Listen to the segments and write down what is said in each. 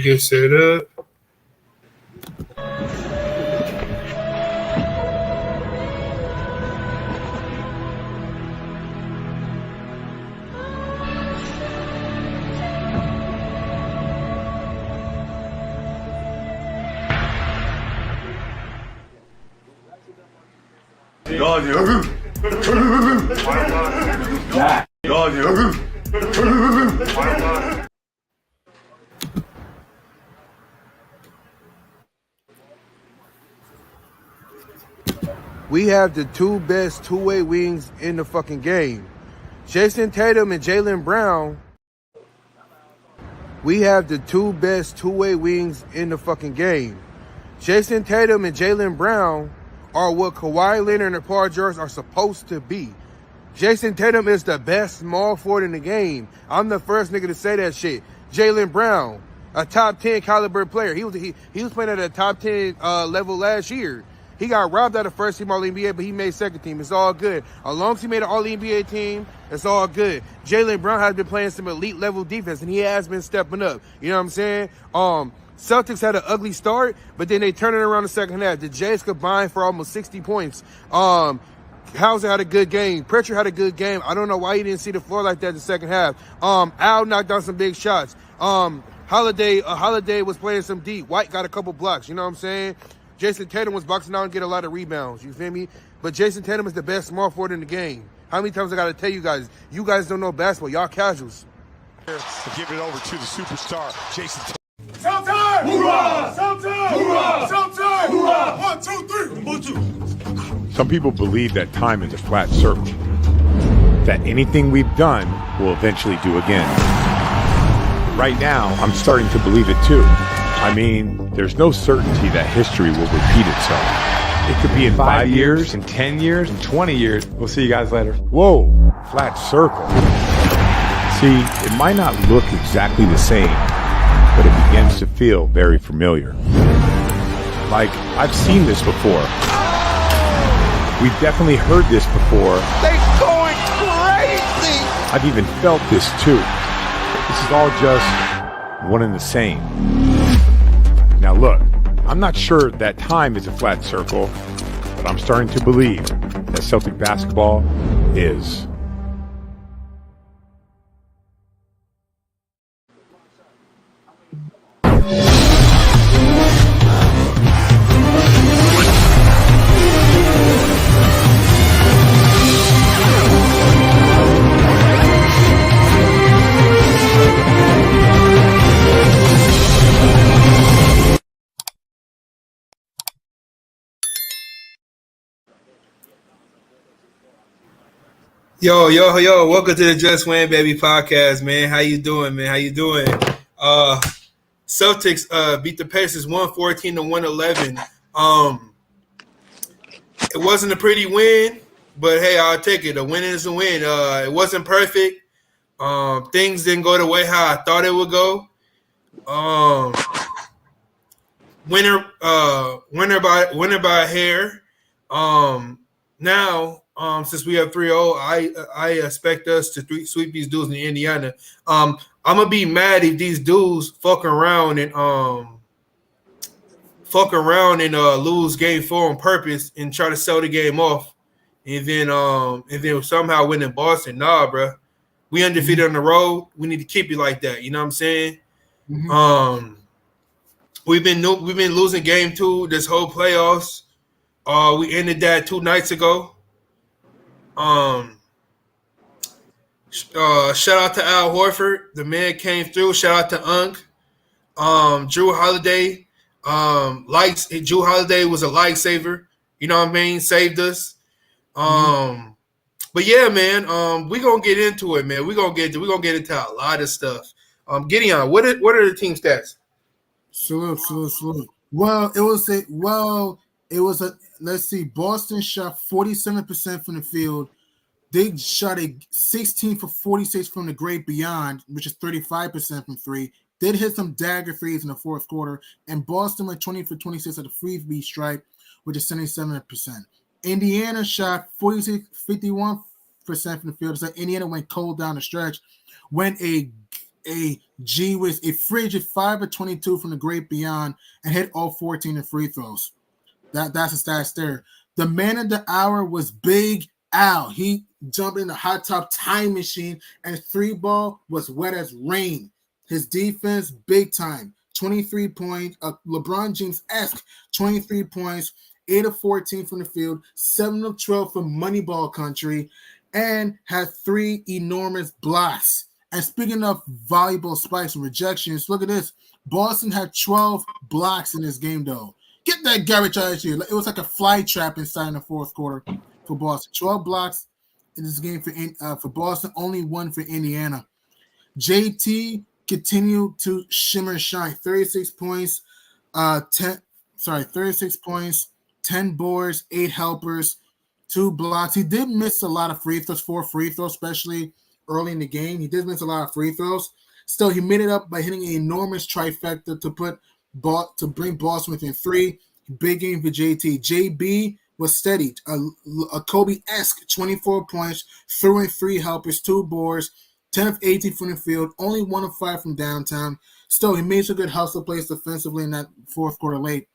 get set up. We have the two best two-way wings in the fucking game. Jason Tatum and Jaylen Brown. We have the two best two-way wings in the fucking game. Jason Tatum and Jaylen Brown are what Kawhi Leonard and Paul George are supposed to be. Jason Tatum is the best small forward in the game. I'm the first nigga to say that shit. Jaylen Brown, a top 10 caliber player. He was playing at a top 10 level last year. He got robbed out of first team All-NBA, but he made second team. It's all good. As long as he made an All-NBA team, it's all good. Jaylen Brown has been playing some elite level defense, and he has been stepping up. You know what I'm saying? Celtics had an ugly start, but then they turned it around the second half. The Jays combined for almost 60 points. Hauser had a good game. Pritchard had a good game. I don't know why he didn't see the floor like that in the second half. Al knocked down some big shots. Holiday was playing some deep. White got a couple blocks. You know what I'm saying? Jason Tatum was boxing out and get a lot of rebounds. You feel me? But Jason Tatum is the best small forward in the game. How many times I got to tell you guys? You guys don't know basketball. Y'all casuals. To give it over to the superstar, Jason Tatum. Showtime! Hoorah! Showtime! Hoorah! Showtime! Hoorah! 1, 2, 3. 1, 2. Some people believe that time is a flat circle, that anything we've done will eventually do again. Right now, I'm starting to believe it too. I mean, there's no certainty that history will repeat itself. It could be in 5 years, in 10 years, in 20 years. We'll see you guys later. Whoa, flat circle. See, it might not look exactly the same, but it begins to feel very familiar. Like, I've seen this before. We've definitely heard this before. They're going crazy! I've even felt this too. This is all just one and the same. Now look, I'm not sure that time is a flat circle, but I'm starting to believe that Celtic basketball is. Yo, welcome to the Just Win Baby podcast, man. How you doing, man? Celtics beat the Pacers 114-111. It wasn't a pretty win, but hey, I'll take it. A win is a win. It wasn't perfect. Things didn't go the way how I thought it would go. Winner by a hair. Now, since we have 3-0, I expect us to sweep these dudes in Indiana. I'm gonna be mad if these dudes fuck around and lose game 4 on purpose and try to sell the game off, and then somehow win in Boston. Nah, bro, we undefeated on the road. We need to keep it like that. You know what I'm saying? Mm-hmm. We've been losing game 2 this whole playoffs. We ended that 2 nights ago. Shout out to Al Horford. The man came through. Shout out to Unk. Drew Holiday. Drew Holiday was a lifesaver. You know what I mean? Saved us. But yeah, man, we're gonna get into it, man. We're gonna get into a lot of stuff. Gideon, what are the team stats? Salute. Well, let's see. Boston shot 47% from the field. They shot a 16 for 46 from the great beyond, which is 35% from 3. Did hit some dagger threes in the fourth quarter, and Boston went 20 for 26 at the free throw stripe, which is 77%. Indiana shot 51% from the field. So Indiana went cold down the stretch. Went a a frigid 5 of 22 from the great beyond and hit all 14 of free throws. That's the stats there. The man of the hour was Big Al. He jumped in the hot top time machine, and his 3-ball was wet as rain. His defense, big time. 23 points, LeBron James-esque 23 points, 8 of 14 from the field, 7 of 12 from Moneyball country, and had 3 enormous blocks. And speaking of volleyball spikes and rejections, look at this. Boston had 12 blocks in this game, though. Get that garbage out of here. It was like a fly trap inside in the fourth quarter for Boston. 12 blocks in this game for Boston, only 1 for Indiana. JT continued to shimmer and shine. 36 points, 36 points, 10 boards, 8 helpers, 2 blocks. He did miss a lot of free throws, 4 free throws, especially early in the game. He did miss a lot of free throws. Still, he made it up by hitting an enormous trifecta to bring Boston within 3. Big game for JT. JB was steady. A Kobe-esque 24 points, threw in 3 helpers, 2 boards, 10 of 18 from the field, only 1 of 5 from downtown. Still, he made some good hustle plays defensively in that fourth quarter late.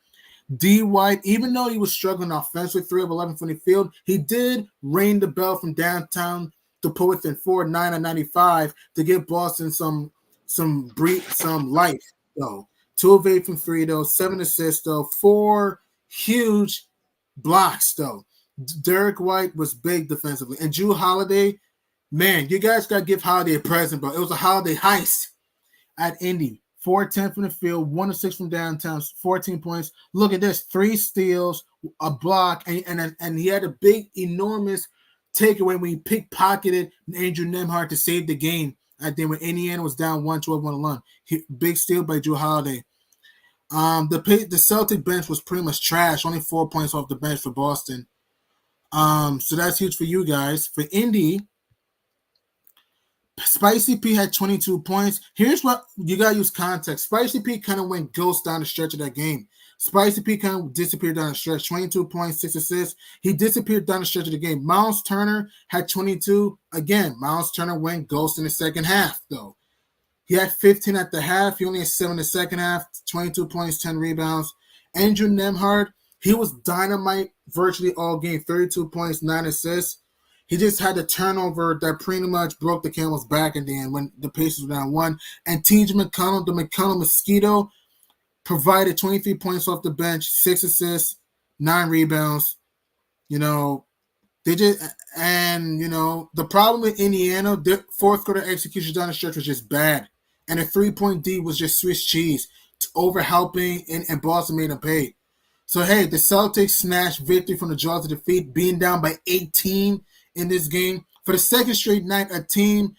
D. White, even though he was struggling offensively, 3 of 11 from the field, he did ring the bell from downtown to put within 4, 9 of 95 to give Boston some life, though. 2 of 8 from 3, though. 7 assists, though. 4 huge blocks, though. Derek White was big defensively. And Jrue Holiday, man, you guys got to give Holiday a present, bro. It was a Holiday heist at Indy. 4-10 from the field, 1 of 6 from downtown, 14 points. Look at this, 3 steals, a block, and he had a big, enormous takeaway when he pickpocketed Andrew Nembhard to save the game. I think when Indiana was down 1-12, 1-1. Big steal by Jrue Holiday. The Celtic bench was pretty much trash, only 4 points off the bench for Boston. So that's huge for you guys. For Indy, Spicy P had 22 points. Here's what you gotta use context. Spicy P kind of went ghost down the stretch of that game. Spicy P kind of disappeared down the stretch. 22 points, 6 assists. He disappeared down the stretch of the game. Miles Turner had 22. Again, Miles Turner went ghost in the second half, though. He had 15 at the half. He only had 7 in the second half. 22 points, 10 rebounds. Andrew Nembhard, he was dynamite virtually all game. 32 points, 9 assists. He just had the turnover that pretty much broke the camel's back in the end when the Pacers were down 1. And T.J. McConnell, the McConnell Mosquito, provided 23 points off the bench, 6 assists, 9 rebounds. The problem with Indiana, their fourth quarter execution down the stretch was just bad. And the 3-point D was just Swiss cheese, over helping, and Boston made them pay. So, hey, the Celtics snatched victory from the jaws of defeat, being down by 18 in this game. For the second straight night, a team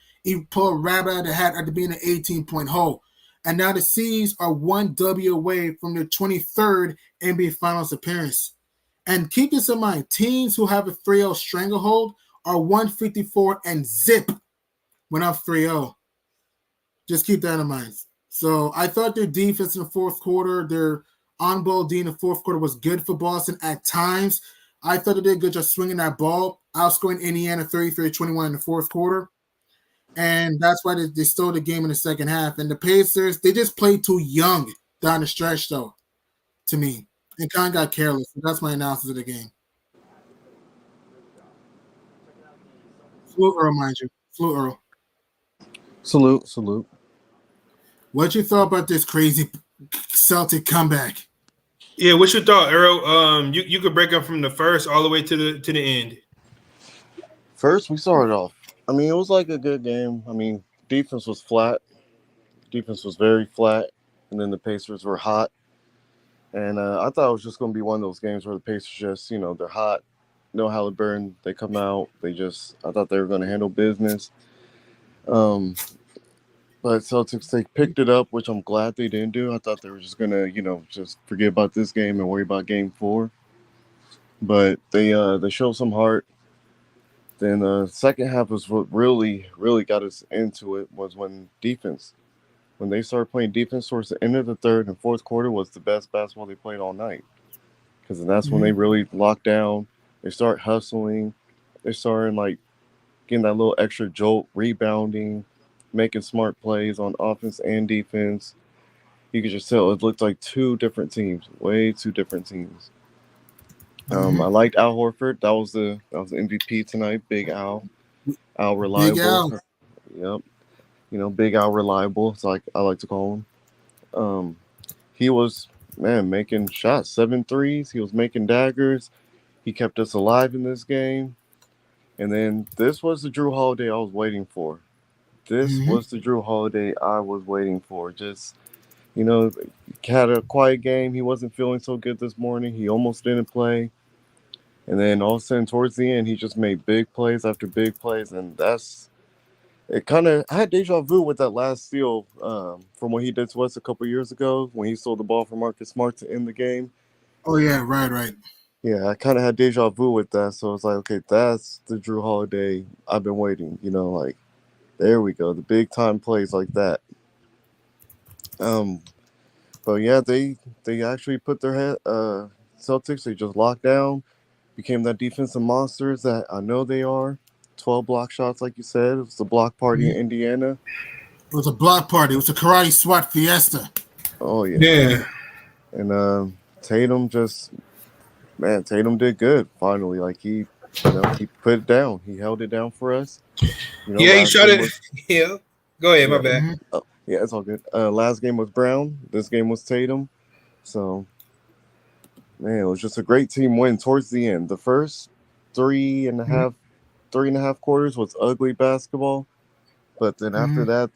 pulled a rabbit out of the hat after being an 18-point hole. And now the C's are 1 W away from their 23rd NBA Finals appearance. And keep this in mind, teams who have a 3-0 stranglehold are 154 and zip when up 3-0. Just keep that in mind. So I thought their defense in the fourth quarter, their on-ball D in the fourth quarter was good for Boston at times. I thought they did a good job swinging that ball, outscoring Indiana 33-21 in the fourth quarter. And that's why they stole the game in the second half. And the Pacers, they just played too young down the stretch, though, to me. And kind of got careless. So that's my analysis of the game. Salute Earl, mind you. Salute Earl. Salute. What you thought about this crazy Celtic comeback? Yeah, what you thought, Earl? You could break up from the first all the way to the end. First, we started off. I mean, it was like a good game. I mean, defense was flat. Defense was very flat. And then the Pacers were hot. And I thought it was just going to be one of those games where the Pacers just, they're hot. No Halliburton. They come out. I thought they were going to handle business. But Celtics, they picked it up, which I'm glad they didn't do. I thought they were just going to, just forget about this game and worry about game 4. But they showed some heart. Then the second half was what really, really got us into it was when they started playing defense towards the end of the third and fourth quarter was the best basketball they played all night. Because that's when they really locked down. They start hustling. They started getting that little extra jolt, rebounding, making smart plays on offense and defense. You could just tell it looked like two different teams, way two different teams. I liked Al Horford. That was the MVP tonight. Big Al, Al Big reliable. Al. Yep, Big Al reliable. It's like I like to call him. Um, he was making shots, 7 threes. He was making daggers. He kept us alive in this game. And then this was the Drew Holiday I was waiting for. This Mm-hmm. was the Drew Holiday I was waiting for. Just had a quiet game. He wasn't feeling so good this morning. He almost didn't play. And then all of a sudden, towards the end, he just made big plays after big plays. And it kind of, I had deja vu with that last steal from what he did to us a couple years ago when he stole the ball from Marcus Smart to end the game. Oh yeah, right. Yeah, I kind of had deja vu with that. So it's like, okay, that's the Drew Holiday I've been waiting. Like, there we go. The big time plays like that. But yeah, they actually put their head. Celtics, they just locked down, became that defensive monsters that I know they are. 12 block shots, like you said. It was a block party in Indiana. It was a block party. It was a karate SWAT fiesta. Oh yeah. Yeah. And Tatum Tatum did good finally. Like he put it down. He held it down for us. Yeah, he shot it. Yeah. Go ahead, my bad. Mm-hmm. Oh, yeah, it's all good. Last game was Brown. This game was Tatum. So, man, it was just a great team win towards the end. The first three and a half quarters was ugly basketball, but then after that,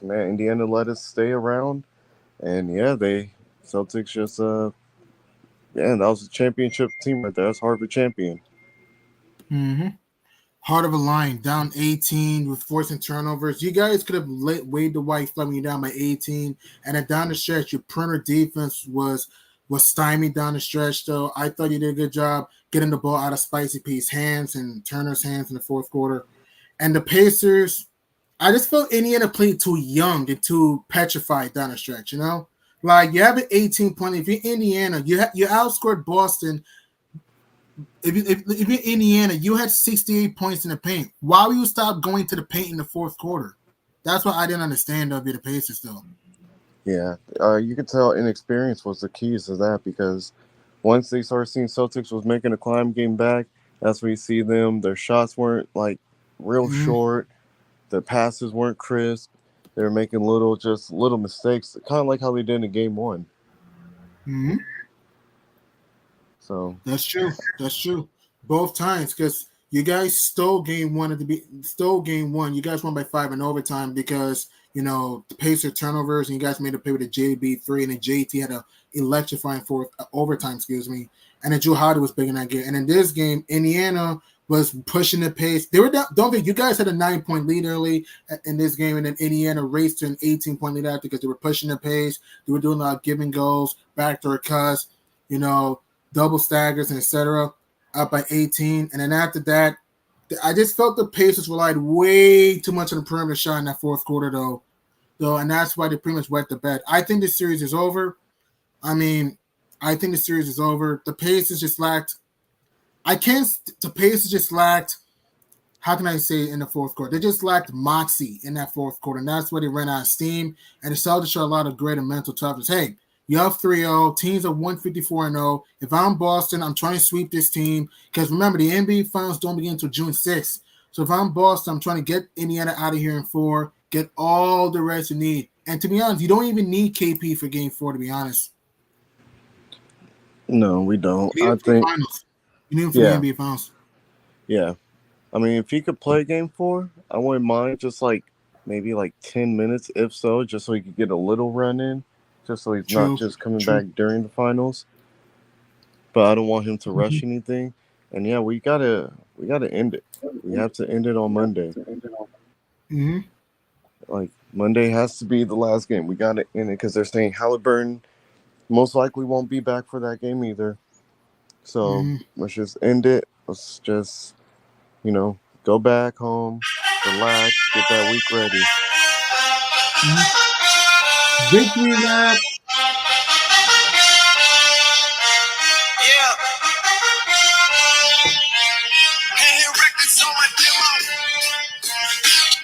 Indiana let us stay around, and Celtics just that was a championship team right there. That's Harvard champion. Mm-hmm. Heart of a line, down 18 with forcing turnovers. You guys could have waved the white flag when you're down by 18. And then down the stretch, your perimeter defense was stymied down the stretch, though. I thought you did a good job getting the ball out of Spicy P's hands and Turner's hands in the fourth quarter. And the Pacers, I just felt Indiana played too young and too petrified down the stretch, Like, you have an 18-point. If you're Indiana, you outscored Boston. If you're Indiana, you had 68 points in the paint. Why would you stop going to the paint in the fourth quarter? That's what I didn't understand of the Pacers still. Yeah, you could tell inexperience was the keys to that because once they started seeing Celtics was making a climb game back, that's when you see them. Their shots weren't like real short. The passes weren't crisp. They were making little mistakes, kind of like how they did in game one. Mm-hmm. So that's true. Both times, because you guys stole game one. You guys won by 5 in overtime because the Pacer turnovers, and you guys made a play with a JB3, and then JT had a electrifying fourth overtime. And then Drew Holiday was big in that game. And in this game, Indiana was pushing the pace. They were down. Don't think you guys had a 9-point lead early in this game, and then Indiana raced to an 18-point lead after because they were pushing the pace. They were doing a lot of giving goals, backdoor cuts, double staggers, and etc. Up by 18. And then after that, I just felt the Pacers relied way too much on the perimeter shot in that fourth quarter, though, and that's why they pretty much wet the bed. I think the series is over. The Pacers just lacked. The Pacers just lacked. How can I say it in the fourth quarter? They just lacked moxie in that fourth quarter, and that's where they ran out of steam. And the Celtics showed a lot of greater mental toughness. Hey, you're up 3-0. Teams are 154-0. If I'm Boston, I'm trying to sweep this team. Because remember, the NBA Finals don't begin until June 6th. So if I'm Boston, I'm trying to get Indiana out of here in 4, get all the rest you need. And to be honest, you don't even need KP for Game 4, to be honest. No, we don't. I think finals. You need him for the NBA Finals. Yeah. I mean, if he could play Game 4, I wouldn't mind just maybe 10 minutes, if so, just so he could get a little run in. Just so he's not just coming back during the finals. But I don't want him to rush anything. And yeah, we gotta end it. We have to end it on Monday. Mm-hmm. Monday has to be the last game. We gotta end it because they're saying Halliburton most likely won't be back for that game either. So let's just end it. Let's just go back home, relax, get that week ready. Victory lap.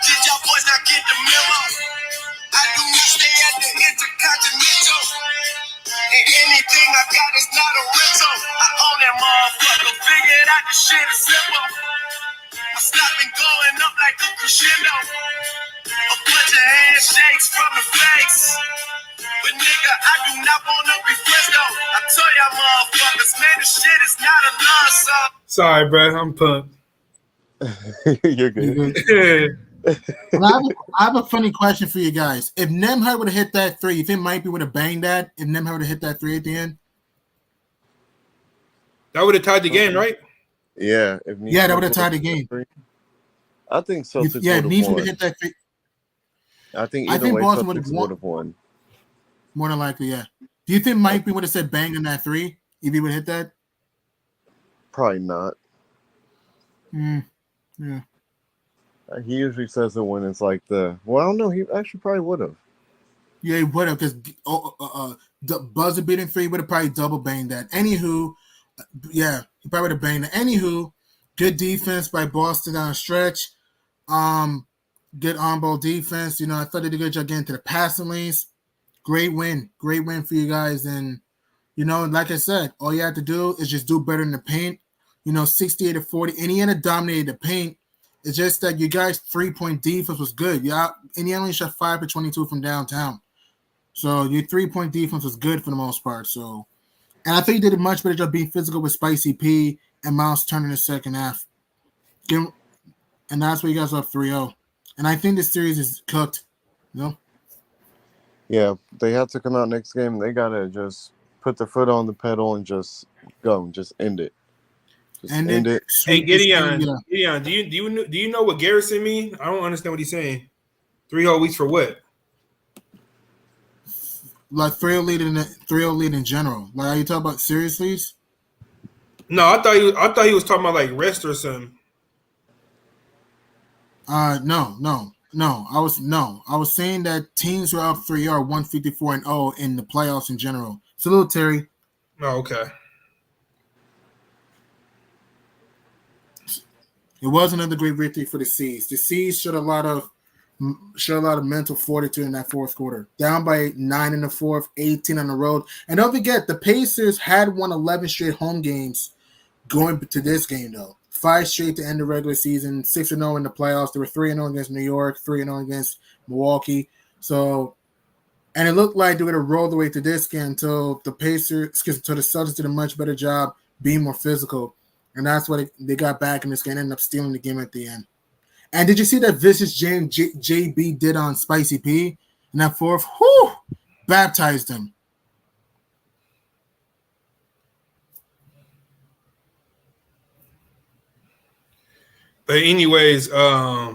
Did y'all boys not get the is not a rental. I own that motherfucker. Figured out the shit is simple. My stock been going up like a crescendo. A bunch of handshakes from the face. But nigga, I do not want to be friends though. I tell y'all motherfuckers, man, this shit is not a love song. Sorry, bro. I'm pumped. You're good. I have a funny question for you guys. If Nemhard would have hit that three, you think Mikey would have banged that? If Nemhard would have hit that three at the end? That would have tied the game, right? Yeah. That would have tied the game. I think Celtics Yeah, would Neef have would won. have hit that three. I think Boston would have won. More than likely, yeah. Do you think Mikey would have said bang on that three if he would have hit that? Probably not. Yeah. He usually says it when it's like I don't know. He actually probably would have. Yeah, he would have, because the buzzer beating three would have probably double banged that. Anywho, yeah, he probably would have banged that. Anywho, good defense by Boston down the stretch. Good on-ball defense. You know, I thought they did a good job getting to the passing lanes. Great win for you guys. And, you know, like I said, all you have to do is just do better in the paint. You know, 68-40. Indiana dominated the paint. It's just that you guys' 3-point defense was good. Yeah, Indiana only shot 5 for 22 from downtown. So your 3-point defense was good for the most part. So, and I think you did a much better job being physical with Spicy P and Miles Turner in the second half. And that's where you guys are up 3-0. And I think this series is cooked. You know? Yeah, they have to come out next game. They gotta just put their foot on the pedal and just go, just end it. End it. Hey, Gideon, do you know what Garrison mean? I don't understand what he's saying. 3 whole weeks for what? Like 3-0 lead in general. Like, are you talking about series leads? No, I thought he was talking about like rest or something. No. I was saying that teams who are up 3 are 154-0 in the playoffs in general. Salute, Terry. Oh, okay. It was another great victory for the C's. The C's showed a lot of mental fortitude in that fourth quarter. Down by 9 in the fourth, 18 on the road. And don't forget, the Pacers had won 11 straight home games going to this game, though. 5 straight to end the regular season, 6-0 in the playoffs. They were 3-0 against New York, 3-0 against Milwaukee. So, and it looked like they were going to roll the way to this game until the Celtics did a much better job being more physical. And that's what they got back in this game and ended up stealing the game at the end. And did you see that vicious JB did on Spicy P in that fourth? Whew! Baptized him. But anyways, what I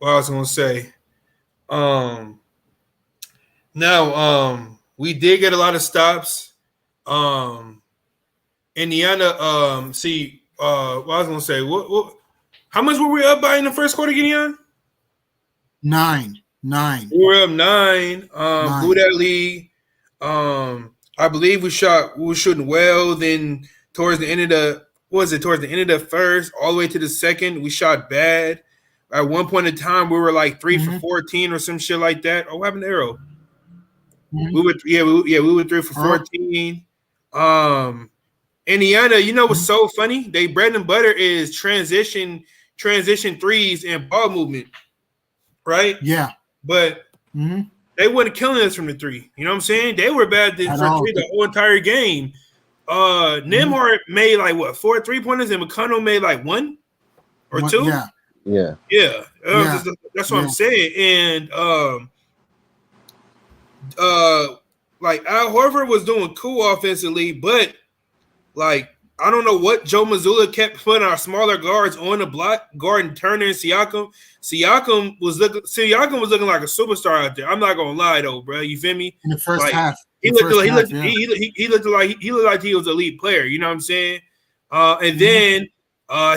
was gonna say, we did get a lot of stops. Indiana, what I was gonna say, what how much were we up by in the first quarter, Gideon? 9. We were up 9. Blew that lead. I believe we were shooting well. Then towards the end of the first, all the way to the second, we shot bad. At one point in time, we were like 3 for 14 or some shit like that. Oh, what happened to Arrow? We were 3 for 14. Indiana, you know what's so funny? They bread and butter is transition threes and ball movement, right? Yeah. But they weren't killing us from the three. You know what I'm saying? They were bad for three the whole entire game. Nembhard made like 4 3-pointers and McConnell made like 1 or 2. Yeah. That's what I'm saying. And like Al Horford was doing cool offensively, but like I don't know what Joe Mazzulla kept putting our smaller guards on the block, guarding Turner and Siakam. Siakam was looking like a superstar out there. I'm not gonna lie though, bro. You feel me? In the first half, he looked like he was an elite player. You know what I'm saying? And then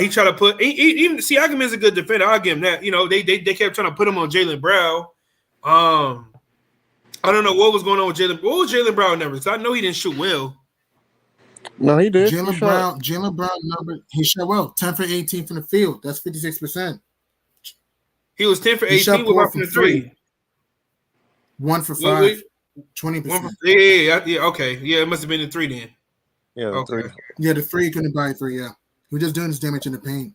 he tried to put even Siakam is a good defender. I'll give him that. You know, they kept trying to put him on Jaylen Brown. I don't know what was going on with Jaylen. What was Jaylen Brown numbers? I know he didn't shoot well. No, he did. Jaylen Brown number, he shot well. 10 for 18 from the field. That's 56%. He was 10 for 18 with 1 from the 3. 1 for 5. 20%. Yeah. Okay. Yeah, it must have been the 3 then. Yeah, the Okay. 3. Yeah, the 3 couldn't buy 3. Yeah, he was just doing his damage in the paint.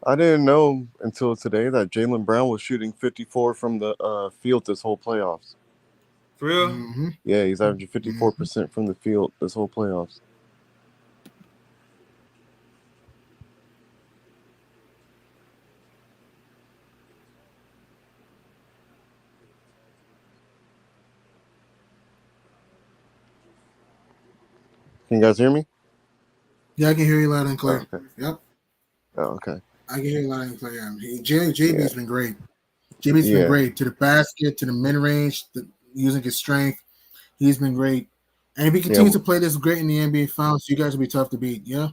I didn't know until today that Jaylen Brown was shooting 54 from the field this whole playoffs. For real? Mm-hmm. Yeah, he's averaging 54% from the field this whole playoffs. Can you guys hear me? Yeah, I can hear you loud and clear. Oh, okay. Yep, Oh, okay. I can hear you loud and clear. JB's been great. JB's Yeah. been great to the basket, to the mid range, using his strength. He's been great. And if he continues to play this great in the NBA Finals, you guys will be tough to beat. Yeah.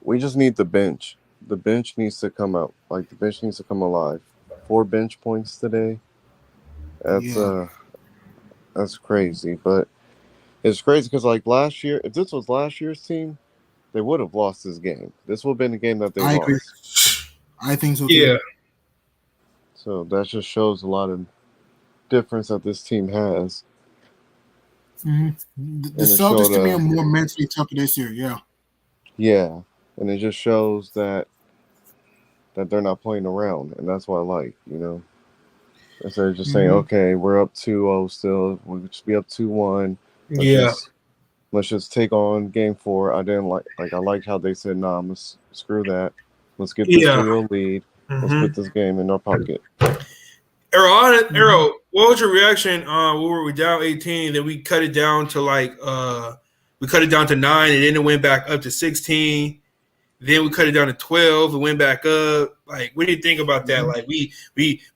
We just need the bench. The bench needs to come out. Like, the bench needs to come alive. 4 bench points today. That's crazy. But it's crazy because, like, last year, if this was last year's team, they would have lost this game. This would have been the game that they I lost. agree. I think so too. Yeah. So that just shows a lot of difference that this team has. Mm-hmm. The Celtics to me are more mentally tougher this year. Yeah. Yeah, and it just shows that they're not playing around, and that's what I like. Instead of just saying, okay, we're up 2-0 still, we'll just be up 2-1. Let's just take on game 4. I didn't like I liked how they said, nah, let's screw that. Let's get this 3-0 lead. Let's put this game in our pocket. Arrow, what was your reaction when we were down 18? Then we cut it down to we cut it down to 9, and then it went back up to 16. Then we cut it down to 12 and went back up. Like, what do you think about that? Like, we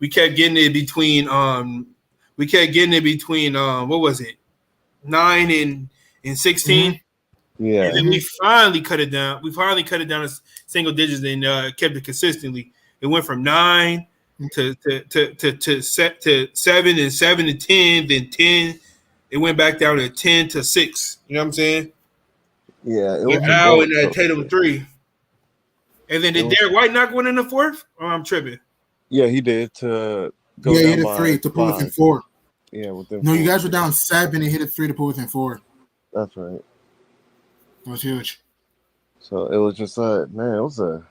kept getting it between what was it, 9 and 16? Yeah. And then we finally cut it down. We finally cut it down to single digits and kept it consistently. It went from 9 to 7 and 7 to 10, then 10. It went back down to 10 to 6. You know what I'm saying? Yeah, it With was Al and Tatum 3. And then did Derek White not go in the 4th? Or I'm tripping. Yeah, he did to go he down hit a by 3 to put 5. within 4. Yeah, within No, 4. you guys were down 7 and hit a 3 to put within 4. That's right. That was huge. So it was just man, it was it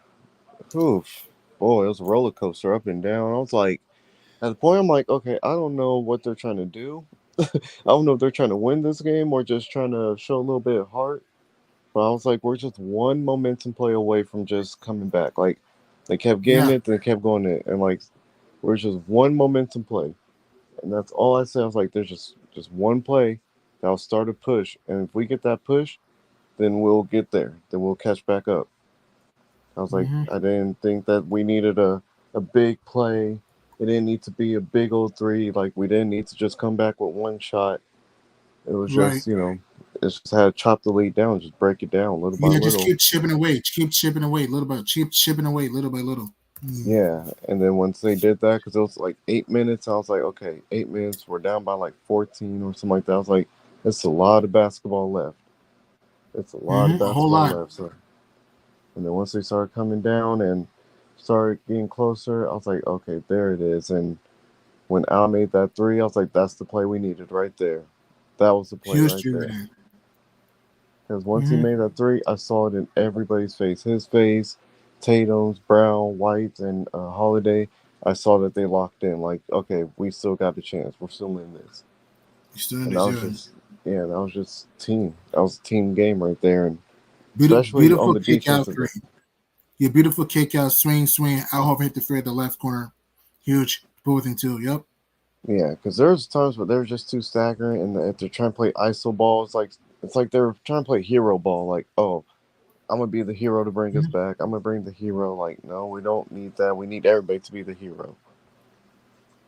was a roller coaster up and down. I was like, at the point, I'm like, okay, I don't know what they're trying to do. I don't know if they're trying to win this game or just trying to show a little bit of heart. But I was like, we're just one momentum play away from just coming back. Like, they kept getting it, they kept going it, and like, we're just one momentum play, and that's all I said. I was like, there's just one play that'll start a push, and if we get that push, then we'll get there. Then we'll catch back up. I was like, I didn't think that we needed a big play. It didn't need to be a big old 3. Like, we didn't need to just come back with one shot. It was just, it's just had to chop the lead down, just break it down little by little. Just keep chipping away. Keep chipping away little by little by little. Yeah, and then once they did that, because it was like 8 minutes, I was like, okay, 8 minutes, we're down by like 14 or something like that. I was like, it's a lot of basketball left. It's a lot of basketball left. So, and then once they started coming down and started getting closer, I was like, okay, there it is. And when Al made that 3, I was like, that's the play we needed right there. That was the play right there. Because once he made that 3, I saw it in everybody's face. His face, Tatum's, Brown, White, and Holiday. I saw that they locked in. Like, okay, we still got a chance. We're still in this. That was just team. That was a team game right there. And especially on the defensive end. Your beautiful kick out, swing. Al Horford hit the free at the left corner. Huge. Both in 2. Yep. Yeah, because there's times where they were just too staggering, and if they're trying to play ISO ball, it's like they're trying to play hero ball. Like, oh, I'm gonna be the hero to bring us back. I'm gonna bring the hero. Like, no, we don't need that. We need everybody to be the hero.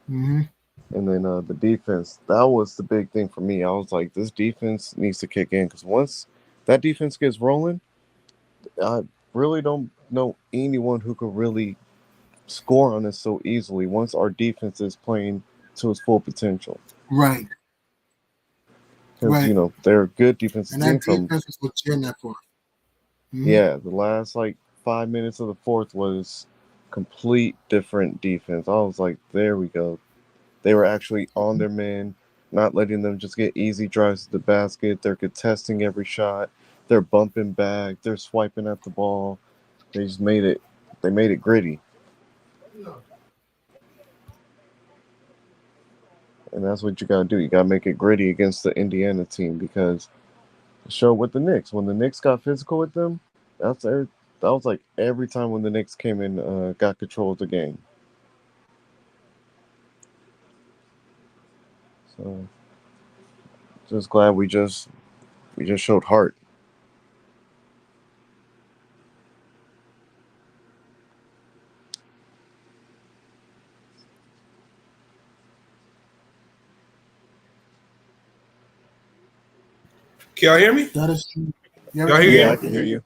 And then the defense, that was the big thing for me. I was like, this defense needs to kick in, because once that defense gets rolling, I really don't know anyone who could really score on us so easily once our defense is playing to its full potential. Right. Because, they're a good defensive team. And that defense was legit in that 4th. Yeah, the last 5 minutes of the 4th was complete different defense. I was like, there we go. They were actually on their men. not letting them just get easy drives to the basket. They're contesting every shot. They're bumping back. They're swiping at the ball. They just made it. They made it gritty, and that's what you gotta do. You gotta make it gritty against the Indiana team because show with the Knicks when the Knicks got physical with them. That was like every time when the Knicks came in, got control of the game. So just glad we just showed heart. Can y'all hear me? That is true. Yeah, Y'all hear Yeah, me? I can hear you.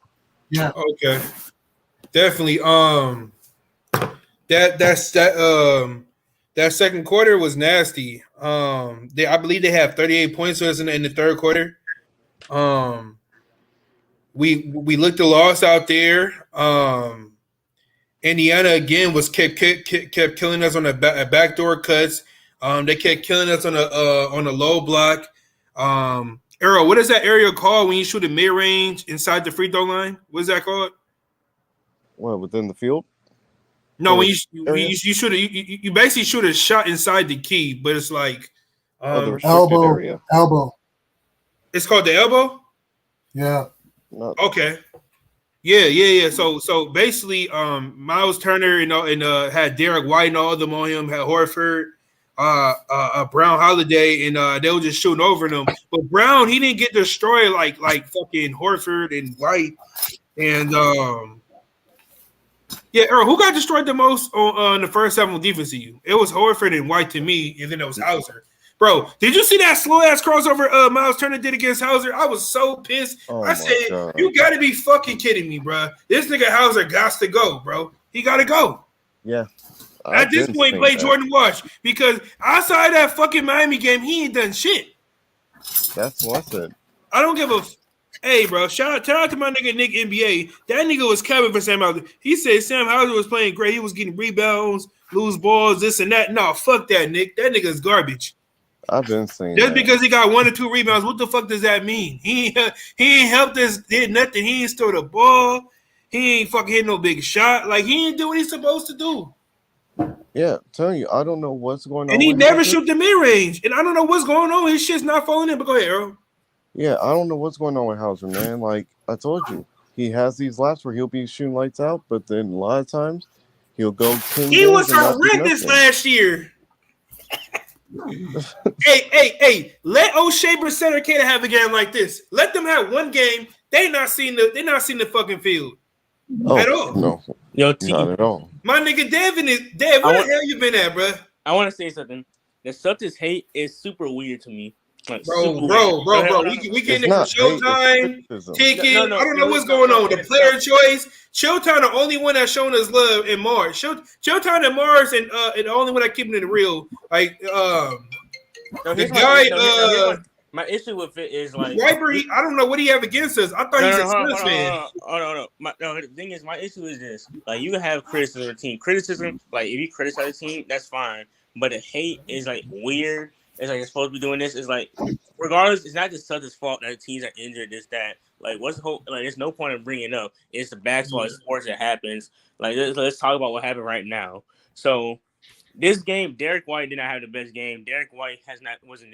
Yeah. Okay, definitely. That second quarter was nasty. I believe they have 38 points to us in the third quarter. Um, we looked a loss out there. Indiana again was kept killing us on the backdoor cuts. They kept killing us on a low block. Arrow, what is that area called when you shoot a mid range inside the free throw line? What is that called? Well, within the field No, when area. you shoot you basically shoot a shot inside the key, but it's like The restricted Elbow. area. Elbow. it's called the elbow. Yeah. Not, Okay. Yeah. So basically, Miles Turner had Derek White and all of them on him, had Horford, Brown Holiday, and they were just shooting over them. But Brown, he didn't get destroyed like fucking Horford and White. And Earl, who got destroyed the most on the first 7 defense to you? It was Horford and White to me, and then it was Hauser. Bro, did you see that slow ass crossover Miles Turner did against Hauser? I was so pissed. I said, God. You got to be fucking kidding me, bro. This nigga Hauser got to go, bro. He got to go. Yeah. At this point, play Jordan Walsh because outside that fucking Miami game, he ain't done shit. That's what I said. I don't give a. Hey, bro, shout out to my nigga Nick NBA. That nigga was capping for Sam Hauser. He said Sam Hauser was playing great. He was getting rebounds, lose balls, this and that. No, fuck that, Nick. That nigga's garbage. I've been saying Just that. because he got 1 or 2 rebounds, what the fuck does that mean? He ain't helped us, did nothing. He ain't stole the ball. He ain't fucking hit no big shot. Like, he ain't do what he's supposed to do. Yeah, I'm telling you, I don't know what's going on. And he with never Hauser. shoot the mid-range. And I don't know what's going on. His shit's not falling in. But go ahead, Earl. Yeah, I don't know what's going on with Hauser, man. Like I told you, he has these laps where he'll be shooting lights out, but then a lot of times he'll go 10 He games was and not do horrendous nothing. last year. hey! Let O'Shea Brissett or Cater have a game like this. Let them have one game. They not seen the fucking field at all. No, Yo, not at all. My nigga Devin is Dev. Where the hell you been at, bro? I want to say something. The Celtics hate is super weird to me. Like, Bro. We getting it from Showtime, ticket. I don't know what's going on. The player choice. Showtime the only one that's showing us love in Mars. Showtime and Mars and the only one that keeping it real. Like the guy. My issue with it is like Viper. I don't know what he have against us. I thought he's a Suns fan. No. The thing is, my issue is this: like, you can have criticism of the team. Criticism, like, if you criticize the team, that's fine. But the hate is like weird. It's like you're supposed to be doing this. It's like, regardless, it's not just Celtics' fault that the teams are injured. This that. Like, what's the whole? Like, there's no point in bringing it up. It's the basketball sports that happens. Like, let's talk about what happened right now. So, this game, Derek White did not have the best game. Derek White wasn't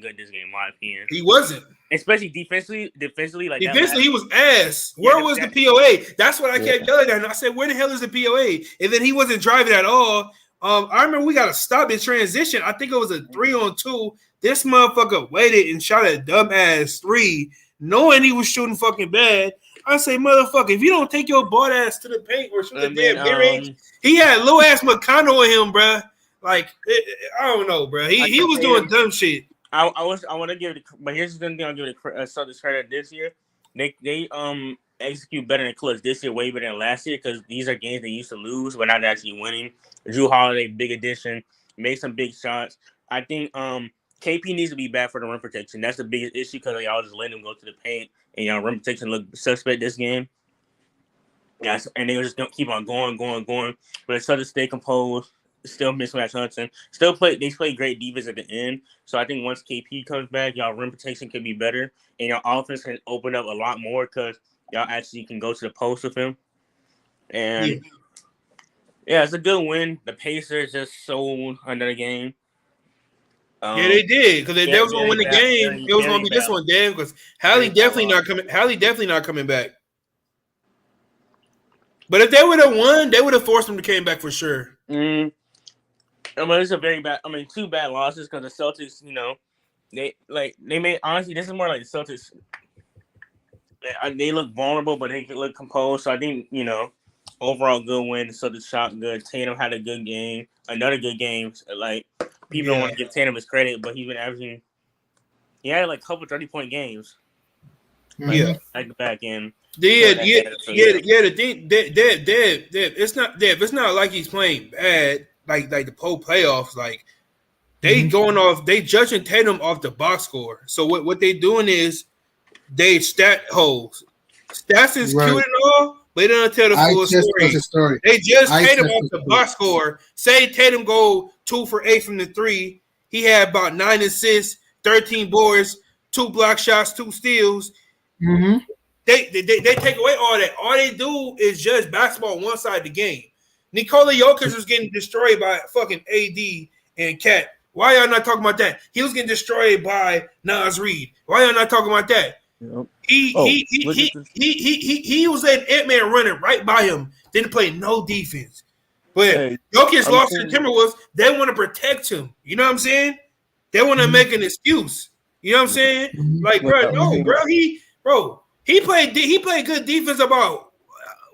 good this game, in my opinion. He wasn't, especially defensively. Like, defensively, he was ass. Where was the POA? That's what I kept yelling at. I said, "Where the hell is the POA?" And then he wasn't driving at all. I remember we got to stop in transition. I think it was a 3-on-2. This motherfucker waited and shot a dumbass 3, knowing he was shooting fucking bad. I say, motherfucker, if you don't take your butt ass to the paint or shoot the damn mid-range, he had low ass McConnell on him, bro. Like, I don't know, bro. He was doing dumb shit. I want to give it, but here's the thing: I'll give it Celtics credit this year. They execute better in clutch this year, way better than last year, because these are games they used to lose, but not actually winning. Drew Holiday, big addition, made some big shots. I think KP needs to be back for the rim protection. That's the biggest issue because y'all just letting him go to the paint, and rim protection looked suspect this game. Yes, and they just don't keep on going. But it's hard to stay composed. still mismatch hunting. They play great defense at the end. So I think once KP comes back, y'all rim protection could be better, and your offense can open up a lot more because y'all actually can go to the post with him. And yeah, it's a good win. The Pacers just sold another game. Yeah, they did because they was gonna win the game. It was gonna be this one, damn. Because Hallie definitely not coming. Hallie definitely not coming back. But if they would have won, they would have forced them to came back for sure. I mean, it's a very bad. I mean, 2 bad losses because the Celtics, they made honestly. This is more like the Celtics. They look vulnerable, but they look composed. So I think overall good win. The Celtics shot good. Tatum had a good game. Another good game. Like people don't want to give Tatum his credit, but he's been averaging. He had like a couple 30-point games. Like the back end. The thing, it's not like he's playing bad. Like the whole playoffs, like they going off. They judging Tatum off the box score. So what they doing is they stat holes. Stats is cute and all, but they don't tell the full story. They just Tatum off the box score. Say Tatum go 2 for 8 from the 3. He had about 9 assists, 13 boards, 2 block shots, 2 steals. They take away all that. All they do is judge basketball on one side of the game. Nikola Jokic was getting destroyed by fucking AD and Cat. Why y'all not talking about that? He was getting destroyed by Nas Reed. Why y'all not talking about that? Yep. He was letting Ant-Man running right by him. Didn't play no defense. But Jokic lost to the Timberwolves. They want to protect him. You know what I'm saying? They want to make an excuse. You know what I'm saying? Like, he played good defense about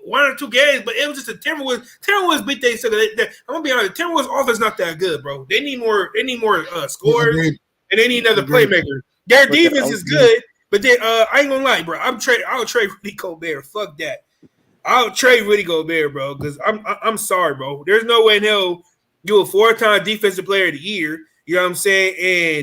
1 or 2 games, but it was just the Timberwolves beat they. I'm gonna be honest, the Timberwolves offense not that good, bro. They need more scores, and they need another playmaker. Their defense is good, but I ain't gonna lie, bro. I'll trade Rudy Gobert. Fuck that. I'll trade Rudy Gobert, bro, because I'm sorry, bro. There's no way in hell you a 4-time defensive player of the year. You know what I'm saying?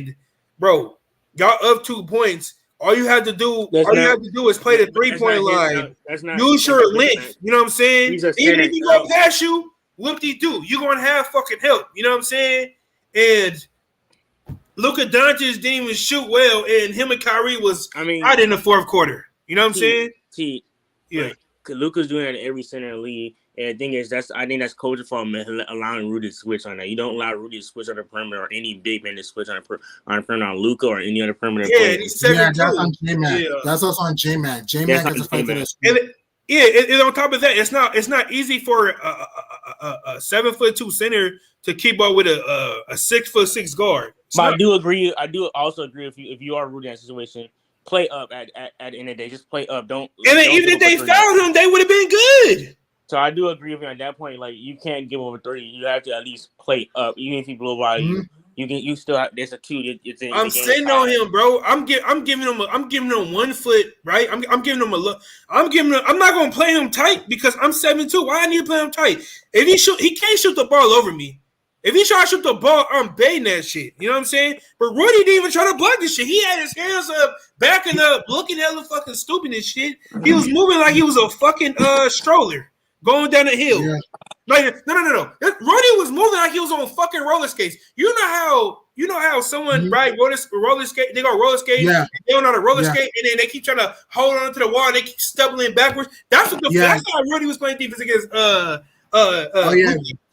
And bro, y'all up 2 points. All you have to do is play the 3-point line. Use your length. You know what I'm saying? Even if he go past you, whoop-de-doo. You're going to have fucking help. You know what I'm saying? And Luka Doncic didn't even shoot well, and him and Kyrie was out in the 4th quarter. You know what I'm saying? Luka's doing that in every center in the league. And the thing is, I think that's coach's fault, allowing Rudy to switch on that. You don't allow Rudy to switch on the perimeter or any big man to switch on the perimeter on Luka or any other perimeter player. That's on J-Mac. That's also on J-Mac. J-Mac has to fight for this. And on top of that, it's not easy for a 7'2" center to keep up with a 6'6" guard. But I do agree. I do also agree if you are Rudy in that situation. Play up at the end of the day. Just play up. Even if they fouled him, they would have been good. So I do agree with you on that point. Like you can't give over 30. You have to at least play up. Even if you blow by you still have. There's a 2. I'm sitting on him, bro. I'm giving him 1 foot. Right. I'm giving him a look. I'm not gonna play him tight because I'm 7'2". Why I need to play him tight? If he can't shoot the ball over me. If he try to shoot the ball, I'm baiting that shit. You know what I'm saying? But Rudy didn't even try to block this shit. He had his hands up, backing up, looking hella fucking stupid and shit. He was moving like he was a fucking stroller going down the hill. Yeah. Like no. Rudy was moving like he was on fucking roller skates. You know how someone roller skate. They go roller skate. Yeah. They don't know how to roller skate, and then they keep trying to hold on to the wall. And they keep stumbling backwards. That's how Rudy was playing defense against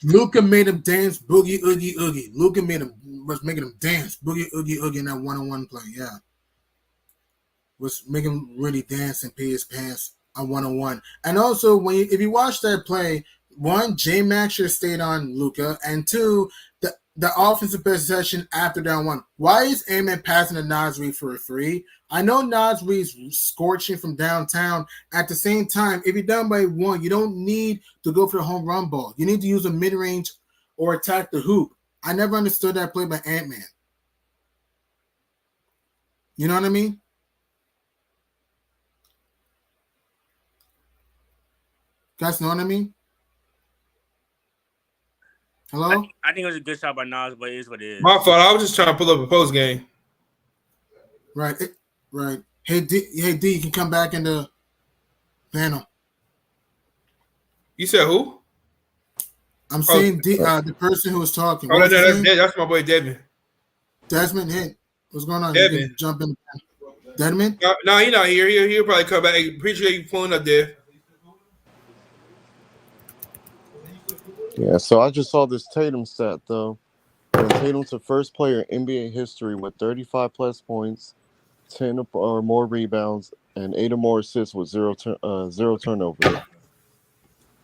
Luka made him dance boogie oogie oogie. Luka was making him dance boogie oogie oogie in that 1-on-1 play. Yeah, was making him really dance and pee his pants on 1-on-1. And also, if you watch that play, 1, J-Mac should have stayed on Luka, and 2, the offensive possession after down 1. Why is Ant-Man passing to Nas Reed for a 3? I know Nas Reed's scorching from downtown. At the same time, if you're down by 1, you don't need to go for the home run ball. You need to use a mid-range or attack the hoop. I never understood that play by Ant-Man. You know what I mean? Guys know what I mean? Hello? I think it was a good shot by Nas, but it is what it is. My fault. I was just trying to pull up a post game. Right. Right. Hey D, you can come back in the panel. You said who? I'm saying the person who was talking. Oh, no, that's my boy Devin. Desmond Hint. What's going on? Devin. You can jump in. Desmond? No, he's not here. He'll probably come back. Appreciate you pulling up there. Yeah, so I just saw this Tatum stat, though. And Tatum's the first player in NBA history with 35-plus points, 10 or more rebounds, and 8 or more assists with zero turnovers.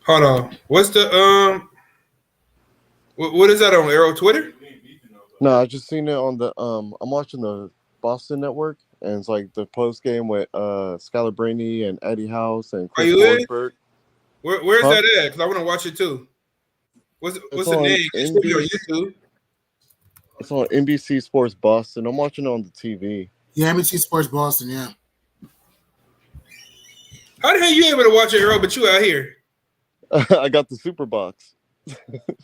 Hold on. What's the what is that on Arrow Twitter? No, I just seen it on the I'm watching the Boston Network, and it's like the post game with Scalabrine and Eddie House and Chris Forsberg. Where's that at? Because I want to watch it too. What's the name? It should be on YouTube. It's on NBC Sports Boston. I'm watching it on the TV. Yeah, NBC Sports Boston, yeah. How the hell you able to watch it, Earl, but you out here? I got the Super Box.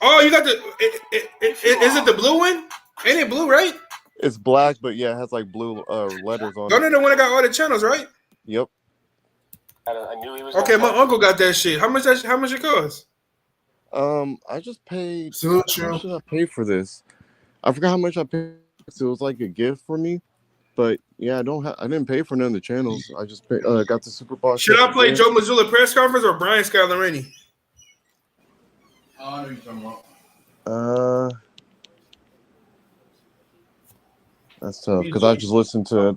Oh, you got the is it the blue one? Ain't it blue, right? It's black, but yeah, it has like blue letters on it. No, the one that got all the channels, right? Yep. I knew he was. Okay, my uncle got that shit. How much it cost? I just paid. How much did I pay for this? I forgot how much I paid. So it was like a gift for me, but yeah, I didn't pay for none of the channels. I just got the Super Bowl. Should I play Joe Mazzulla press conference or Brian Scalabrine? I know you're talking about. That's tough because I just listened to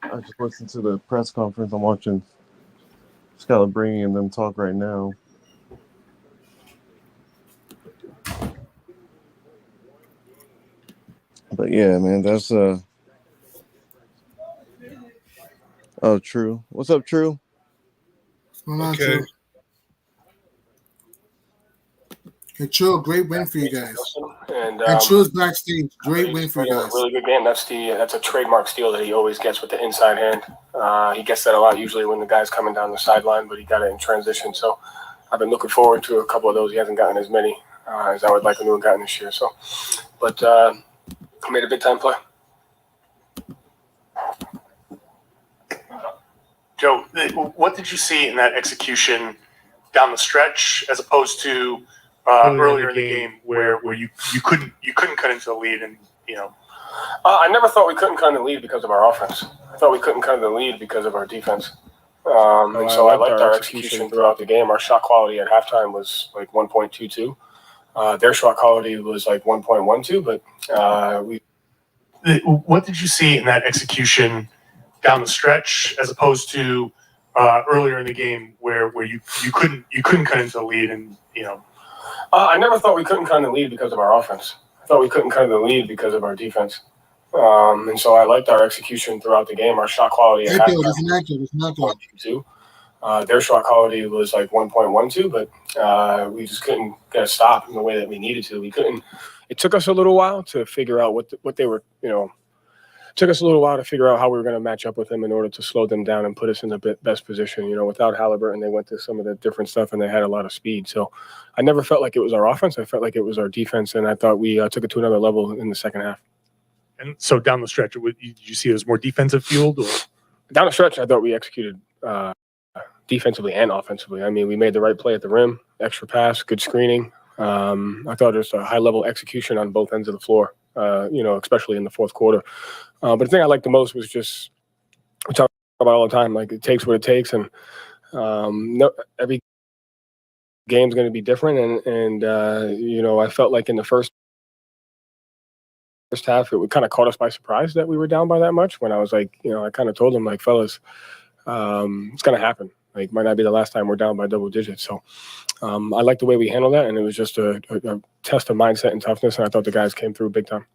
I just listened to the press conference. I'm watching Scalabrine and them talk right now. But yeah, man, that's Oh, True. What's up, True? Okay. Hey, True, great win for you guys. And True's backstage, great win for you guys. Really good game. That's a trademark steal that he always gets with the inside hand. He gets that a lot usually when the guy's coming down the sideline, but he got it in transition. So I've been looking forward to a couple of those. He hasn't gotten as many as I would like him to have gotten this year. So, but he made a big time play. Joe, what did you see in that execution down the stretch as opposed to earlier in the game where you couldn't cut into the lead and I never thought we couldn't cut in the lead because of our offense. I thought we couldn't cut in the lead because of our defense. And so I liked our execution throughout the game. Our shot quality at halftime was like 1.22. Their shot quality was like 1.12, but we. What did you see in that execution down the stretch as opposed to earlier in the game where you couldn't cut into the lead and I never thought we couldn't cut in the lead because of our offense. I thought we couldn't cut in the lead because of our defense. And so I liked our execution throughout the game. Our shot quality at halftime was 1.22. Their shot quality was like 1.12, but we just couldn't get a stop in the way that we needed to. We couldn't. It took us a little while to figure out what they were, took us a little while to figure out how we were going to match up with them in order to slow them down and put us in the best position. Without Halliburton, they went to some of the different stuff and they had a lot of speed. So I never felt like it was our offense. I felt like it was our defense, and I thought we took it to another level in the second half. And so down the stretch, did you see it as more defensive fueled? Or? Down the stretch, I thought we executed defensively and offensively. I mean, we made the right play at the rim, extra pass, good screening. I thought there's a high-level execution on both ends of the floor, especially in the fourth quarter. But the thing I liked the most was just, we talk about all the time, like it takes what it takes, and every game's going to be different. And I felt like in the first half, it kind of caught us by surprise that we were down by that much. When I was like, I kind of told them, like, fellas, it's going to happen. Like, might not be the last time we're down by double digits. So I like the way we handled that, and it was just a test of mindset and toughness, and I thought the guys came through big time.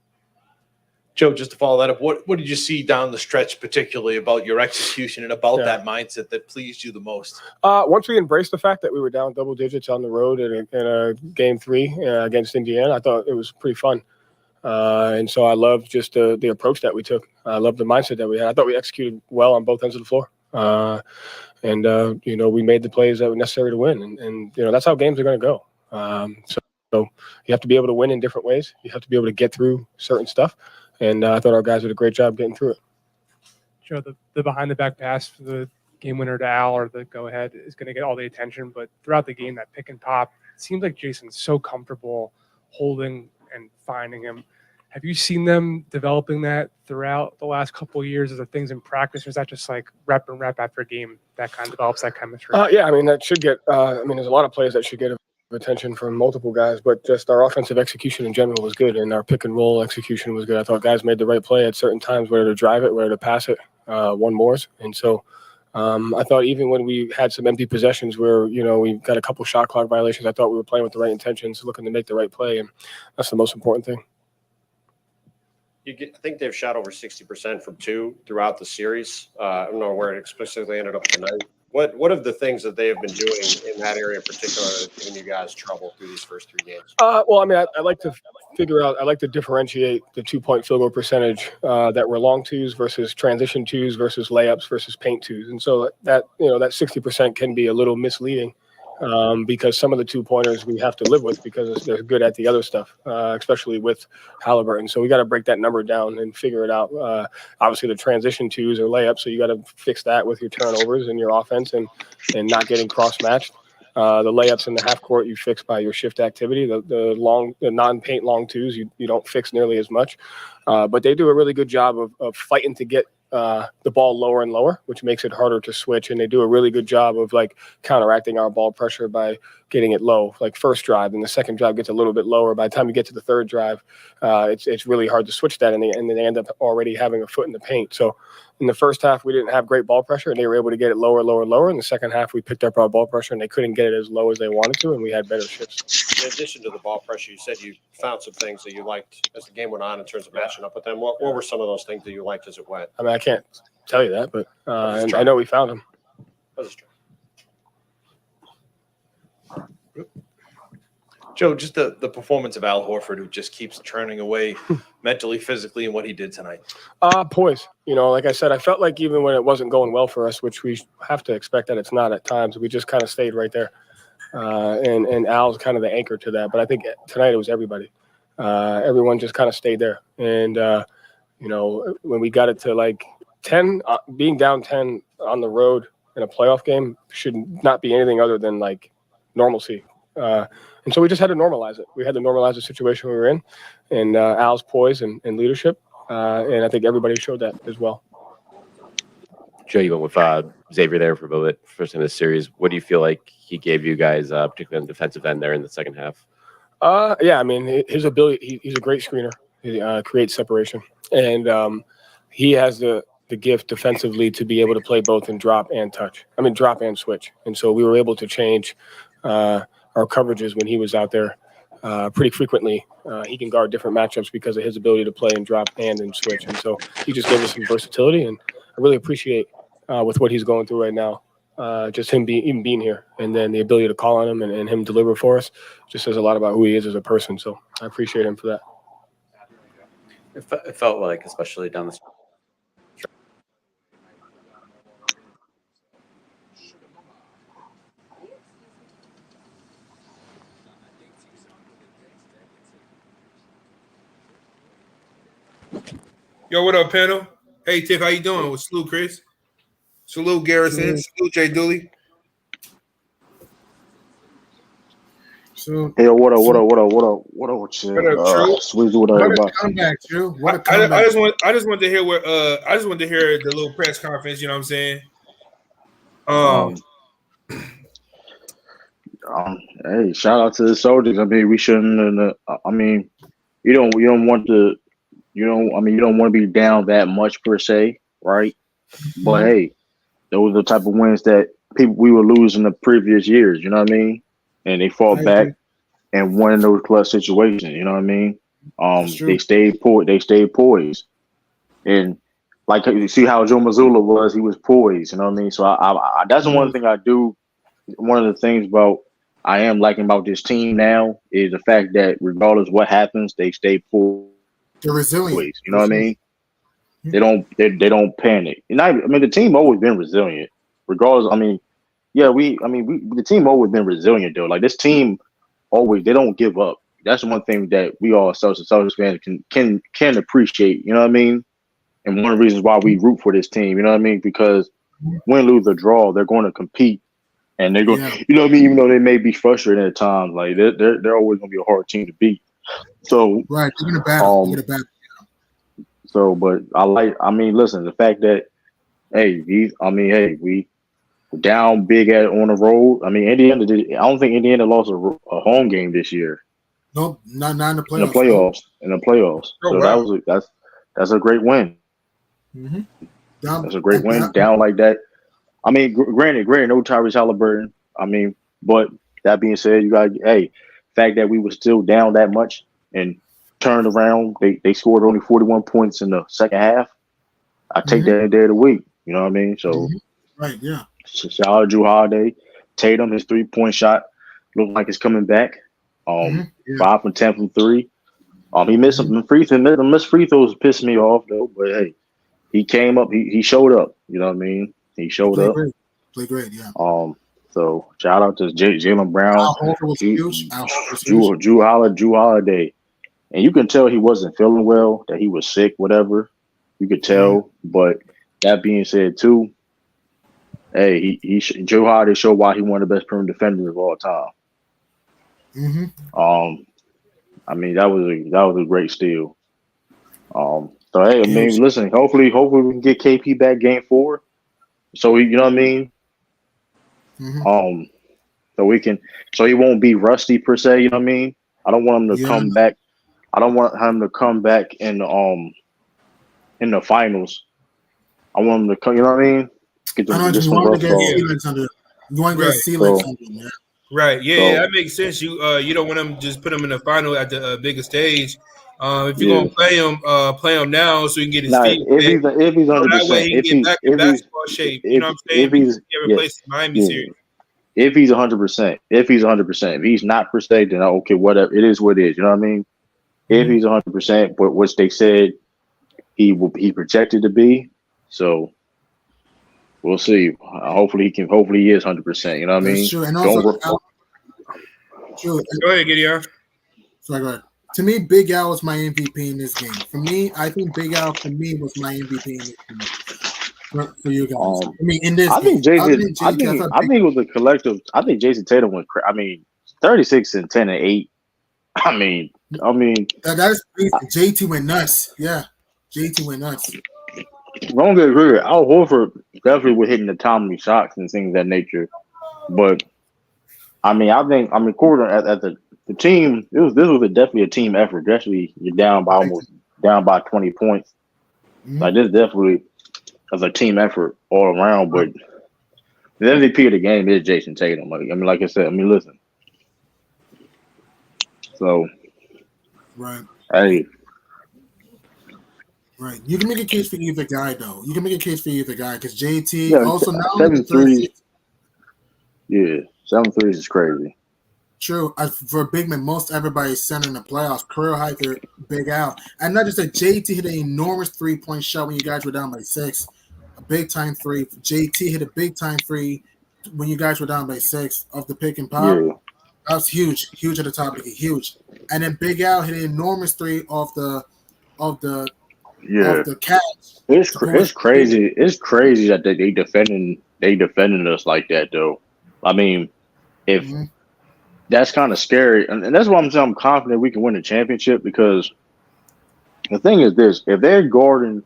Joe, just to follow that up, what did you see down the stretch, particularly about your execution and about that mindset that pleased you the most? Once we embraced the fact that we were down double digits on the road in a game 3 against Indiana, I thought it was pretty fun. And so I loved just the approach that we took. I loved the mindset that we had. I thought we executed well on both ends of the floor. We made the plays that were necessary to win. And that's how games are going to go. So you have to be able to win in different ways. You have to be able to get through certain stuff. And I thought our guys did a great job getting through it. Joe, the behind-the-back pass for the game winner to Al or the go-ahead is going to get all the attention. But throughout the game, that pick and pop It seems like Jason's so comfortable holding and finding him. Have you seen them developing that throughout the last couple of years? Is there things in practice, or is that just like rep and rep after a game that kind of develops that chemistry? Yeah, I mean, that should get there's a lot of plays that should get attention from multiple guys, but just our offensive execution in general was good, and our pick and roll execution was good. I thought guys made the right play at certain times, whether to drive it, whether to pass it, one mores. And so I thought even when we had some empty possessions where, we got a couple shot clock violations, I thought we were playing with the right intentions, looking to make the right play, and that's the most important thing. I think they've shot over 60% from two throughout the series. I don't know where it explicitly ended up tonight. What of the things that they have been doing in that area in particular that have given you guys trouble through these first 3 games? Well, I mean, I like to figure out, I like to differentiate the 2-point field goal percentage that were long twos versus transition twos versus layups versus paint twos. And so that 60% can be a little misleading because some of the 2-pointers we have to live with because they're good at the other stuff, especially with Halliburton. So we got to break that number down and figure it out. Obviously, the transition twos are layups, so you got to fix that with your turnovers and your offense and not getting cross-matched. The layups in the half court you fix by your shift activity. The non-paint long twos you don't fix nearly as much. But they do a really good job of fighting to get the ball lower and lower, which makes it harder to switch. And they do a really good job of like counteracting our ball pressure by getting it low. Like first drive, and the second drive gets a little bit lower. By the time you get to the third drive, it's really hard to switch that, and they end up already having a foot in the paint. So in the first half, we didn't have great ball pressure, and they were able to get it lower, lower, lower. In the second half, we picked up our ball pressure, and they couldn't get it as low as they wanted to, and we had better shifts. In addition to the ball pressure, you said you found some things that you liked as the game went on in terms of matching up with them. What were some of those things that you liked as it went? I mean, I can't tell you that, but and I know we found them. Joe, just the performance of Al Horford, who just keeps turning away mentally, physically, and what he did tonight. Poise. Like I said, I felt like even when it wasn't going well for us, which we have to expect that it's not at times, we just kind of stayed right there. And Al's kind of the anchor to that. But I think tonight it was everybody. Everyone just kind of stayed there. And, when we got it to like 10, being down 10 on the road in a playoff game should not be anything other than like normalcy. And so we just had to normalize it. We had to normalize the situation we were in, and Al's poise and leadership. And I think everybody showed that as well. Joe, you went with Xavier there for a little bit, first in this series. What do you feel like he gave you guys, particularly on the defensive end there in the second half? Yeah, I mean, his ability, he's a great screener. He creates separation. And he has the gift defensively to be able to play both in drop and switch. And so we were able to change our coverages when he was out there pretty frequently. He can guard different matchups because of his ability to play in drop and in switch. And so he just gave us some versatility, and I really appreciate with what he's going through right now, just him being here, and then the ability to call on him and him deliver for us just says a lot about who he is as a person. So I appreciate him for that. It felt like, especially down the stretch. Yo, what up, panel? Hey, Tiff, how you doing? With salute, Chris. Salute, Garrison. Salute, Jay Dooley. So, hey, what up, with you? Sweet with everybody. What a comeback, Drew. What a I comeback. just wanted to hear the little press conference. You know what I'm saying? Hey, shout out to the Celtics. I mean, we shouldn't. I mean, you don't want to. You don't want to be down that much per se, right? But hey, those are the type of wins that we were losing the previous years. You know what I mean? And they fought back and won in those clutch situations. You know what I mean? They stayed poised, and like you see how Joe Mazzulla was, he was poised. You know what I mean? So I that's one thing I do. One of the things about I am liking about this team now is the fact that regardless what happens, they stay poised. They're resilient. You know what I mean? They don't panic. And the team always been resilient. Regardless, the team always been resilient though. Like this team they don't give up. That's one thing that we all Celtics fans can appreciate. You know what I mean? And one of the reasons why we root for this team. You know what I mean? Because win, lose, or draw, they're going to compete And they're going, you know what I mean? Even though they may be frustrated at times, like they're always going to be a hard team to beat. So right, they're gonna battle. They're gonna battle. So, but I mean, listen, the fact that we down big on the road. I mean, Indiana did. I don't think Indiana lost a home game this year. Nope, not in the playoffs. In the playoffs. Oh, So wow. that's a great win. Mm-hmm. That's a great win. Down like that. I mean, granted, no Tyrese Halliburton. I mean, but that being said, you got fact that we were still down that much and turned around. They scored only 41 points in the second half. I take that any day of the week. You know what I mean? So right, yeah. Shout out to Drew Holiday. Tatum, his 3-point shot looked like it's coming back. 5 from 10 from 3. He missed some free throws. The missed free throws pissed me off though. But hey, he came up. He showed up. You know what I mean? He showed up. Play great, yeah. So shout out to Jaylen Brown. Al Horford was huge. Drew Holiday, and you can tell he wasn't feeling well. That he was sick. Whatever, you could tell. But that being said, too, hey, Drew Holiday showed why he one of the best perimeter defenders of all time. I mean that was a great steal. So hey, I mean, listen. Hopefully we can get KP back game 4. So you know what I mean. So he won't be rusty per se. You know what I mean. I don't want him to come back. I don't want him to come back in the finals. I want him to come. You know what I mean. Get you want to get Celtics under. You want to get Celtics under, man. Right. Yeah, that makes sense. You don't want them just put him in the final at the bigger stage. If you're gonna play him now so he can get his feet. If he's 100%, that way he can get back in basketball shape. You know what I'm saying? If he's Miami series. If he's 100%, if he's not per se, then okay, whatever. It is what it is. You know what I mean? If he's 100%, but which they said he projected to be, so we'll see. Hopefully he is 100%. You know what I mean? Sure. And also, Go ahead, Gideon. Sorry, go ahead. To me, Big Al was my MVP in this game. For me, I think Big Al was my MVP in this game. For you guys, I mean, in this, I think Jason. I think it was a collective. I think Jason Tatum went. 36 and 10 and 8. I mean, that's JT went nuts. Yeah, JT went nuts. Don't get agree. Al Horford definitely was hitting the timely shots and things of that nature. But I think according at the team, this was definitely a team effort. Definitely, you're down by 20 points. Like this definitely was a team effort all around. But the MVP of the game is Jason Tatum. Like I said, listen. So, right. Hey. Right. You can make a case for either guy, though. You can make a case for either guy because JT also now 7-3. Yeah, 7-3 is crazy. True. For big man, most everybody's center in the playoffs. Career high for Big Al. And not just that, JT hit an enormous 3-point shot when you guys were down by 6. A big time 3. JT hit a big time 3 when you guys were down by 6 off the pick and pop. Yeah. That was huge. Huge at the top of the huge. And then Big Al hit an enormous 3 off the catch. It's crazy. It's crazy that they defending us like that though. I mean, if that's kind of scary, and that's why I'm confident we can win the championship because the thing is this: if they're guarding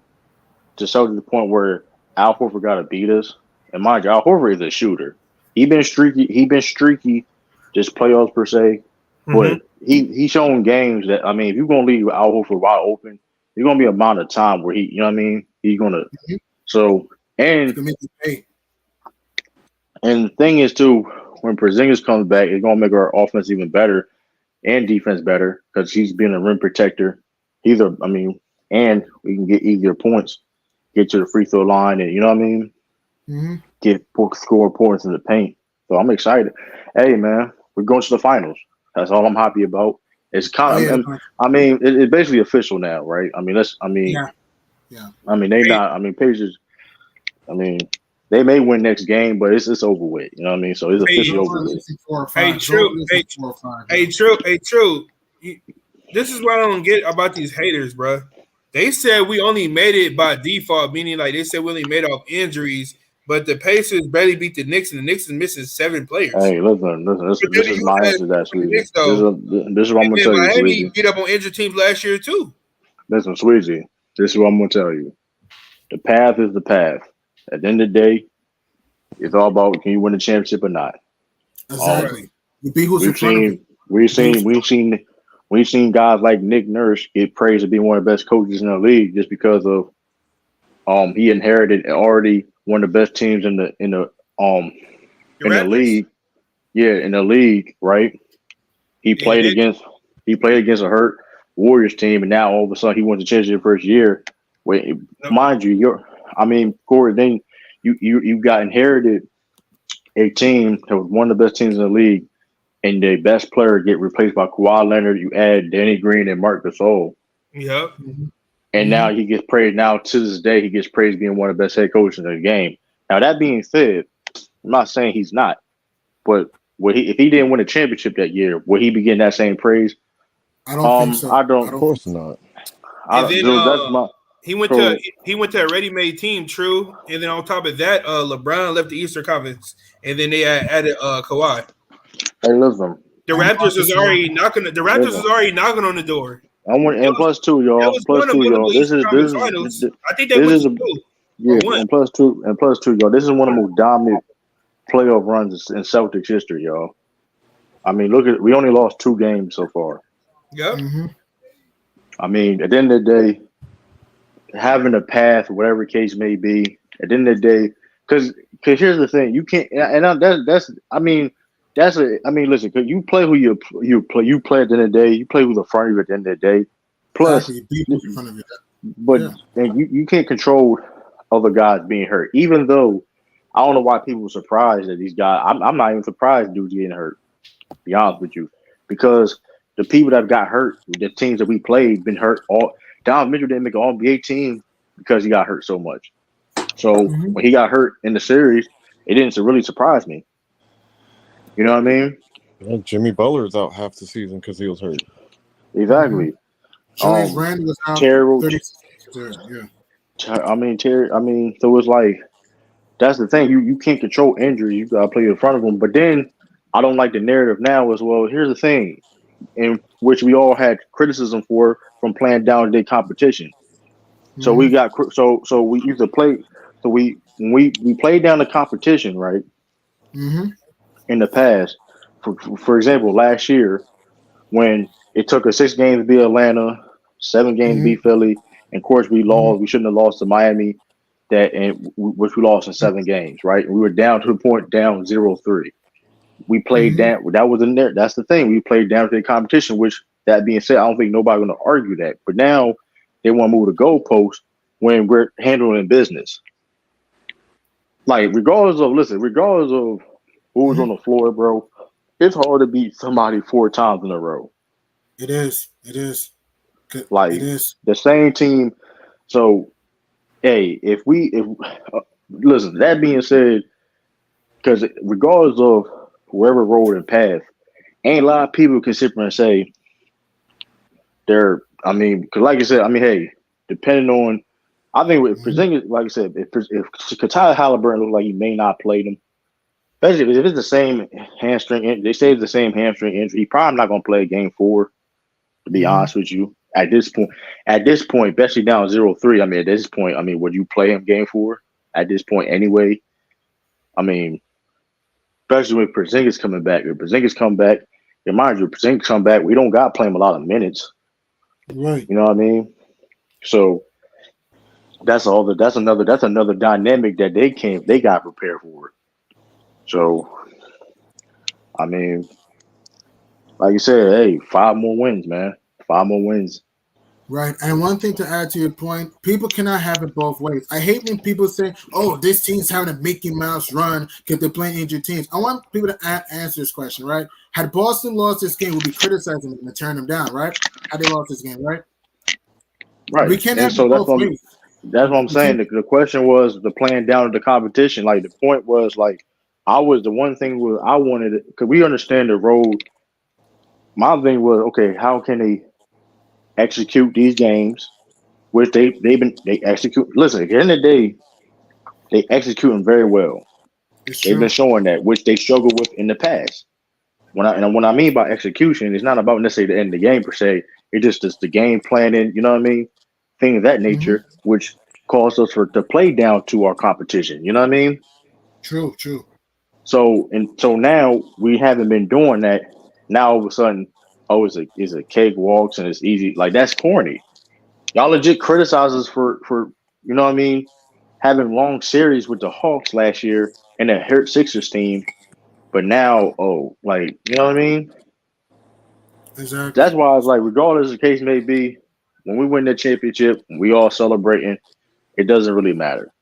to the point where Al Horford got to beat us, and mind you, Al Horford is a shooter. He been streaky, just playoffs per se, but he's shown games that if you're gonna leave Al Horford wide open. There's gonna be a amount of time where he's gonna. So and the thing is too, when Porzingis comes back, it's gonna make our offense even better and defense better because he's been a rim protector. And we can get easier points, get to the free throw line, and you know what I mean. Score points in the paint. So I'm excited. Hey man, we're going to the finals. That's all I'm happy about. It's kind of, it's basically official now, right? Yeah. Pacers. They may win next game, but it's over with. You know what I mean? So it's officially over with. True. This is what I don't get about these haters, bro. They said we only made it by default, meaning like they said we only made off injuries, but the Pacers barely beat the Knicks, and the Knicks is missing 7 players. Hey, listen. This is my answer to that, Sweezy. This is what I'm gonna tell you, Miami Sweezy. beat up on injured teams last year too. Listen, Sweezy. This is what I'm gonna tell you. The path is the path. At the end of the day, it's all about can you win the championship or not. Exactly. You beat who's in We've front of you. we've seen guys like Nick Nurse get praised as being one of the best coaches in the league just because of he inherited already one of the best teams in the league. Yeah, in the league, right? He played against a hurt Warriors team, and now all of a sudden he won the championship first year. Wait, mind you, Corey, then you got inherited a team that was one of the best teams in the league, and the best player get replaced by Kawhi Leonard. You add Danny Green and Marc Gasol. Yep. And now he gets praised. Now to this day, he gets praised being one of the best head coaches in the game. Now that being said, I'm not saying he's not, but if he didn't win a championship that year, would he be getting that same praise? I don't think so. I don't. Of course not. He went to a ready-made team, true. And then on top of that, LeBron left the Eastern Conference, and then they added Kawhi. Hey, listen. The Raptors is already knocking. The Raptors is already knocking on the door. And plus two, y'all. Plus two, y'all. This is I think they went to 2. Yeah, and plus two, y'all. This is one of the most dominant playoff runs in Celtics history, y'all. I mean, we only lost 2 games so far. Yep. I mean, at the end of the day, having a path, whatever case may be, at the end of the day, because here's the thing, you can't, listen, because you play who you play at the end of the day, you play who's in front of you at the end of the day. Plus, and you can't control other guys being hurt. Even though I don't know why people were surprised that these guys. I'm not even surprised dudes getting hurt. To be honest with you, because the people that got hurt, the teams that we played, been hurt. Donovan Mitchell didn't make an All-NBA team because he got hurt so much. So when he got hurt in the series, it didn't really surprise me. You know what I mean? Yeah, Jimmy Butler's out half the season because he was hurt. Exactly. Julius Randle was out. Terrible. Yeah. So it's like that's the thing. You can't control injuries. You gotta play in front of them. But then I don't like the narrative now as well. Here's the thing, in which we all had criticism for from playing down to the competition. So we got so we used to play. So we played down the competition, right? In the past, for example, last year when it took us 6 games to beat Atlanta, 7 games to beat Philly, and of course we lost. We shouldn't have lost to Miami, which we lost in 7 games, right? And we were down to the point down 0-3. We played down. That was in there. That's the thing. We played down to the competition. Which, that being said, I don't think nobody's going to argue that. But now they want to move the goalpost when we're handling business. Like regardless of who's on the floor, bro, it's hard to beat somebody 4 times in a row. It is. Like it is. The same team. So, hey, if listen. That being said, because regardless of whoever rolled in path, ain't a lot of people can sit there and say because like I said, hey, depending on, I think with Porzingis, like I said, if Tyler Halliburton looks like he may not play them, especially if it's the same hamstring, they say it's the same hamstring injury, he probably not going to play game 4, to be honest with you. At this point, especially down 0-3, at this point, would you play him game 4 at this point anyway? Especially with Porzingis coming back. If Porzingis come back, mind you, Porzingis come back, we don't got to play him a lot of minutes. Right. You know what I mean? So that's another dynamic that they got prepared for. So like you said, hey, 5 more wins, man. 5 more wins. Right. And one thing to add to your point, people cannot have it both ways. I hate when people say, oh, this team's having a Mickey Mouse run because they're playing injured teams. I want people to answer this question, right? Had Boston lost this game, we'd be criticizing them and turn them down, right? Had they lost this game, right? Right. We can't have it both ways. That's what I'm saying. The question was the playing down to the competition. Like, the point was, like, I was the one thing where I wanted it, because we understand the road. My thing was, okay, how can they execute these games, which they execute. Listen, at the end of the day, they executing very well. It's They've true. been showing that, which they struggled with in the past. When I mean by execution, it's not about necessarily the end of the game per se. It's just the game planning, you know what I mean? Things of that nature, which caused us to play down to our competition. You know what I mean? True. So now we haven't been doing that. Now all of a sudden, oh, it's a cakewalks and it's easy. Like that's corny. Y'all legit criticize us for you know what I mean, having long series with the Hawks last year and that hurt Sixers team. But now, like, you know what I mean? Exactly. That's why I was like, regardless of the case may be, when we win the championship, we all celebrating, it doesn't really matter.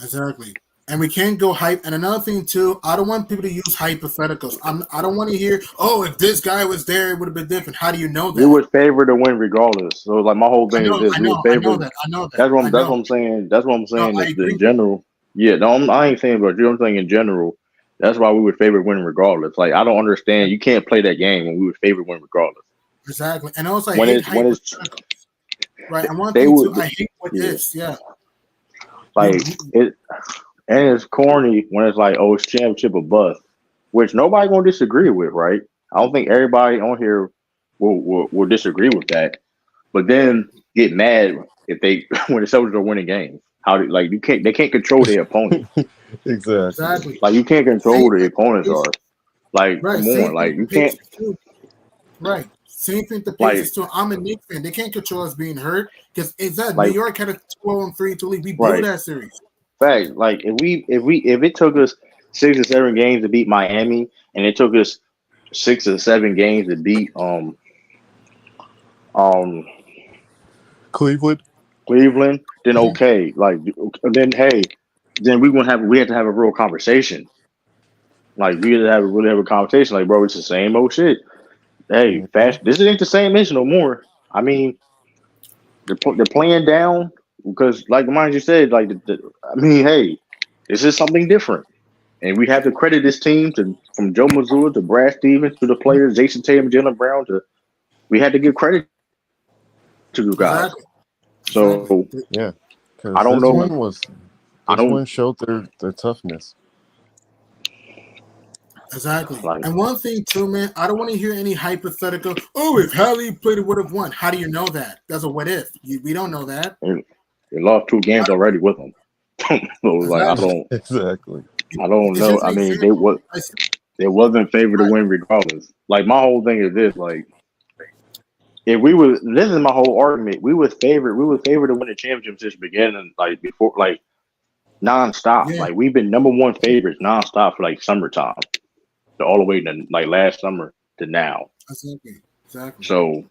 Exactly. And we can't go hype. And another thing too, I don't want people to use hypotheticals. I don't want to hear, oh, if this guy was there, it would have been different. How do you know that? We would favor to win regardless. So like my whole thing is this: we would favor. I know that. That's what I'm saying. That's what I'm saying. No, I agree. In general, yeah. No, I ain't saying about you. I'm saying in general. That's why we would favor winning regardless. Like I don't understand. You can't play that game when we would favor win regardless. Exactly. And also, I when hate it's when it's right. And one they thing would, too, I hate what ifs. Yeah. Like it, and it's corny when it's like, oh, it's championship or bust, which nobody gonna disagree with, right? I don't think everybody on here will disagree with that. But then get mad if they when the Celtics are winning games. How do like they can't control their opponent. Exactly. Like you can't control who the opponents are. Like Right. come Same on, like thing you with the can't Pacers too. Right. Same thing with the like Pacers too. I'm a Knicks fan. They can't control us being hurt because it's that like New York had a 12-3 to lead. We blew right. that series. Fact. Like if it took us 6 or 7 games to beat Miami and it took us 6 or 7 games to beat Cleveland, then okay. Like then hey, then we have to have a real conversation. Like we had to really have a conversation. Like, bro, it's the same old shit. Hey, fast. This ain't the same issue no more. I mean, they're playing down because, like mind you said, like I mean, hey, this is something different, and we have to credit this team from Joe Mazzulla to Brad Stevens to the players, Jason Tatum, Jalen Brown. We had to give credit to you guys. Exactly. So yeah, because I don't know. one showed their toughness. Exactly. Like, And one thing too, man, I don't want to hear any hypothetical. Oh, if Hallie played, it would have won. How do you know that? That's a what if. We don't know that. they lost 2 games already with them. So like, I don't know. I mean, they wasn't favored to win regardless. Like my whole thing is this: like, if this is my whole argument. We would favor to win the championship since the beginning, like before, like nonstop. Yeah. Like we've been number 1 favorites nonstop for like summertime, all the way to like last summer to now. Exactly. So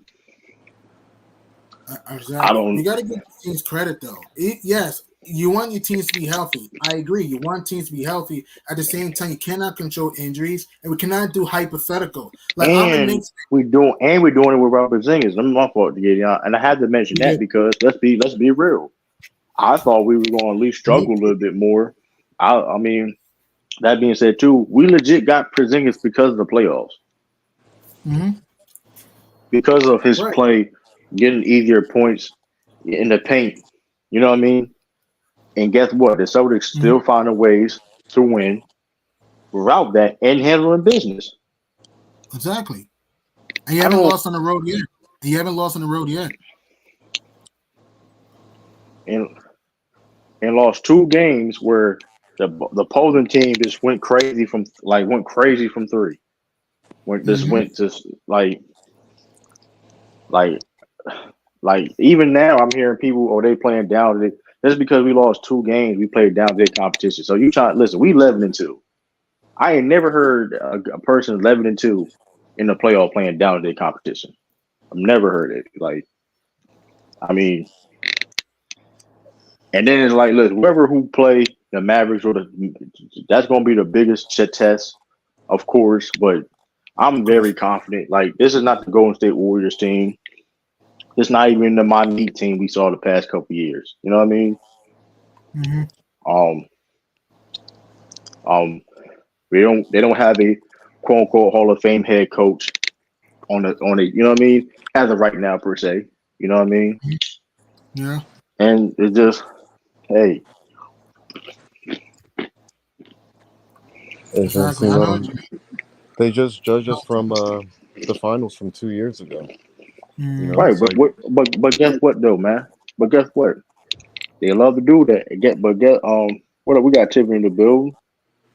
exactly. I don't. You got to give the teams credit though. Yes, you want your teams to be healthy. I agree. You want teams to be healthy. At the same time, you cannot control injuries, and we cannot do hypothetical. Like we're doing it with Robert Zingis. That's my fault to get y'all. And I had to mention that because let's be real. I thought we were going to at least struggle a little bit more. I mean, that being said, too, we legit got Porzingis because of the playoffs. Because of his play, getting easier points in the paint. You know what I mean? And guess what? The Celtics still finding ways to win without that and handling business. Exactly. And you haven't lost on the road yet. And lost 2 games where the opposing team just went crazy from 3. Went to like even now I'm hearing people they playing down. That's because we lost 2 games. We played down their competition. So you trying listen? We 11-2. I ain't never heard a person 11-2 in the playoff playing down their competition. I've never heard it. Like, I mean. And then it's like, look, whoever who play the Mavericks that's going to be the biggest test, of course. But I'm very confident. Like, this is not the Golden State Warriors team. It's not even the Miami team we saw the past couple years. You know what I mean? They don't have a quote unquote Hall of Fame head coach on a you know what I mean? As of right now per se. You know what I mean? Yeah. And it's just. Hey, Exactly. I know what you mean. They just judged us from the finals from 2 years ago. You know, Mm. Right, it's like but guess what though, man? But guess what? They love to do that. What we got Tiffany in the building.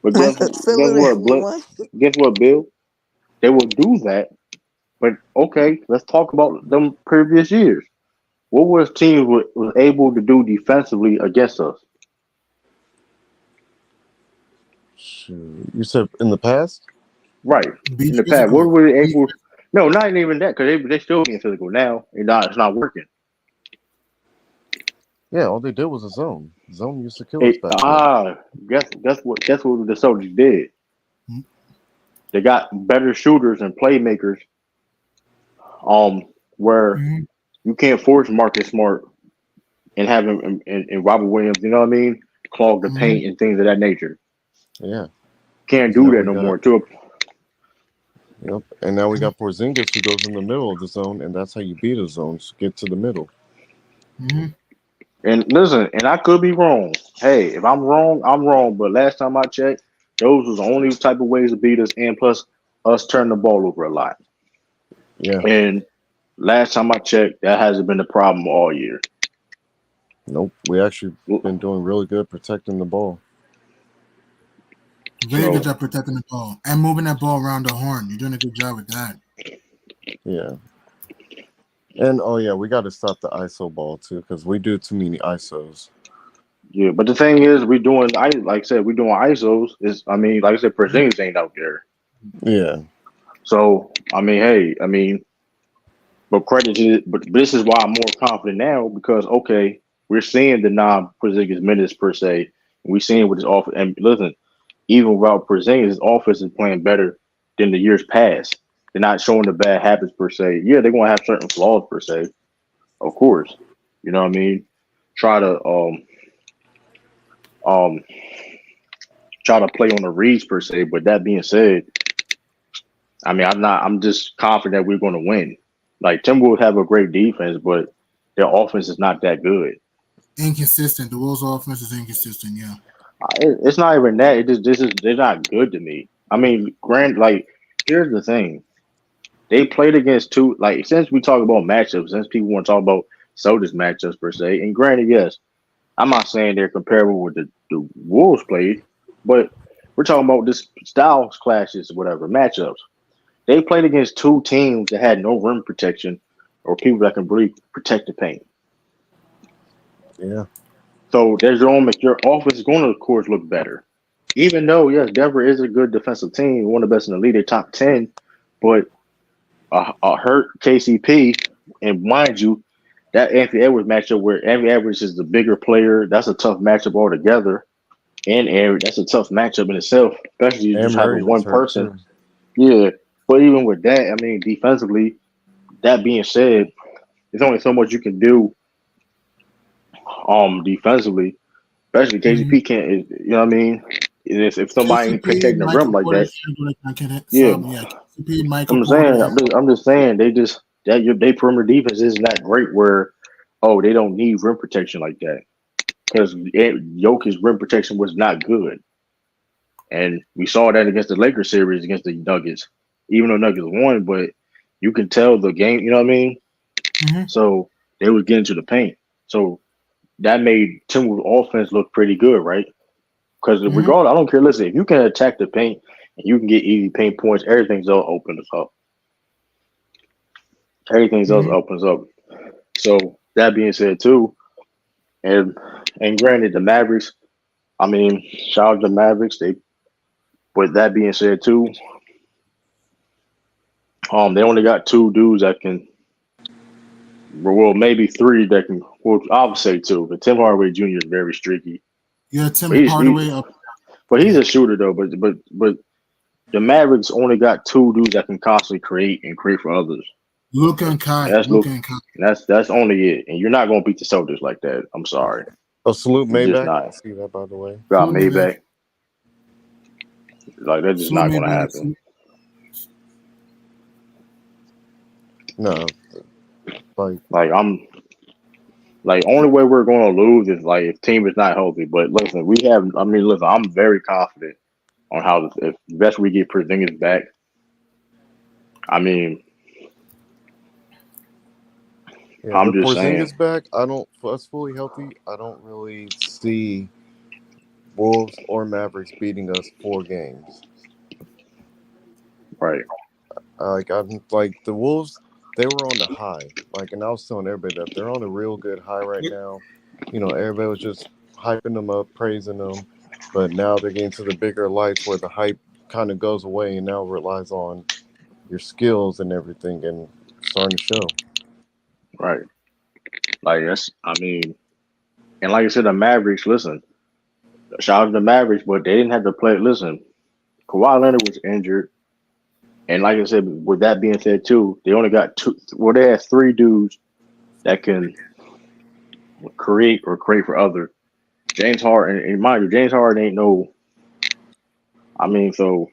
But guess Feeling it. what, Guess what, Bill? They will do that. But okay, let's talk about them previous years. What was teams was able to do defensively against us? shoot, you said in the past. Right. Be In the past, what physical. were they able? No, not even that, because they still being physical now. It's not working. Yeah, all they did was a zone. Zone used to kill us back then. Guess what the Celtics did. Mm. They got better shooters and playmakers. Where Mhm. you can't force Marcus Smart and have him and Robert Williams. You know what I mean? Clog the Mhm. paint and things of that nature. Yeah. Can't 'Cause do now that we no got more. Too. Yep. And now we got Porzingis who goes in the middle of the zone, and that's how you beat a zone. So get to the middle. Mhm. And listen, and I could be wrong. Hey, if I'm wrong, I'm wrong. But last time I checked, those was the only type of ways to beat us, and plus us turn the ball over a lot. Yeah. And last time I checked, that hasn't been the problem all year. Nope. We actually been doing really good protecting the ball. Very good job protecting the ball and moving that ball around the horn. You're doing a good job with that. Yeah. And oh yeah, we got to stop the ISO ball too because we do too many ISOs. Yeah, but the thing is, we doing like I said, we doing ISOs. Like I said, Porzingis ain't out there. Yeah. So but credit to but this is why I'm more confident now because okay, we're seeing the non-Porzingis minutes per se. We're seeing what his offense. And listen, even without Porzingis, his offense is playing better than the years past. They're not showing the bad habits per se. Yeah, they're gonna have certain flaws per se, of course. You know what I mean? Try to um try to play on the reads per se. But that being said, I'm just confident we're going to win. Like Timberwolves have a great defense, but their offense is not that good. Inconsistent. The Wolves' offense is inconsistent. Yeah. It's not even that. They're not good to me. I mean, here's the thing. They played against two. Like since we talk about matchups, since people want to talk about Celtics matchups per se, and granted, yes, I'm not saying they're comparable with the Wolves played, but we're talking about this styles clashes, whatever matchups. They played against two teams that had no rim protection or people that can really protect the paint. Yeah. So there's your offense is going to, of course, look better. Even though, yes, Denver is a good defensive team, one of the best in the league, they're top 10, but a hurt KCP, and mind you, that Anthony Edwards matchup where Anthony Edwards is the bigger player, that's a tough matchup altogether. And that's a tough matchup in itself, especially And just Murray having was one hurt person. too. Yeah. But even with that, I mean, defensively, that being said, there's only so much you can do defensively, especially KCP can't, you know what I mean? If somebody ain't KCP, protecting the rim Michael like Porter that, Chamberlain can hit yeah. some. Yeah. KCP, Michael Porter. I'm just saying they perimeter defense isn't that great where they don't need rim protection like that. Because Jokic's rim protection was not good. And we saw that against the Lakers series against the Nuggets. Even though Nuggets won, but you can tell the game, you know what I mean? Mm-hmm. So they would get into the paint. So that made Timberwolves offense look pretty good, right? Because regardless, I don't care. Listen, if you can attack the paint and you can get easy paint points, everything's else opens up. Everything else opens up. So that being said, too, and granted, the Mavericks. I mean, shout out to the Mavericks. But that being said, too, they only got two dudes that can. Well, maybe three that can. Well, I would say two. But Tim Hardaway Jr. is very streaky. Yeah, Tim Hardaway. But he's a shooter though. But the Mavericks only got two dudes that can constantly create for others. Luka and Kai. That's only it. And you're not gonna beat the Celtics like that. I'm sorry. Oh, salute You're just Maybach. not. I see that, by the way. Got Maybach. Like that's just not gonna happen. No. Like I'm. Like only way we're going to lose is like if team is not healthy. But listen, listen, I'm very confident on how if best we get Porzingis back. I mean, Yeah, I'm with just saying. Porzingis back, us fully healthy, I don't really see Wolves or Mavericks beating us 4 games. Right. I'm like the Wolves, they were on the high. Like, and I was telling everybody that they're on a real good high right now. You know, everybody was just hyping them up, praising them, but now they're getting to the bigger lights where the hype kind of goes away and now relies on your skills and everything, and starting to show. Right. Like I mean, and like I said, the Mavericks. Listen, shout out to the Mavericks, but they didn't have to play. Listen, Kawhi Leonard was injured, and like I said, with that being said too, they only got 2. Well, they had 3 dudes that can create for other. James Harden, and mind you, James Harden ain't no. I mean, so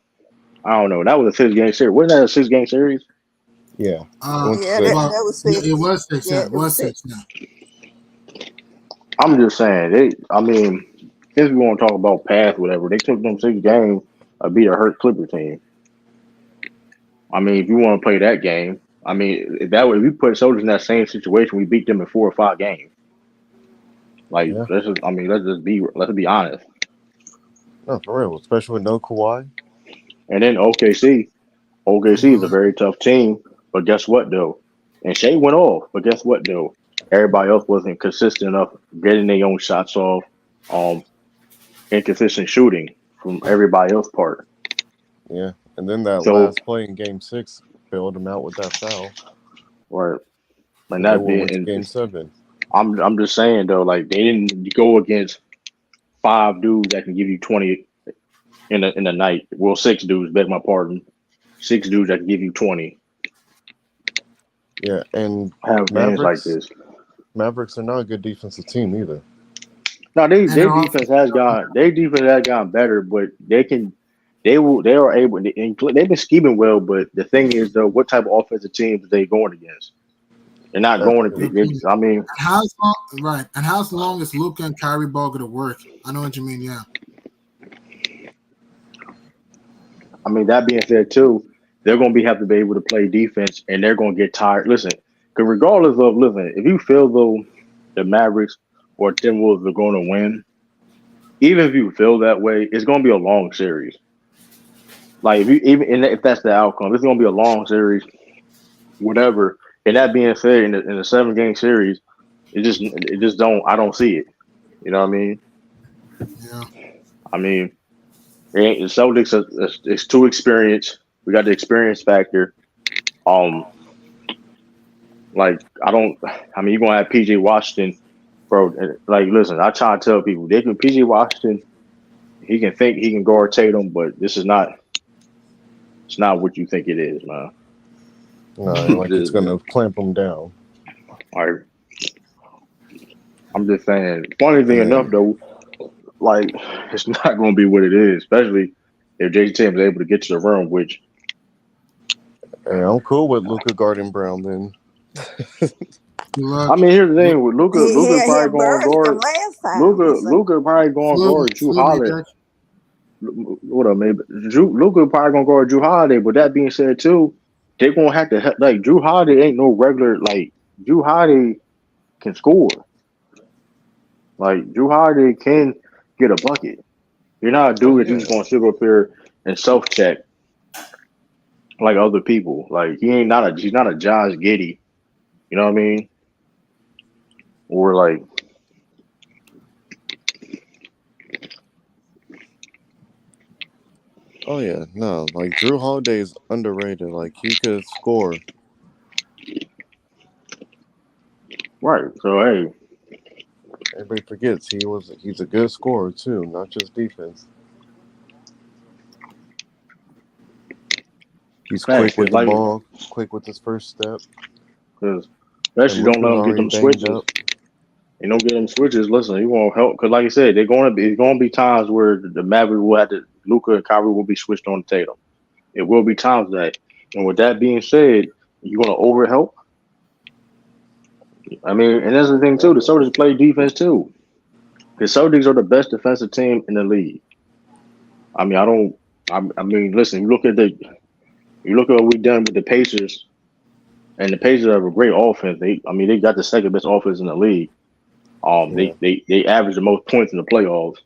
I don't know. That was a 6-game series. Wasn't that a 6-game series? Yeah. Yeah, that was 6. It was 6. Yeah, it was 6. Yeah. I'm just saying. I mean, since we want to talk about path, whatever, they took them 6 games to beat a hurt Clipper team. I mean, if you want to play that game, I mean, if we put Soldiers in that same situation, we beat them in 4 or 5 games. Like, let's be honest. No, for real, especially with no Kawhi. And then OKC is a very tough team, but guess what though? And Shea went off, but guess what though? Everybody else wasn't consistent enough getting their own shots off. Inconsistent shooting from everybody else's part. Yeah, and then that last play in Game 6 bailed him out with that foul. Right, and that went to Game 7. I'm just saying though, like they didn't go against 5 dudes that can give you 20 in a night. Well, 6 dudes, beg my pardon. 6 dudes that can give you 20. Yeah, and have games like this. Mavericks are not a good defensive team either. No, their defense has gotten better, but they are able. They've been scheming well, but the thing is though, what type of offensive teams are they going against? They're not going against. I mean, how's long is Luka and Kyrie ball going to work? I know what you mean. Yeah. I mean, that being said too, they're going to have to be able to play defense, and they're going to get tired. Listen, because regardless of if you feel though the Mavericks or Timberwolves are going to win, even if you feel that way, it's going to be a long series. Like if that's the outcome, it's going to be a long series, whatever. And that being said, in a 7-game series, I don't see it. You know what I mean? Yeah. I mean, the Celtics is too experienced. We got the experience factor. Like you're gonna have PJ Washington, bro. Like, listen, I try to tell people PJ Washington, he can think he can guard Tatum, but this is not. It's not what you think it is, man. No, like it's gonna clamp him down. All right. I'm just saying. Funny thing enough, though, like it's not gonna be what it is, especially if Jason Tatum's able to get to the rim, which. Hey, I'm cool with Luka guarding Brown then. I mean, here's the thing with Luka. Luka probably going to guard. Luka probably going to guard Drew Holiday. What up, maybe? Luka probably going to guard Drew Holiday. But that being said, too, they're going to have to like Drew Holiday ain't no regular like Drew Holiday can score. Like Drew Holiday can get a bucket. You're not a dude that just going to sit up here and self check like other people. Like he's not a Josh Giddey. You know what I mean? Or like, oh yeah, no, like Drew Holiday is underrated. Like he could score. Right. So hey, everybody forgets he's a good scorer too, not just defense. He's quick with the ball, quick with his first step. Because especially don't let him get them switches. You don't get them switches. Listen, he won't help because, like I said, it's going to be times where the Mavericks will have to Luka and Kyrie will be switched on to Tatum. It will be times that, and with that being said, you're going to overhelp. I mean, and that's the thing too. The Celtics play defense too. The Celtics are the best defensive team in the league. I mean, I mean, listen, you look at what we've done with the Pacers, and the Pacers have a great offense. They got the second best offense in the league. Yeah. They average the most points in the playoffs.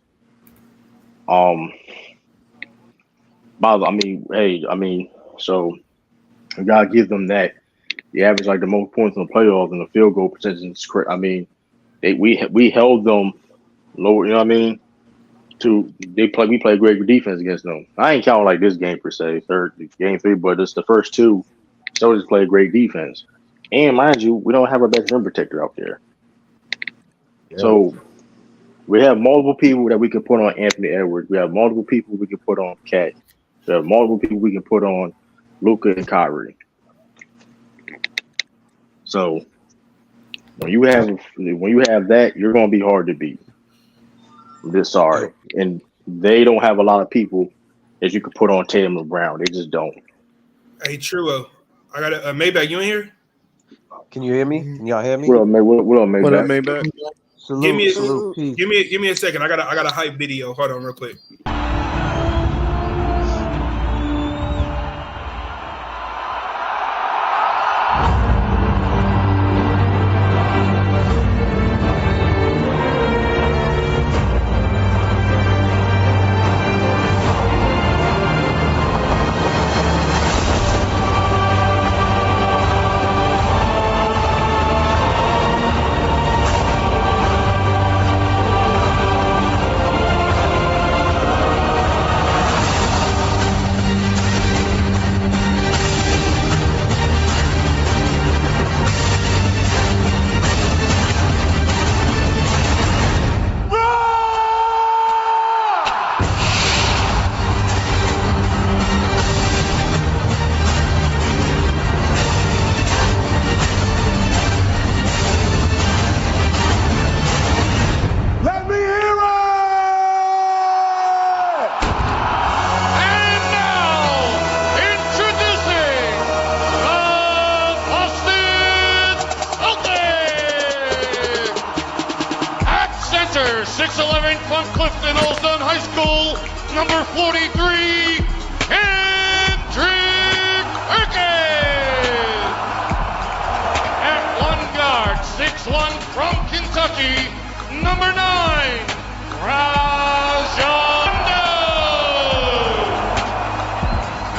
So you gotta give them that. They average like the most points in the playoffs, and the field goal percentage is crazy. I mean, we held them lower. You know what I mean? We played great defense against them. I ain't counting like this game per se, game 3, but it's the first two. So just played great defense. And mind you, we don't have our best rim protector out there. Yeah. So we have multiple people that we can put on Anthony Edwards. We have multiple people we can put on Cat. We have multiple people we can put on Luka and Kyrie. So when you have that, you're gonna be hard to beat. I'm just sorry. And they don't have a lot of people that you could put on Tatum and Brown. They just don't. Hey, True. I got a Maybach. You in here? Can you hear me? Can y'all hear me? What up, Maybach? What up, Maybach? Salute. Peace. Give me a second. I got a hype video. Hold on, real quick. center, 6'11" from Clifton Olson High School, number 43, Kendrick Perkins. At one guard, 6'1" from Kentucky, number 9, Rajon.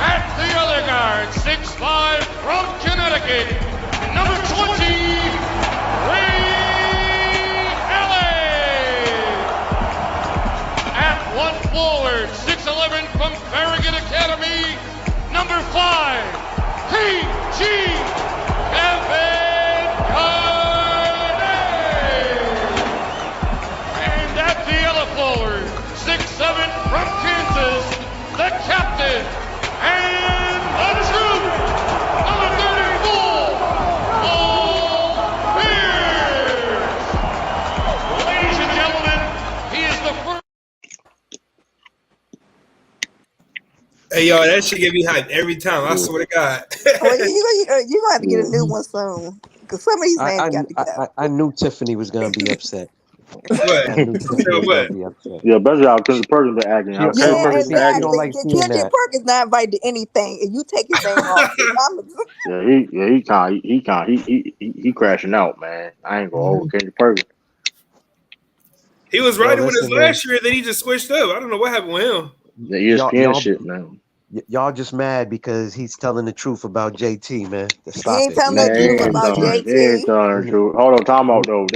At the other guard, 6'5" from Connecticut, number 20, one forward, 6'11" from Farragut Academy, number 5, P.G. Kevin Carney. And at the other forward, 6'7" from Kansas, the captain and the truth, number 34, Paul Pierce. Ladies and gentlemen, he is the first. Hey, yo, that shit get me hyped every time. I swear to God. Well, you're going to have to get a new one soon. Because some of these names got to go. I knew Tiffany was going to be upset. What? I knew Tiffany was going to be upset. Yeah, especially how Kendrick Perkins been acting. How Yeah, Kendrick Perkins been acting. exactly. like seeing Kendrick that. Perkins not invited to anything, and you take his name off. He crashing out, man. I ain't gonna hold Kendrick Perkins. He was riding with us last year, then he just switched up. I don't know what happened with him. The ESPN shit, man. Y'all just mad because he's telling the truth about JT, man. Stop He ain't telling the truth about JT. He ain't telling the truth. Hold on, time out though.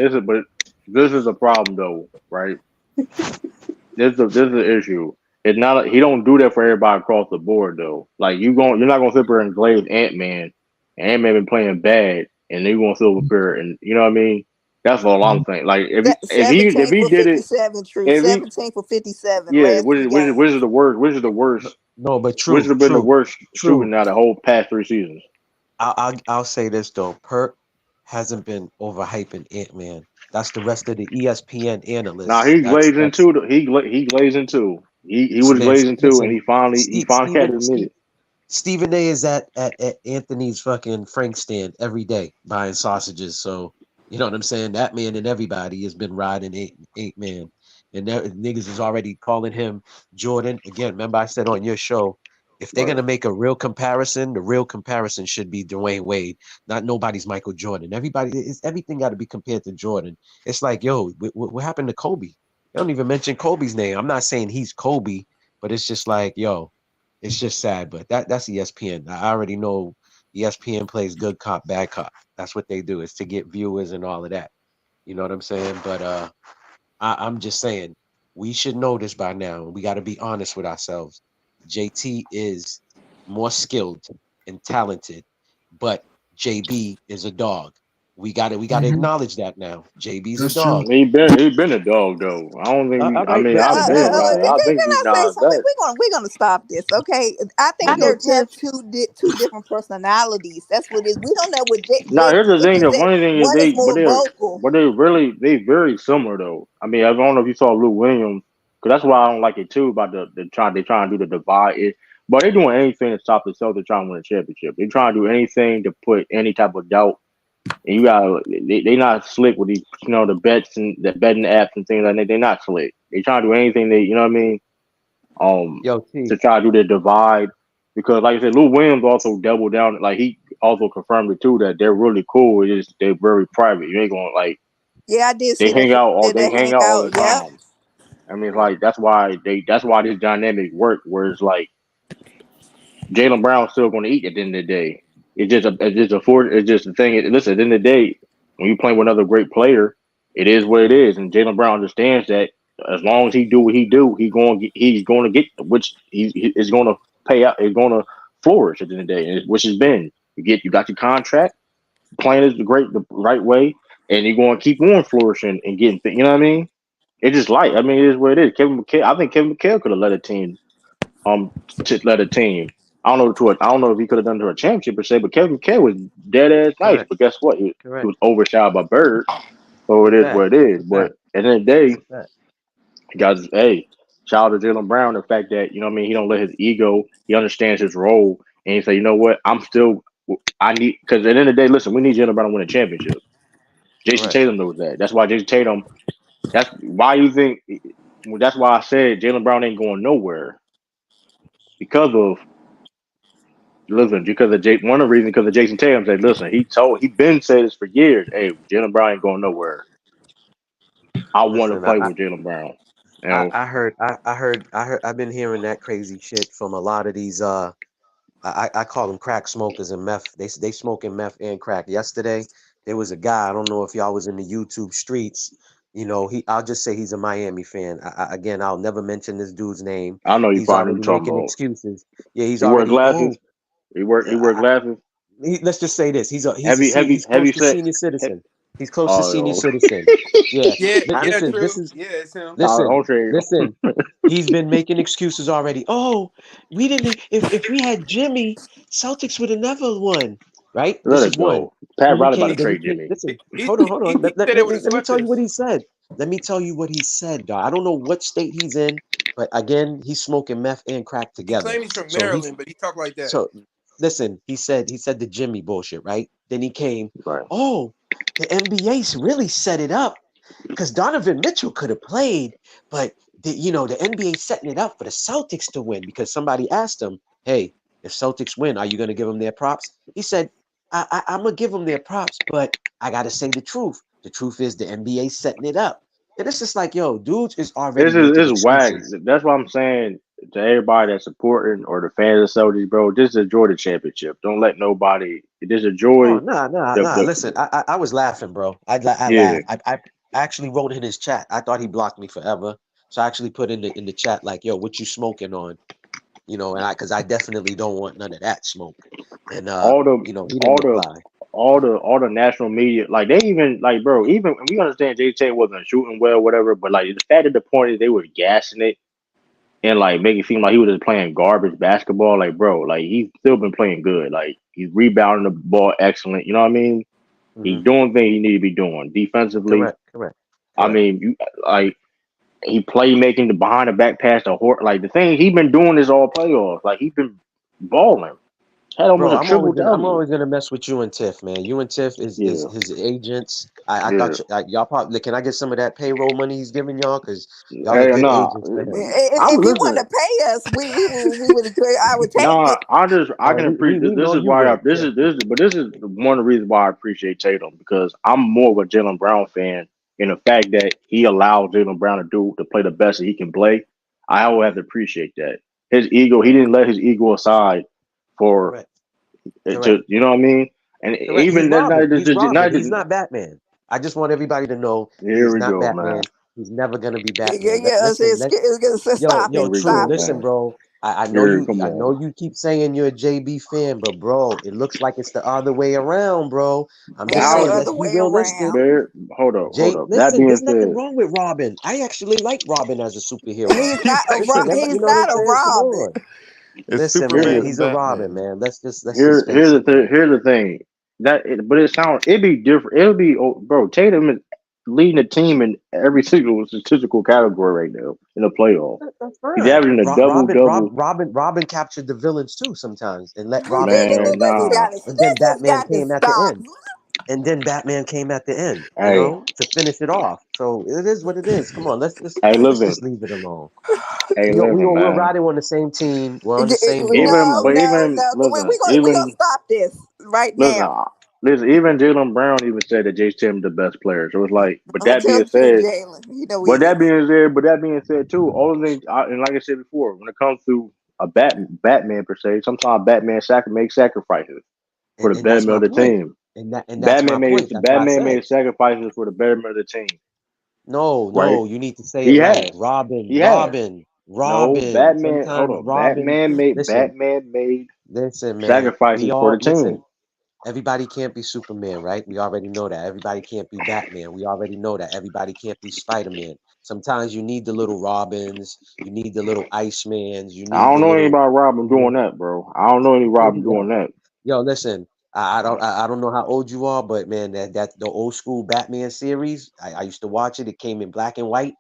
This is a problem though, right? This is an issue. It's not. He don't do that for everybody across the board though. Like you're not gonna sit there and glaze Ant-Man. Ant-Man been playing bad, and then you gonna sit up there and you know what I mean? That's all I'm saying. Like if he did it, 17 for 57. Yeah, which is the worst? Which is the worst? No, but true. Which would have been the worst shooting out of the whole past 3 seasons? I'll say this though. Perk hasn't been overhyping Ant-Man. That's the rest of the ESPN analysts. Now he glazing too. He glazing too. He was glazing too, and he finally had to admit it. Stephen A is at Anthony's fucking Frank stand every day buying sausages. So you know what I'm saying. That man and everybody has been riding eight man, and niggas is already calling him Jordan. Again, remember I said on your show, if they're gonna make a real comparison, the real comparison should be Dwayne Wade, not nobody's Michael Jordan. Everything got to be compared to Jordan. It's like, yo, what happened to Kobe? They don't even mention Kobe's name. I'm not saying he's Kobe, but it's just like, yo, it's just sad. But that's ESPN. I already know ESPN plays good cop, bad cop. That's what they do. Is to get viewers and all of that. You know what I'm saying? But I'm just saying we should know this by now. We got to be honest with ourselves. JT is more skilled and talented, but JB is a dog. We got to acknowledge that now. JB's a dog. He been a dog though. I don't think. All I right, mean, I think Can we I say acknowledge something? that. We're gonna stop this, okay? I think they're just two different personalities. That's what it is. We don't know what Now here's the thing. The funny thing is one is more vocal. they very similar though. I mean, I don't know if you saw Lou Williams, because that's why I don't like it too about they trying to do the divide. But they're doing anything to stop the Celtics trying to win a championship. They're trying to do anything to put any type of doubt. And you got they not slick with these, the bets and the betting apps and things like that. They're not slick. They trying to do anything you know what I mean? To try to do the divide. Because like I said, Lou Williams also doubled down. Like he also confirmed it too that they're really cool. It's just they're very private. You ain't gonna Yeah, I did they see that. hang out They hang all the out. Yep. time. I mean, like that's why this dynamic work. Where it's like Jaylen Brown's still going to eat at the end of the day. It's just the thing. Listen, at the end of the day, when you play with another great player, it is what it is, and Jaylen Brown understands that as long as he do what he do, he's going to get which he is going to pay out. Is going to flourish at the end of the day, which has been you got your contract, playing is the right way, and you're going to keep on flourishing and getting. You know what I mean? It's just I mean, it is what it is. I think Kevin McHale could have led a team. To let a team. I don't know if he could have done it to a championship per se, but Kevin McHale was dead ass nice. Correct. But guess what? He Correct. was overshadowed by Bird. So it is what it is. But at the end of the day, guys, hey, shout out to Jaylen Brown. The fact that he don't let his ego. He understands his role, and he say, you know what? I need because at the end of the day, listen, we need Jaylen Brown to win a championship. Jason Tatum knows that. That's why Jason Tatum. That's why you think. That's why I said Jaylen Brown ain't going nowhere. Because of one of the reasons because of Jason Tatum said, listen, he been said this for years. Hey, Jaylen Brown ain't going nowhere. I want to play with Jaylen Brown. I heard I've been hearing that crazy shit from a lot of these I call them crack smokers and meth. They smoking meth and crack. Yesterday there was a guy, I don't know if y'all was in the YouTube streets. I'll just say he's a Miami fan. Again, I'll never mention this dude's name. I know you He's probably already talking making about. excuses. Yeah, he's he already. Wear glasses. He wear glasses. Let's just say this: he's close heavy to set. senior citizen. He's close to senior citizen. Yeah. Listen. True. This is. Yeah, it's him. Listen. He's been making excuses already. Oh, we didn't. If we had Jimmy, Celtics would have never won. Right. Let This it is one. go. Pat Riley about to Then trade Jimmy. Listen. Hold on. He said it would have Let me swept tell you us. what he said. Let me tell you what he said, dog. I don't know what state he's in, but again, he's smoking meth and crack He together. claims he's from Maryland, but he talked like that. So listen, he said the Jimmy bullshit, right? Then he came, right. Oh, the NBA really set it up because Donovan Mitchell could have played, but the NBA setting it up for the Celtics to win because somebody asked him, hey, if Celtics win, are you going to give them their props? He said, I'm going to give them their props, but I got to say the truth. The truth is the NBA setting it up. And it's just like, yo, dudes is already This is whack. excuses. That's what I'm saying to everybody that's supporting or the fans of Celtics, bro. Just enjoy the championship. Don't let nobody. Just enjoy. Oh, nah. Listen, I was laughing, bro. I Yeah. laughed. I actually wrote in his chat. I thought he blocked me forever, so I actually put in the chat like, "Yo, what you smoking on?" And because I definitely don't want none of that smoke. And all the he didn't reply. all the national media, like they even like, bro. Even we understand J.J. wasn't shooting well, whatever. But like the fact of the point is they were gassing it and like making it seem like he was just playing garbage basketball. Like, bro, like he's still been playing good. Like he's rebounding the ball excellent. You know what I mean? He's doing things he need to be doing defensively. Correct. I mean, he making the behind the back pass to Hort. Like the thing he been doing is all playoffs. Like he's been balling. Tatum Bro, was a I'm always triple gonna I'm W. always gonna mess with you and Tiff, man. You and Tiff is Yeah, his agents. I yeah. thought y'all probably can I get some of that payroll money he's giving y'all because y'all are Hey, good nah. agents for him. I'm If he want listen. to pay us, we would agree. I would take No, it. I Oh, can we appreciate this know is you why would. Yeah. this is one of the reasons why I appreciate Tatum because I'm more of a Jalen Brown fan in the fact that he allowed Jalen Brown to play the best that he can play. I always have to appreciate that. His ego, he didn't let his ego aside for Correct. it Correct. to you know what I mean? And Correct. He's even that Robin. night He's Robin. not He's not Batman. I just want everybody to know here he's we not go, man. Batman. He's never gonna be Yeah, Batman. yeah. Listen, Stop Here it, we True. go, stop it. Listen, man. bro. Here, come I know on. you keep saying you're a JB fan, but bro, it looks like it's the other way around, bro. I'm just Ain't no saying, I'll let's other be way realistic. around. bear, hold up. That Listen, being there's nothing said, wrong with Robin. I actually like Robin as a superhero. Listen, you He's know what I'm not a saying? Come Robin. on. It's Listen, man, Superman here's and he's a Robin, Batman. man. Let's just here's face it, man. here's the thing but it sounds it'd be different. It'll be bro. Tatum is leading the team in every single statistical category right now in the playoff. That's He's fine. averaging a double double. Robin captured the villains too sometimes and let Robin Man, stand This nah. alone. has And then Batman got to came at the stop. end. And then Batman came at the end, Hey, to finish it off. So it is what it is. Come on, hey, let's living, just leave it alone. hey, We're living, we're man. riding on the same team. We're on the same boat. Even, No, but no, even no. listen, We gonna even stop this right listen, now. listen. Even Jalen Brown even said that Jason Tatum the best player. So it's like, but that Tell being the truth, said, Jalen. You know he is. But that being said, too, all the things, and like I said before, when it comes to a Batman per se, sometimes Batman makes sacrifices for the And that's betterment my of the point. team. And that's my point. That's why I Batman said made sacrifices for the betterment of the team, right? no, you need to say it He right. has, Robin, he has. Robin, No, Robin. Batman. Hold Sometimes on, Robin. Listen, Batman made listen, man. We sacrifices for all the team. listen. Everybody can't be Superman, right? We already know that. Everybody can't be Batman. We already know that. Everybody can't be Spider-Man. Sometimes you need the little Robins, you need the little Icemans, you I need don't the know little. anybody Robin doing that, bro. I don't know any Robin doing Yo, that. yo, listen. I don't know how old you are, but man, that the old school Batman series, I used to watch it. It came in black and white.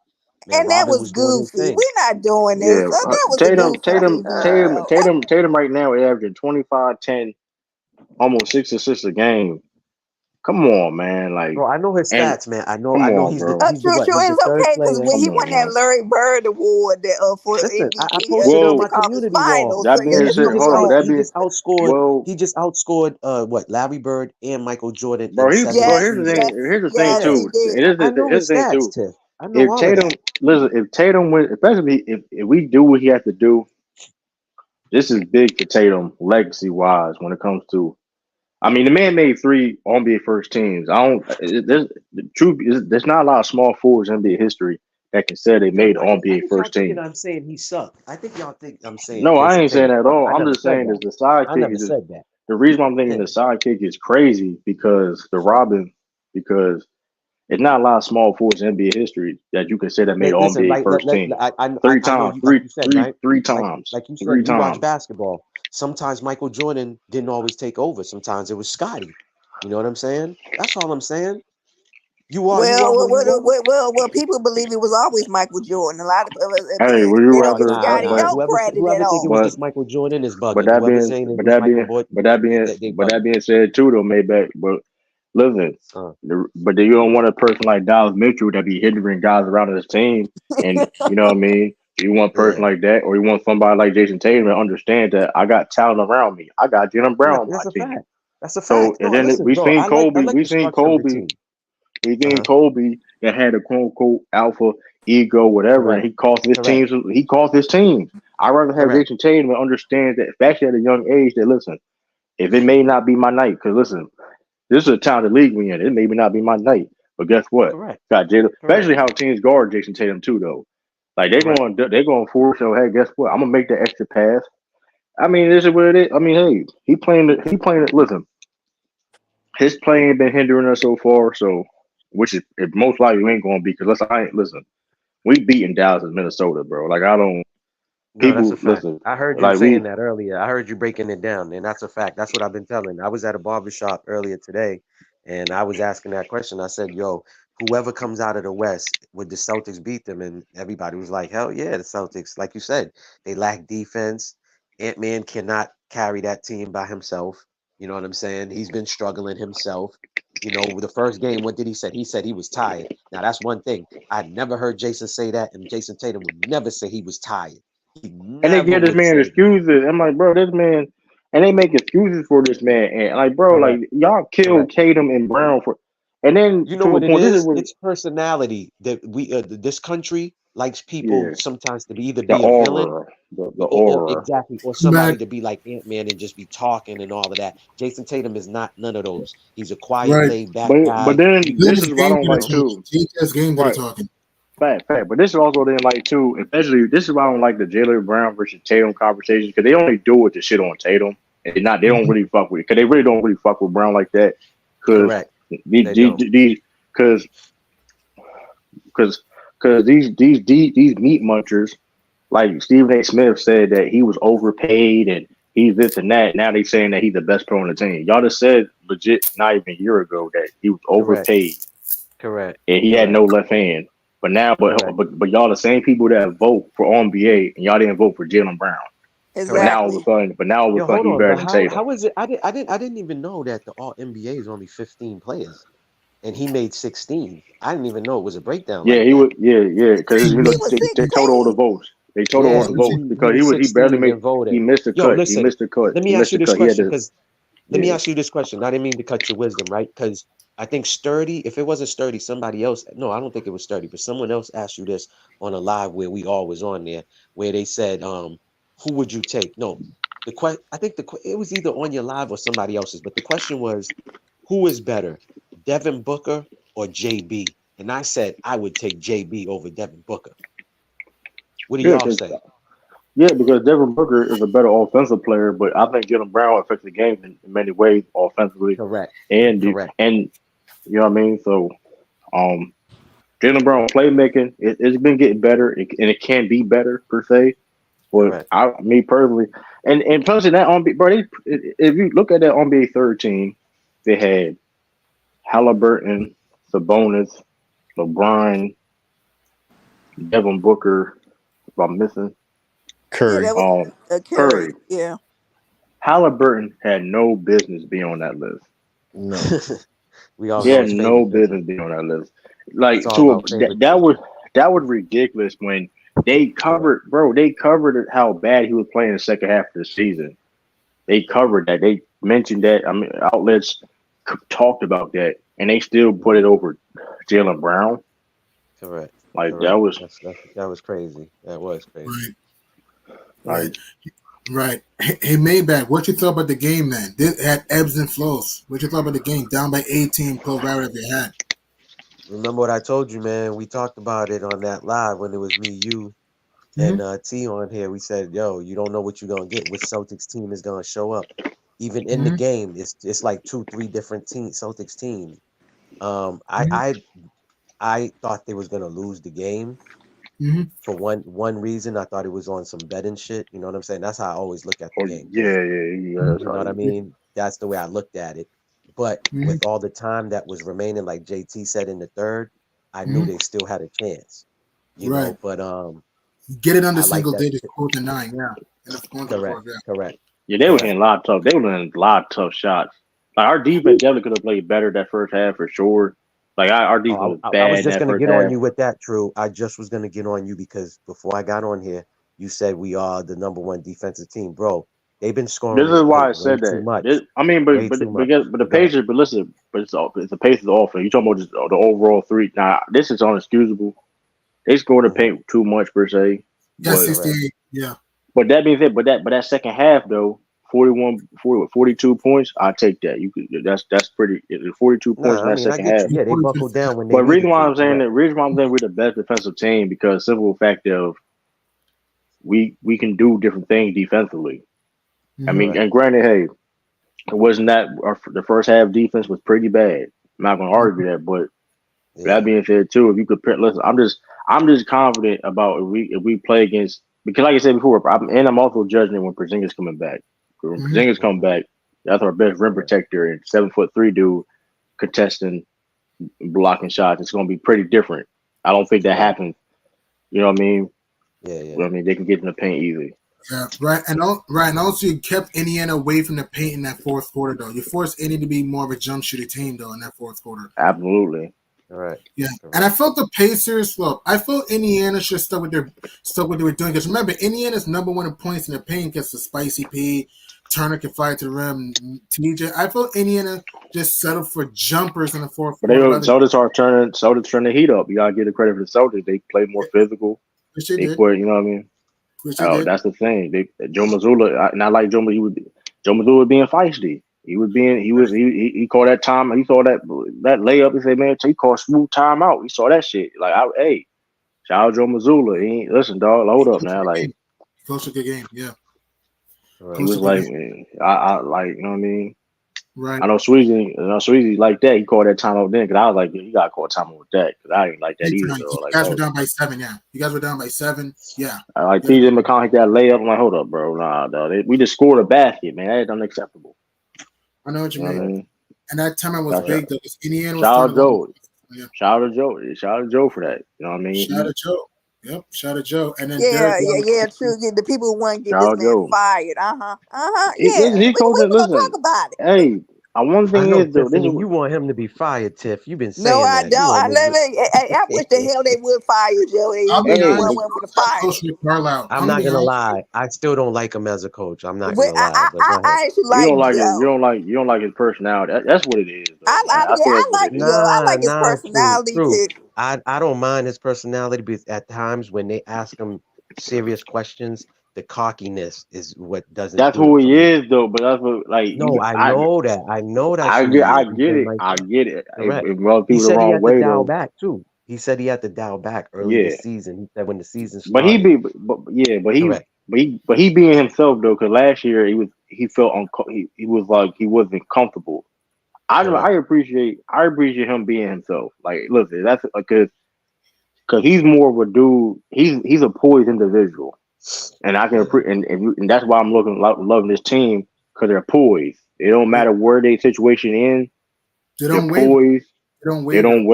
Man, And that Robin was was doing his goofy. thing. We're not doing this. Yeah, That was a goofy TV show. Tatum right now is averaging 25, 10, almost 6 assists a game. Come on, man. Like, Bro, I know his and stats, man. come I know on, bro. he's the True, what? true. He's the It's third okay because player. when he Come won on, that man. Larry Bird Award for Listen, I he posted it actually on Well, my took off his community wall. finals, so that being it's said, hold on, but okay. that being well, He just outscored what Larry Bird and Michael Jordan in bro. Yes, seven. Here's the thing Yeah, he too. did. I know Here's his the thing stats, too. Tiff. I know If all of Tatum, that. listen, if Tatum wins, especially if we do what he has to do, this is big for Tatum legacy wise when it comes to. I mean, the man made 3 NBA first teams. I don't. There's the truth is there's not a lot of small forwards in NBA history that can say they Yo, made I NBA think y'all first thinking team. I'm saying he sucked. I think y'all think I'm saying No, I Jason ain't saying Tatum that at sucked. all. I I'm never just said saying that. that the I sidekick never is just said that. the reason why I'm thinking Yeah. the sidekick is crazy because the Robin because it's not a lot of small forwards in NBA history that you can say that made Listen, NBA like first team. Three I know times, you like you said, right? three Like times, you said, three you watch times. basketball. Sometimes Michael Jordan didn't always take over. Sometimes it was Scotty. You know what I'm saying? That's all I'm saying. You are who you are. People believe it was always Michael Jordan. A lot of Hey, would you they don't give rather? Scotty Nah. no credit at Whoever think it all. was But just Michael Jordan is but bugging. that Whoever being saying it but was that Michael being Boyd, they but that bugging. being said too though, Maybach. But listen, Uh, but you don't want a person like Dallas Mitchell that be hindering guys around his team, and you know what I mean. You want a person yeah. like that, or you want somebody like Jason Tatum to understand that I got talent around me. I got Jalen Brown Correct. on my That's a team. fact. That's a So fact. and No, then listen, bro. I like the structure of the team. we Uh seen huh. Kobe that had a quote unquote alpha ego, whatever, and Correct. he cost his Correct. teams. He cost his teams. I'd rather have Correct. Jason Tatum and understand that, especially at a young age, that listen, if it may not be my night, because listen, this is a talented league we in. It may not be my night, but guess what? Correct. Got Jalen, Correct. especially how teams guard Jason Tatum too, though. Like Correct. they're going to force. So hey, guess what? I'm gonna make the extra pass. I mean, this is what it is. I mean, hey, he playing it. Listen, his play ain't been hindering us so far. So, which is it most likely ain't going to be because I ain't listen. We beating Dallas and Minnesota, bro. Like I don't. No, that's a People fact. listen. I heard you Like saying we. that earlier. I heard you breaking it down, and that's a fact. That's what I've been telling. I was at a barbershop earlier today, and I was asking that question. I said, "Yo, whoever comes out of the West, would the Celtics beat them?" And everybody was like, "Hell yeah, the Celtics." Like you said, they lack defense. Ant-Man cannot carry that team by himself. You know what I'm saying? He's been struggling himself. You know, the first game, what did he say? He said he was tired. Now, that's one thing. I never heard Jason say that, and Jason Tatum would never say he was tired. He And they never give this would man say that. excuses. I'm like, bro, this man, and they make excuses for this man. And like, bro, Correct. like y'all killed Correct. Tatum and Brown for, and then You know to a what it point, this is is? what, It's personality that this country likes people yeah, sometimes to be either the be a villain aura, the or aura. exactly, or somebody Right, to be like Ant-Man and just be talking and all of that. Jason Tatum is not none of those. He's a quiet, right. laid back But guy. then He Then this it's is what I game don't to the like know, talking. too. JT's game to the Right, talking. fact. But this is also then like too, especially this is why I don't like the Jalen Brown versus Tatum conversations because they only do it to shit on Tatum and they don't Mhm. really fuck with it because they really don't really fuck with Brown like that because correct. these They don't. because because these meat munchers like Stephen A. Smith said that he was overpaid and he's this and that. Now they saying that he's the best player on the team. Y'all just said legit not even a year ago that he was Correct. overpaid Correct. and he had Correct. no left hand. But now, Correct. but y'all the same people that vote for NBA and y'all didn't vote for Jalen Brown. But Correct. now all of a Exactly. sudden, Yo, hold he on. better But than how Tatum. how is it? I didn't even know that the All NBA is only 15 players, and he made 16. I didn't even know it was a breakdown Yeah, like he that. was. Yeah, because He was they total all the 16. votes. They total all Yeah, the he votes he he because was he barely 16 made. and He voted. missed the Yo, cut. He listen, missed the cut. let He me ask missed you the this cut. He had question to. because let me Yeah. ask you this question. I didn't mean to cut your wisdom, right? Because I think Sturdy, if it wasn't Sturdy, somebody else, no, I don't think it was Sturdy, but someone else asked you this on a live where we all was on there, where they said, who would you take? No, I think it was either on your live or somebody else's, but the question was, who is better, Devin Booker or JB? And I said I would take JB over Devin Booker. What do Yeah, y'all say? because Devin Booker is a better offensive player, but I think Jalen Brown affects the game in many ways offensively Correct. and Correct. and you know what I mean. So um, Jalen Brown playmaking it's been getting better and it can be better per se. But Correct. me personally, and plus in that on bro, if you look at that NBA third team, they had Halliburton, Sabonis, LeBron, Devin Booker. If I'm missing, Yeah, that was a carry. Curry. Yeah. Halliburton had no business being on that list. No. We all He know had his no favoritism. business being on that list. It's Like all about favoritism. that was ridiculous when they Correct. covered, bro. They covered how bad he was playing the second half of the season. They covered that. They mentioned that. I mean, outlets talked about that, and they still put it over Jalen Brown. Correct. Like that Correct. was That was crazy. That was crazy. Right, like right, right. Hey, Maybach, what you thought about the game, man? This had ebbs and flows. What you thought about the game? Down by 18, close right whatever you had. Remember what I told you, man? We talked about it on that live when it was me, you, Mm-hmm. and T on here. We said, "Yo, you don't know what you're gonna get. Which Celtics team is gonna show up? Even in the Mm-hmm. game, it's like 2, 3 different Celtics teams. I Mm-hmm. I I thought they was gonna lose the game Mm-hmm. for one reason. I thought it was on some betting shit. You know what I'm saying? That's how I always look at the oh game because yeah. That's you know what I right. mean. That's the way I looked at it. But Mm-hmm. with all the time that was remaining, like JT said in the third, I knew Mm-hmm. they still had a chance. You Right. know, but Get it under I like single that. digits, quarter to 9. Yeah. And it's going to the Correct. fourth. Yeah. Correct. Yeah, they were Correct. hitting a lot of tough. They were hitting a lot of tough shots. Like our defense definitely could have played better that first half for sure. Like our defense Oh, was I bad was in just that gonna first get on half. you with that, True. I just was gonna get on you because before I got on here, you said we are the number one defensive team, bro. They've been This scoring in is the why paint I way said too that. much. I mean, Way too much. but the But go ahead. Pacers. But listen, but it's the Pacers offense. You talking about just the overall three? Now this is unexcusable. They scored the Hmm. paint too much per se. Yeah, But Correct. 68. Yeah. that being said, but that second half though, 42 points. I take that. You could that's pretty. 42 points Nah, in I that mean I second get half. you. Yeah, they buckled down when they But needed to. Correct. reason why I'm saying we're the best defensive team because simple fact of we can do different things defensively. I Mm-hmm. mean, Correct. and granted, hey, it wasn't that the first half defense was pretty bad. I'm not gonna Mm-hmm. argue that, but that Yeah. being said, too, if you could listen, I'm just confident about if we play against because like I said before, I'm also judging it when Porzingis coming back. When Mm-hmm. Porzingis come Hmm. back, that's our best rim Correct. protector and 7'3" dude contesting blocking shots. It's gonna be pretty different. I don't think that Correct. happens. You know what I mean? Yeah, yeah. I mean they can get in the paint easy. Yeah, right. And also you kept Indiana away from the paint in that fourth quarter, though. You forced Indy to be more of a jump shooter team, though, in that fourth quarter. Absolutely. All right. Yeah, and I felt the Pacers. Well, I felt Indiana should stuck with what they were doing. Because remember, Indiana's number one in points in the paint gets the Spicy P. Turner can fire to the rim. TJ, I felt Indiana just settled for jumpers in the fourth But quarter. Celtics turn the heat up. You gotta give the credit for the Celtics. They play more physical. Which they did. Put, you know what I mean? Which they did. That's the thing. Joe Mazzulla, and I like Joe Mazzulla. Joe Mazzulla was being feisty. He called that time. He saw that layup. He said, "Man, he called smooth timeout." He saw that shit. Like, hey, shout out Joe Mazzulla. Listen, dog, hold up now. Like, Coach a good game. Yeah. He was like, man, I like, you know what I mean? Right. I know Sweezy like that. He called that timeout then because I was like, you gotta call timeout with that because I ain't like that either. Though. You guys were down by 7. Yeah. You guys were down by 7. Yeah. I like TJ McConnell hit that layup. I'm like, hold up, bro. Nah, dog. We just scored a basket, man. That's unacceptable. I know what you know mean. What I mean? And that timeout was big though. Indiana was Shout out Joe. Shout out Joe. Shout out Joe for that. You know what I mean? Shout out Joe. Yep, shout out Joe. And then true. The people who want to get this man fired. Yeah, he we gonna talk about it. Hey, one thing is though, you want him to be fired, Tiff. You've been saying no, I that. don't. I wish the hell they would fire you, Joe. I'm not gonna lie. I still don't like him as a coach. I'm not gonna lie. I actually like Joe. You don't like his personality. That's what it is. Though, I like Joe. I like his personality too. I don't mind his personality, but at times when they ask him serious questions, the cockiness is what doesn't. That's who he is, though. But that's what, like. No, I know that. I get it. It he rubs people the said he wrong had way, to dial though. back too. He said he had to dial back early this season. He said when the season started. But he being himself though, because last year he felt he was like he wasn't comfortable. I appreciate him being himself. Like, listen, that's because he's more of a dude. He's a poised individual, and I can and that's why I'm loving this team because they're poised. It don't matter where they situation in. They're poised. They don't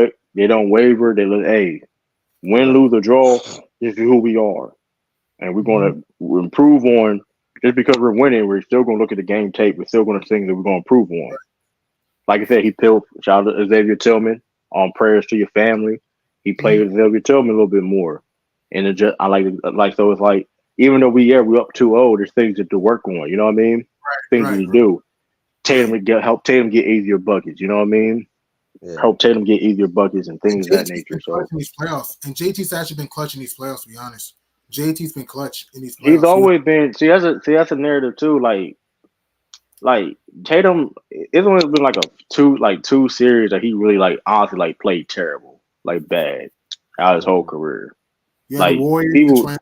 waver. They look, hey, win, lose, or draw. This is who we are, and we're gonna improve on. Just because we're winning, we're still gonna look at the game tape. We're still gonna think that we're gonna improve on. Like I said, shout out to Xavier Tillman on prayers to your family. He played with Xavier Tillman a little bit more. And it just, so it's like, even though we're up 2-0, there's things to work on. You know what I mean? Things to do. Help Tatum get easier buckets. You know what I mean? Yeah. Help Tatum get easier buckets and things of that nature. So these playoffs. And JT's actually been clutch in these playoffs, to be honest. JT's been clutch in these playoffs. He's always been. See, that's a narrative too. Like Tatum, it's only been like two series that he really honestly played terrible, bad out his whole career. Yeah, the Warriors, people and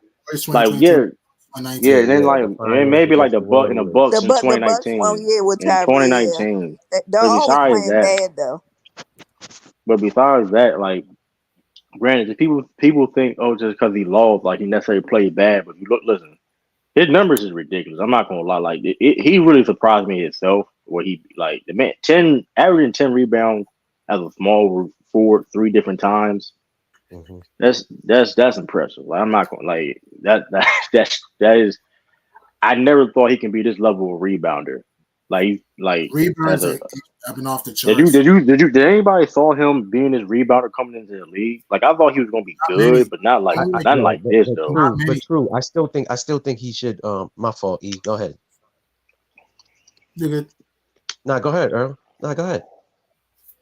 then maybe the Bucks in 2019. In 2019. They're always playing bad though. But besides that, granted, people think just because he lost, he necessarily played bad. But if you listen. His numbers is ridiculous. I'm not gonna lie. He really surprised me himself. Where he the man averaging 10 rebounds as a small forward 3 different times. Mm-hmm. That's impressive. I'm not gonna that is. I never thought he can be this level of rebounder. Rebounds have been off the charts. Did anybody saw him being this rebounder coming into the league? I thought he was gonna be good, but not like this though. But true. I still think he should. My fault. E. Go ahead. You're good. Nah, go ahead, Earl. Nah, go ahead.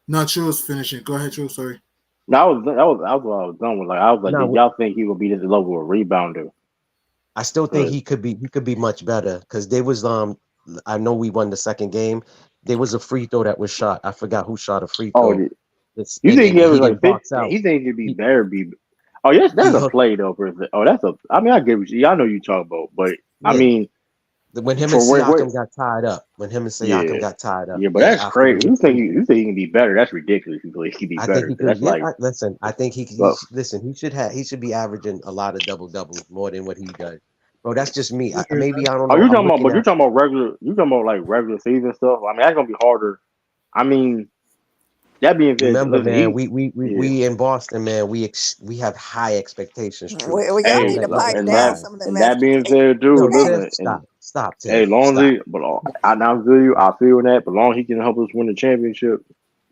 No, True was finishing. Go ahead, True. Sorry. No, that was what I was done with. I was like, did y'all think he would be this level of rebounder? I still think he could be much better because there was I know we won the second game. There was a free throw that was shot. I forgot who shot a free throw. You think he was he think he'd be better? Oh, yes, that's a play though. That's a. I mean, I get what I know you talk about, but I mean, when him and Siakam got tied up. Yeah, but that's crazy. You think he can be better? That's ridiculous. You believe he can be better? Listen, I think he should be averaging a lot of double doubles more than what he does. Bro, that's just me. Maybe I don't know. You're talking about regular. You talking about regular season stuff. I mean, that's gonna be harder. I mean, That being said, Remember, listen, man, he we in Boston, man. We have high expectations. True. Y'all hey, need to pipe and down some of them that being said, No, too, Tiff, listen, and stop, hey, Tiff, long as stop. he, but I now feel you, I feel that, but long as he can help us win the championship,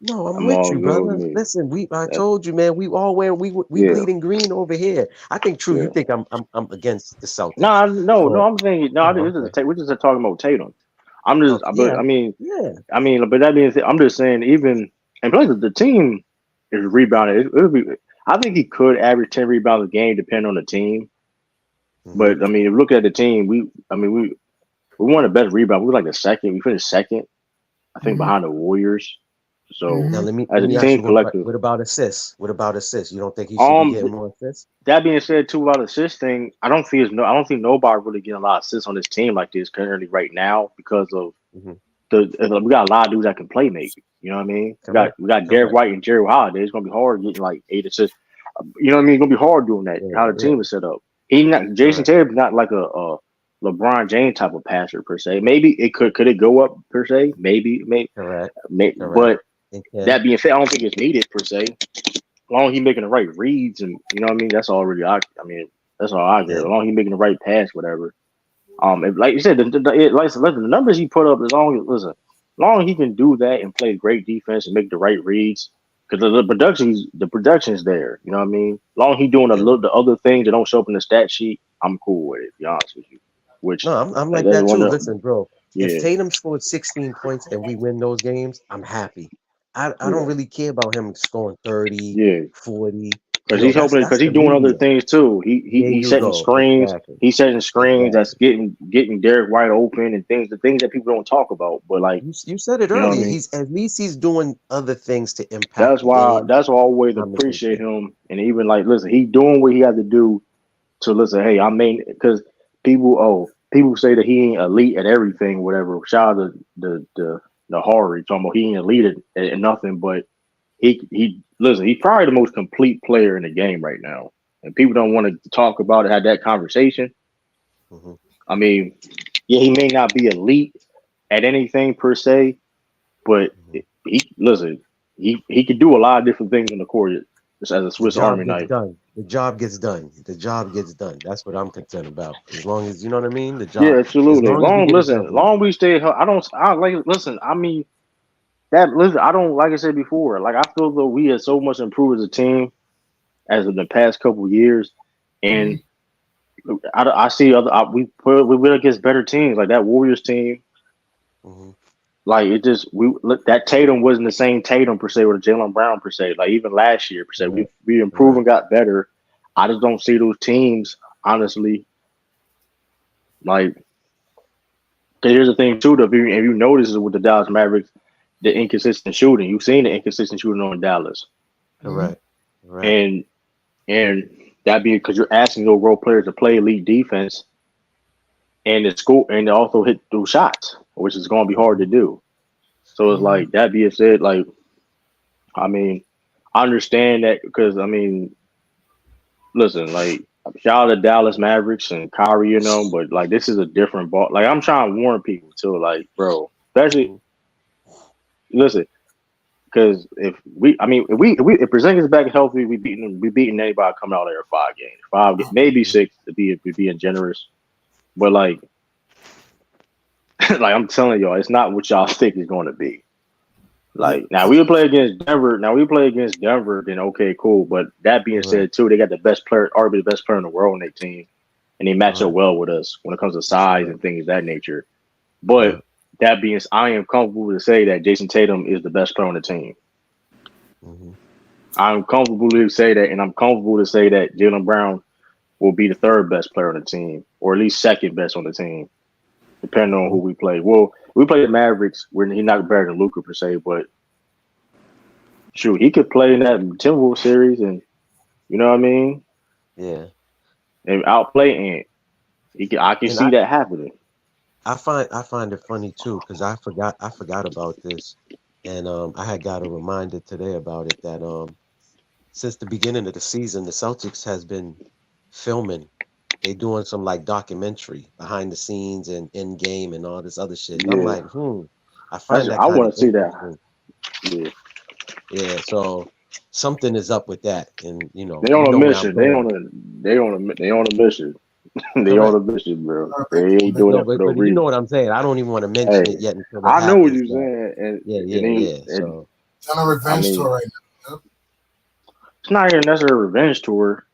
No, I'm I'm with all you, good with brother. me. Listen, I That's, told you, man. We all we yeah, bleeding green over here. I think, true. You yeah. think I'm against the Celtics? Nah, no, So, I'm saying no. oh, okay, We're just talking about Tatum. I'm just, okay, but yeah, yeah. but that being said, I'm just saying, even and plus the team is rebounding. It'll be, I think he could average 10 rebounds a game, depending on the team. Mm-hmm. But I mean, if you look at the team, we won the best rebound. We were like the second. We finished second, I think, behind the Warriors. So Now as let a me ask team you collective, what about assists? What about assists? You don't think he should be getting more assists? that being said, too, about assist thing, I don't think nobody really getting a lot of assists on this team like this currently right now because of Mm-hmm. we got a lot of dudes that can play make. You know what I mean? Correct. We got Derek White and Jerry Holiday. It's gonna be hard getting like 8 assists. You know what I mean? It's gonna be hard doing that. How the team is set up. Jason Tatum's not like a LeBron James type of passer per se. Maybe it could it go up per se? Maybe. Correct. But It can. that being said, I don't think it's needed per se. As long as he's making the right reads and you know what I mean, that's all really that's all I care. As long as he's making the right pass, whatever. Like you said, the numbers he put up, as long as he can do that and play great defense and make the right reads, because the production's there. You know what I mean? As long as he's doing the other things that don't show up in the stat sheet, I'm cool with it. To be honest with you, which No, I'm like that's that one too. of Listen, bro, if yeah, Tatum scored 16 points and we win those games, I'm happy. I yeah, don't really care about him scoring 30, yeah. 40. Because he's helping. Because That's he's the doing other media. things too. There He's you setting go. screens. Exactly. He's setting screens that's Exactly. getting Derek White open and the things that people don't talk about. But like You said it you know what I earlier. mean. He's at least he's doing other things to impact the game. That's why I always I'm against appreciate it. him. And even like, listen, he's doing what he had to do to listen. Hey, I mean, because people say that he ain't elite at everything, whatever. Shout out to the Horry talking about he ain't elite at nothing, but he listen. He's probably the most complete player in the game right now, and people don't want to talk about it. Have that conversation. Mm-hmm. I mean, yeah, he may not be elite at anything per se, but he could do a lot of different things on the court just as a The Swiss job Army gets knife. done. The job gets done. The job gets done. That's what I'm concerned about. As long as you know what I mean. The Yeah, job. As absolutely. long as we get a W. Long we stay. I like. Listen, I mean that. Listen, I don't like I said before. Like I feel though we had so much improved as a team as in the past couple of years, and I see we went against better teams like that Warriors team. Mm-hmm. Like it just that Tatum wasn't the same Tatum per se or Jaylen Brown per se. Like even last year per se, we improved and got better. I just don't see those teams honestly. Like, 'cause here's the thing too, though, if you notice with the Dallas Mavericks, the inconsistent shooting. You've seen the inconsistent shooting on Dallas, Correct. Right. and that being because you're asking those role players to play elite defense and to score and to also hit those shots, which is going to be hard to do. So it's like that being said, like I mean, I understand that because I mean, listen, like shout out to Dallas Mavericks and Kyrie, you know, but like this is a different ball. Like I'm trying to warn people too, like bro, especially listen, because if if Porzingis back healthy, we beating anybody coming out there 5 games, maybe 6 to be being generous, but like like I'm telling y'all, it's not what y'all think it's going to be. Like now we play against Denver. Then okay, cool. But that being said, too, they got the best player, arguably the best player in the world on their team, and they match up well with us when it comes to size and things of that nature. But that being, I am comfortable to say that Jason Tatum is the best player on the team. Mm-hmm. I'm comfortable to say that, and I'm comfortable to say that Jaylen Brown will be the third best player on the team, or at least second best on the team, depending on who we play. Well, we play the Mavericks, where he's not better than Luka per se, but shoot, he could play in that Timberwolves series, and you know what I mean. Yeah, and outplay Ant. I can see that happening. I find it funny too because I forgot about this, and I had got a reminder today about it that since the beginning of the season, the Celtics has been filming. They doing some like documentary behind the scenes and in game and all this other shit. And I'm like, I find that I kind want of to see that. interesting. Yeah. Yeah, so something is up with that, and you They on a know where I'm mission. going. They on a mission. They on Correct. a mission, bro. They ain't doing No, that for no but you know reason. what I'm saying. I don't even want to Hey, mention it yet until it I know what happens. you're But saying, yeah, and yeah. So It's on a I revenge mean, tour right now. Yep. it's not even necessarily a revenge tour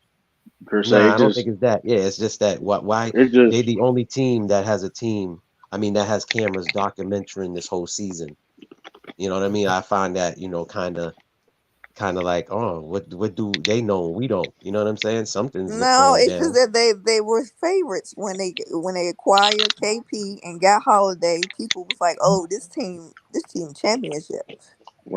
per se. nah, It I don't just think it's that. Yeah, it's just that why it just they the only team that has a team. I mean, that has cameras documenting this whole season. You know what I mean? I find that kind of like, oh, what do they know and we don't? You know what I'm saying? Something's No, going it's just down. that they were favorites when they acquired KP and got Holiday. People was like, "Oh, this team championship."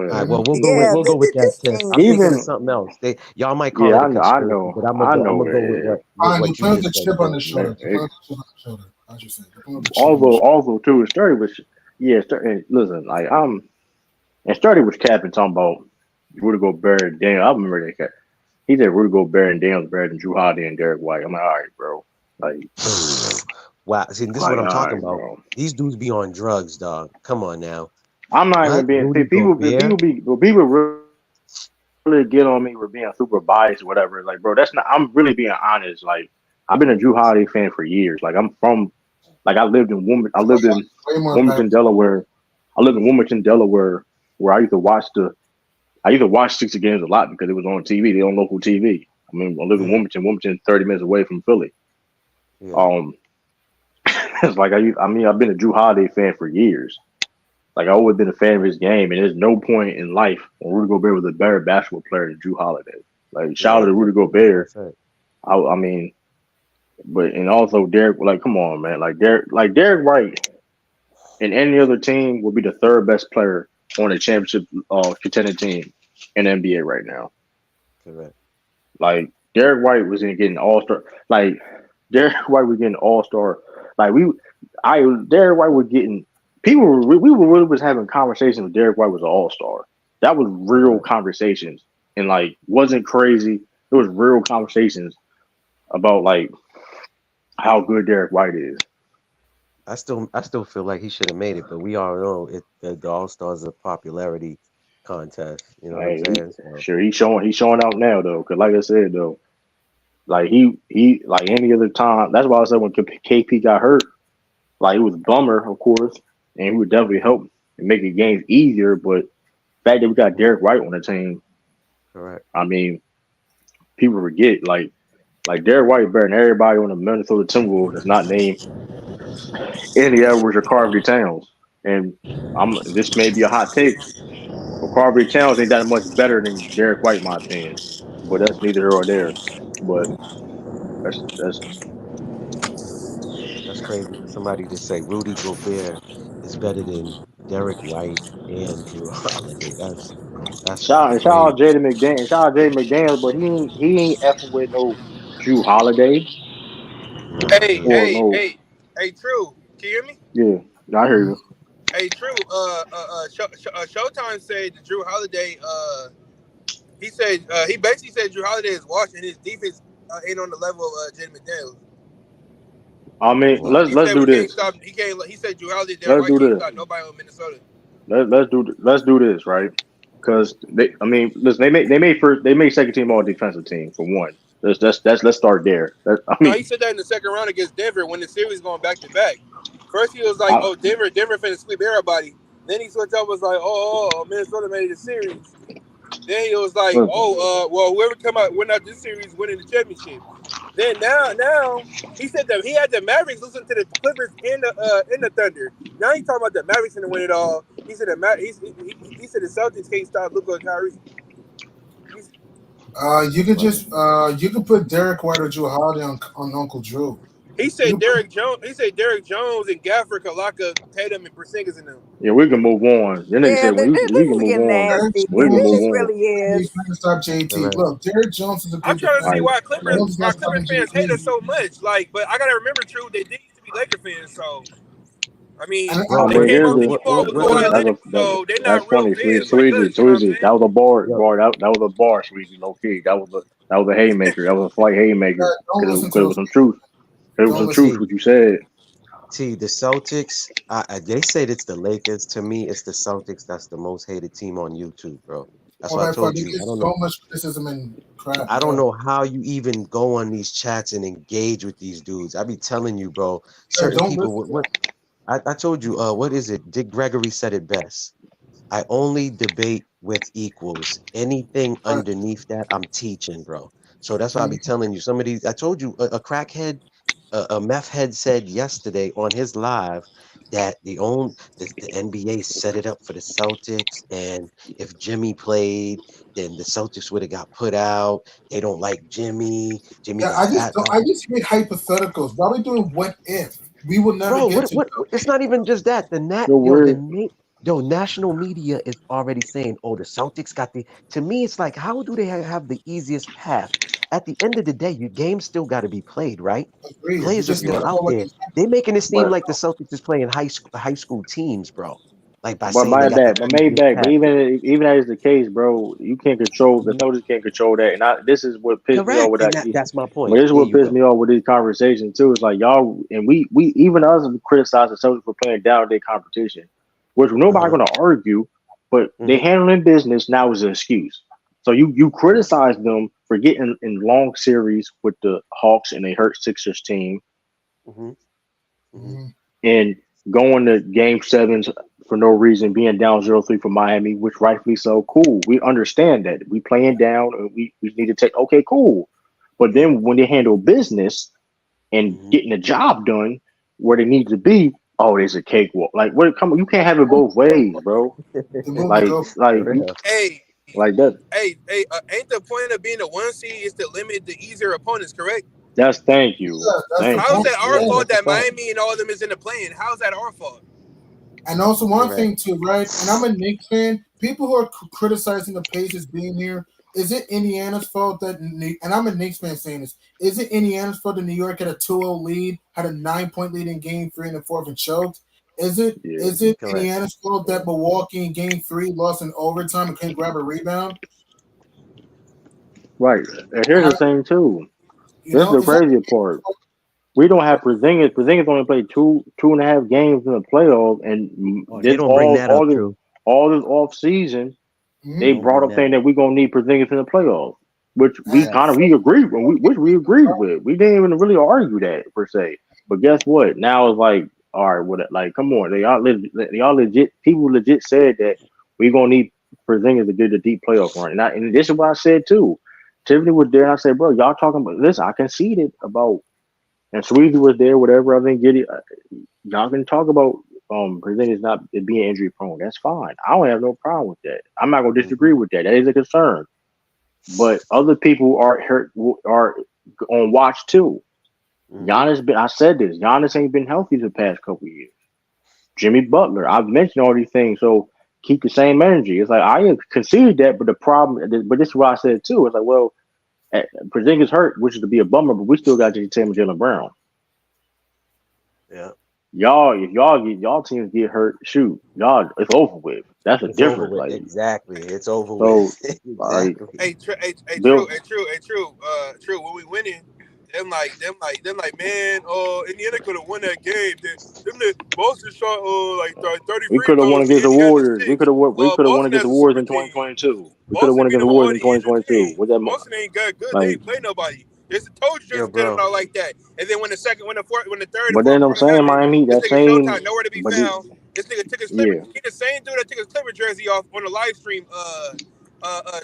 All right, well, well, Yeah, we'll go with that, this Tiff. team I'm thinking of even something else. Y'all might call yeah, it a I conspiracy, know, but I I'm know. gonna go with Fine, they what you put just the said, chip on Tiff. the Man, shoulder. They put the chip on the shoulder. I should say. They put the chip on the shoulder. although too, it's 30 was yeah, listen, like and 30 was capping talking about Rudy Gobert and Daniel. I remember that cat. He said Rudy Gobert and Daniel's better than Drew Holiday and Derek White. I'm like, all right, bro. Wow, see, this is what Like, I'm all talking right, about. bro. These dudes be on drugs, dog. Come on now. I'm not even What? being Rudy people Gobert? be well, people really get on me for being super biased or whatever. Like, bro, that's not. I'm really being honest. Like, I've been a Drew Holiday fan for years. Like, I'm from. Like, I lived in Way more Wilmington, passionate. Delaware. I lived in Wilmington, Delaware, where I used to watch 60 games a lot because it was on TV. They on local TV. I mean, I live in Wilmington. Wilmington, 30 minutes away from Philly. Yeah. Um, it's like I mean, I've been a Drew Holiday fan for years. Like I always been a fan of his game, and there's no point in life when Rudy Gobert was a better basketball player than Drew Holiday. Like shout out Yeah. to Rudy That's what I Gobert. said. I mean, but and also Derek. Like, come on, man. Derek White in any other team would be the third best player on a championship contending team in the NBA right now. Correct. Like Derek White was in getting all star. Like Derek White was getting all star. Like Derek White was getting we were really was having conversations with Derek White was an all star. That was real Correct. conversations and like wasn't crazy. It was real conversations about like how good Derek White is. I still feel like he should have made it, but we all know the All Stars a popularity contest. You know what I'm Hey, saying? So sure he's showing out now though. Cause like I said though, like he like any other time. That's why I said when KP got hurt. Like it was a bummer, of course, and he would definitely help and make the games easier. But the fact that we got Derek White on the team, correct. I mean, people forget like Derek White is better than everybody on the Minnesota Timberwolves that's not named Anthony Edwards or Carvey Towns. And this may be a hot take, but Carvey Towns ain't that much better than Derek White, in my opinion. But that's neither here or there. But that's That's crazy for somebody to say Rudy Gobert is better than Derek White and Drew Holiday. That's shout out crazy. Jaden McDaniel, shout out Jaden McDaniels, but he ain't effing with no Drew Holiday Nah, or no Hey, True. Can you hear me? yeah. I hear you. Hey, True. Showtime said that Drew Holiday. He basically said Drew Holiday is washed and his defense ain't on the level of Jaden McDaniels. I mean, wow. He let's said we do can't this. stop. He can't. He said Drew Holiday, Derek Let's White do can't this. stop nobody on Minnesota. Let's do right? Because I mean, listen, they made second team all defensive team for one. Let's start there. I No, he mean, said that in the second round against Denver when the series going back to back. First he was like, I, "Oh, Denver finna sweep everybody." Then he switched up was like, "Oh, Minnesota made the series." Then he was like, listen, "Oh, well, whoever come out win out this series winning the championship." Then now he said that he had the Mavericks losing to the Clippers in the Thunder. Now he talking about the Mavericks gonna win it all. He said he said the Celtics can't stop Luka and Kyrie. He's, Wow. You could put Derek White or Drew Holiday on Uncle Drew. he You said can put, Derek Jones. He said Derek Jones and Gafford, Kalaka, Tatum, and Porzingis in them. yeah, we can move on. Your nigga Yeah, said we this can is move getting on. Derek nasty. We can This move Jones. on. really He's is. trying to stop JT. Correct. Look, Derek Jones is a I'm good trying to see defender. Like, why Jones is not Clippers stopping fans hate us JT. so much. Like, but I gotta remember, true, they did used to be Laker fans, so I And mean, I Bro, they mean, came here's off the the E-ball with what Kawhi about Leonard, so they're that's not real funny, fans like us. You know what I'm Sweezy. saying? That was a bar, yo That was a bar, Sweezy, low key. That was a haymaker. That was a flight haymaker. don't Because listen it to was those some people. truth. There was Don't some listen. truth T what you said. The Celtics? They said it's the Lakers. To me, it's the Celtics that's the most hated team on YouTube, bro. That's why I told They you. get I don't so know. much criticism and crap. I don't Yeah. know how you even go on these chats and engage with these dudes. I be telling you, bro. Yeah, Certain don't people. listen. What I told you. What is it? Dick Gregory said it best. I only debate with equals. Anything Right. underneath that, I'm teaching, bro. So that's why I be Mhm. telling you. Some of these. I told you a crackhead, a meth head said yesterday on his live that the NBA set it up for the Celtics, and if Jimmy played, then the Celtics would have got put out. They don't like Jimmy. Jimmy Yeah, got bad. I just hate hypotheticals. Why are we doing what if? We will never Bro, get what to what know. it's not even just that. So we're National media is already saying, "Oh, the Celtics got the." To me, it's like, how do they have the easiest path? At the end of the day, your game's still got to be played, right? Agreed. You Players are just still never know out what there. is They making it seem but like the Celtics is playing high school teams, bro. Like by but saying they by got the that, but maybe easiest back, but path. even that is the case, bro. You can't control the Mhm. Celtics can't control that, and this is what pissed me off Correct, with and that. that's my But point. this is There what you pissed go. me off with these conversations too. It's like y'all and we even us criticize the Celtics for playing down their competition, which nobody Uh-huh. gonna argue. But they Hmm. handling business now is an excuse. So you criticize them for getting in long series with the Hawks and they hurt Sixers team Hmm. Hmm. Mhm. and going to game sevens for no reason, being down 0-3 for Miami, which rightfully so. Cool. We understand that. We playing down and we need to take okay, cool. But Yeah. then when they handle business and Hmm. getting the job done where they need to be, oh, there's a cakewalk. Like what come on, you can't have it both ways, bro. The movie Like go. like For you real. Hey, like that ain't the point of being a 1 seed is to limit the easier opponents, correct? that's thank you. Yeah, that's the Thank How is you. point. that our Yeah, Yeah. fault that's a that fact. Miami and all of them is in the plane? How is that our fault? And also one Correct. thing too, right? And I'm a Knicks fan. People who are criticizing the Pacers being here, is it Indiana's fault that? And I'm a Knicks fan saying this. Is it Indiana's fault that New York had a 2-0 lead, had a 9-point lead in Game 3 and the fourth and choked? Is it Yeah. is it Correct. Indiana's fault that Milwaukee in Game 3 lost in overtime and couldn't grab a rebound? Right. And here's I, the thing too. you This is know, the it's not. crazy part. We don't have Porzingis. Porzingis only played two and a half games in the playoff, and Oh, they this don't bring that up, True. all this off season, They they Mhm. don't brought bring up that saying up. that we're gonna need Porzingis in the playoff, which we And kind of we agree which we agreed with. We didn't even really argue that per se. But guess what? Now it's like, all right, what? Like, come on, they all legit. People legit said that we're gonna need Porzingis to get a deep playoff run, and this is what I said too. Tiffany was there, and I said, bro, y'all talking about this? I conceded about. And Sweezy was there, whatever. I think Giddy, y'all can talk about Porzingis not being injury prone. That's fine. I don't have no problem with that. I'm not gonna disagree Hmm. with that. That is a concern. But other people are hurt, are on watch too. Hmm. Giannis been. I said this. Giannis ain't been healthy the past couple years. Jimmy Butler. I've mentioned all these things. So keep the same energy. It's like I conceded that, but the problem. But this is what I said too. It's like, well, Porzingis hurt, which is to be a bummer, but we still got Jason Tatum and Jalen Brown. Yeah. Y'all, if y'all teams get hurt, shoot, y'all, it's over with. That's a It's over difference. with. Like, Exactly. It's over so, with. like, Exactly. True, Bill, true. When we winning, them like, man, Indiana could have won that game. Them the Boston shot like 30 we free could have won throws, against the Indiana Warriors. We 6. could have won Boston against has the a Warriors super in team. 2022. We could have Boston won beat against the them Warriors all in the years in the 2022. game. What that Boston ain't got good. They like? ain't play nobody. Jason told you Yo, Jason Tatum bro. not like that. And then when the third and But fourth then I'm quarter saying happened, Miami, this that nigga same, Showtime nowhere to be but the, found. This nigga took his Clipper. yeah, He the same dude that took his Clipper jersey off on the live stream.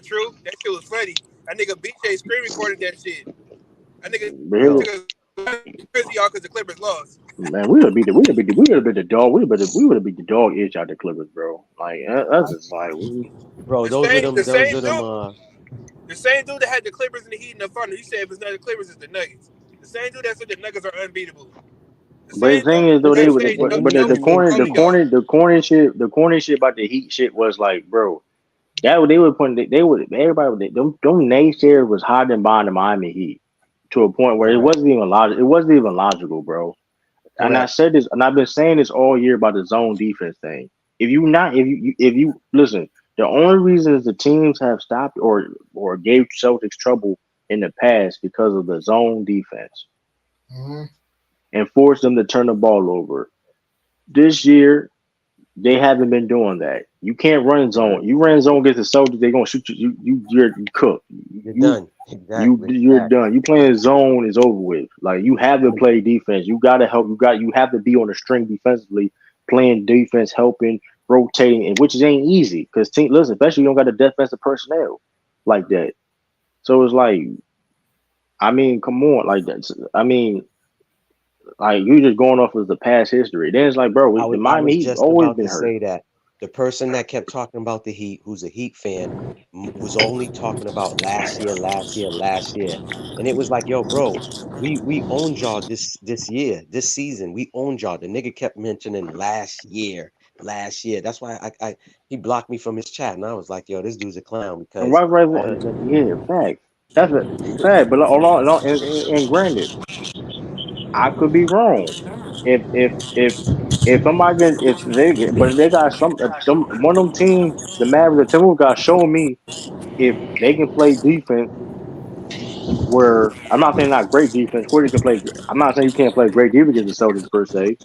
True. That shit was funny. That nigga BJ screen recorded that shit. That nigga but here, took Yo. his jersey off because the Clippers lost. man, we would have been the dog. We would have beat the dog itch out the Clippers, bro. Like that's just like Bro, The same, the those same are them dude, the same dude that had the Clippers in the Heat and the Thunder. He said if it's not the Clippers, it's the Nuggets. The same dude that said the Nuggets are unbeatable. The But the same thing dude is, though, that they would. say But no all of y'all. the corny shit about the Heat shit was like, bro, they would put, they would, everybody would, them naysayers was hiding behind the Miami Heat to a point where it correct. wasn't even logical. It wasn't even logical, bro. And I Correct. said this, and I've been saying this all year about the zone defense thing. If you listen, the only reason is the teams have stopped or gave Celtics trouble in the past because of the zone defense Mhm. and forced them to turn the ball over. This year, They haven't been doing that. You can't run zone. You run zone against the Celtics, they're gonna shoot you. You're cooked. You're done. Exactly. You're done. You playing zone is over with. Like you have to play defense. You gotta help. You have to be on the string defensively, playing defense, helping, rotating, and which ain't easy because team. Listen, especially you don't got the defensive personnel like that. So it's like, I mean, come on, like that. I mean, like you just going off of the past history. Then it's like, bro, the I Miami was Heat just always about been to hurt. say that the person that kept talking about the Heat, who's a Heat fan, was only talking about last year, and it was like, yo, bro, we owned y'all this year, this season. We owned y'all. The nigga kept mentioning last year. That's why I he blocked me from his chat, and I was like, yo, this dude's a clown And because right, all he mentioned. yeah, fact. That's a fact. But and granted, I could be wrong. If somebody if they but they got some one of them teams, the Mavericks, the Timberwolves got show me if they can play defense. Where I'm not saying not great defense, where they can play. I'm not saying you can't play great defense against the Celtics per se.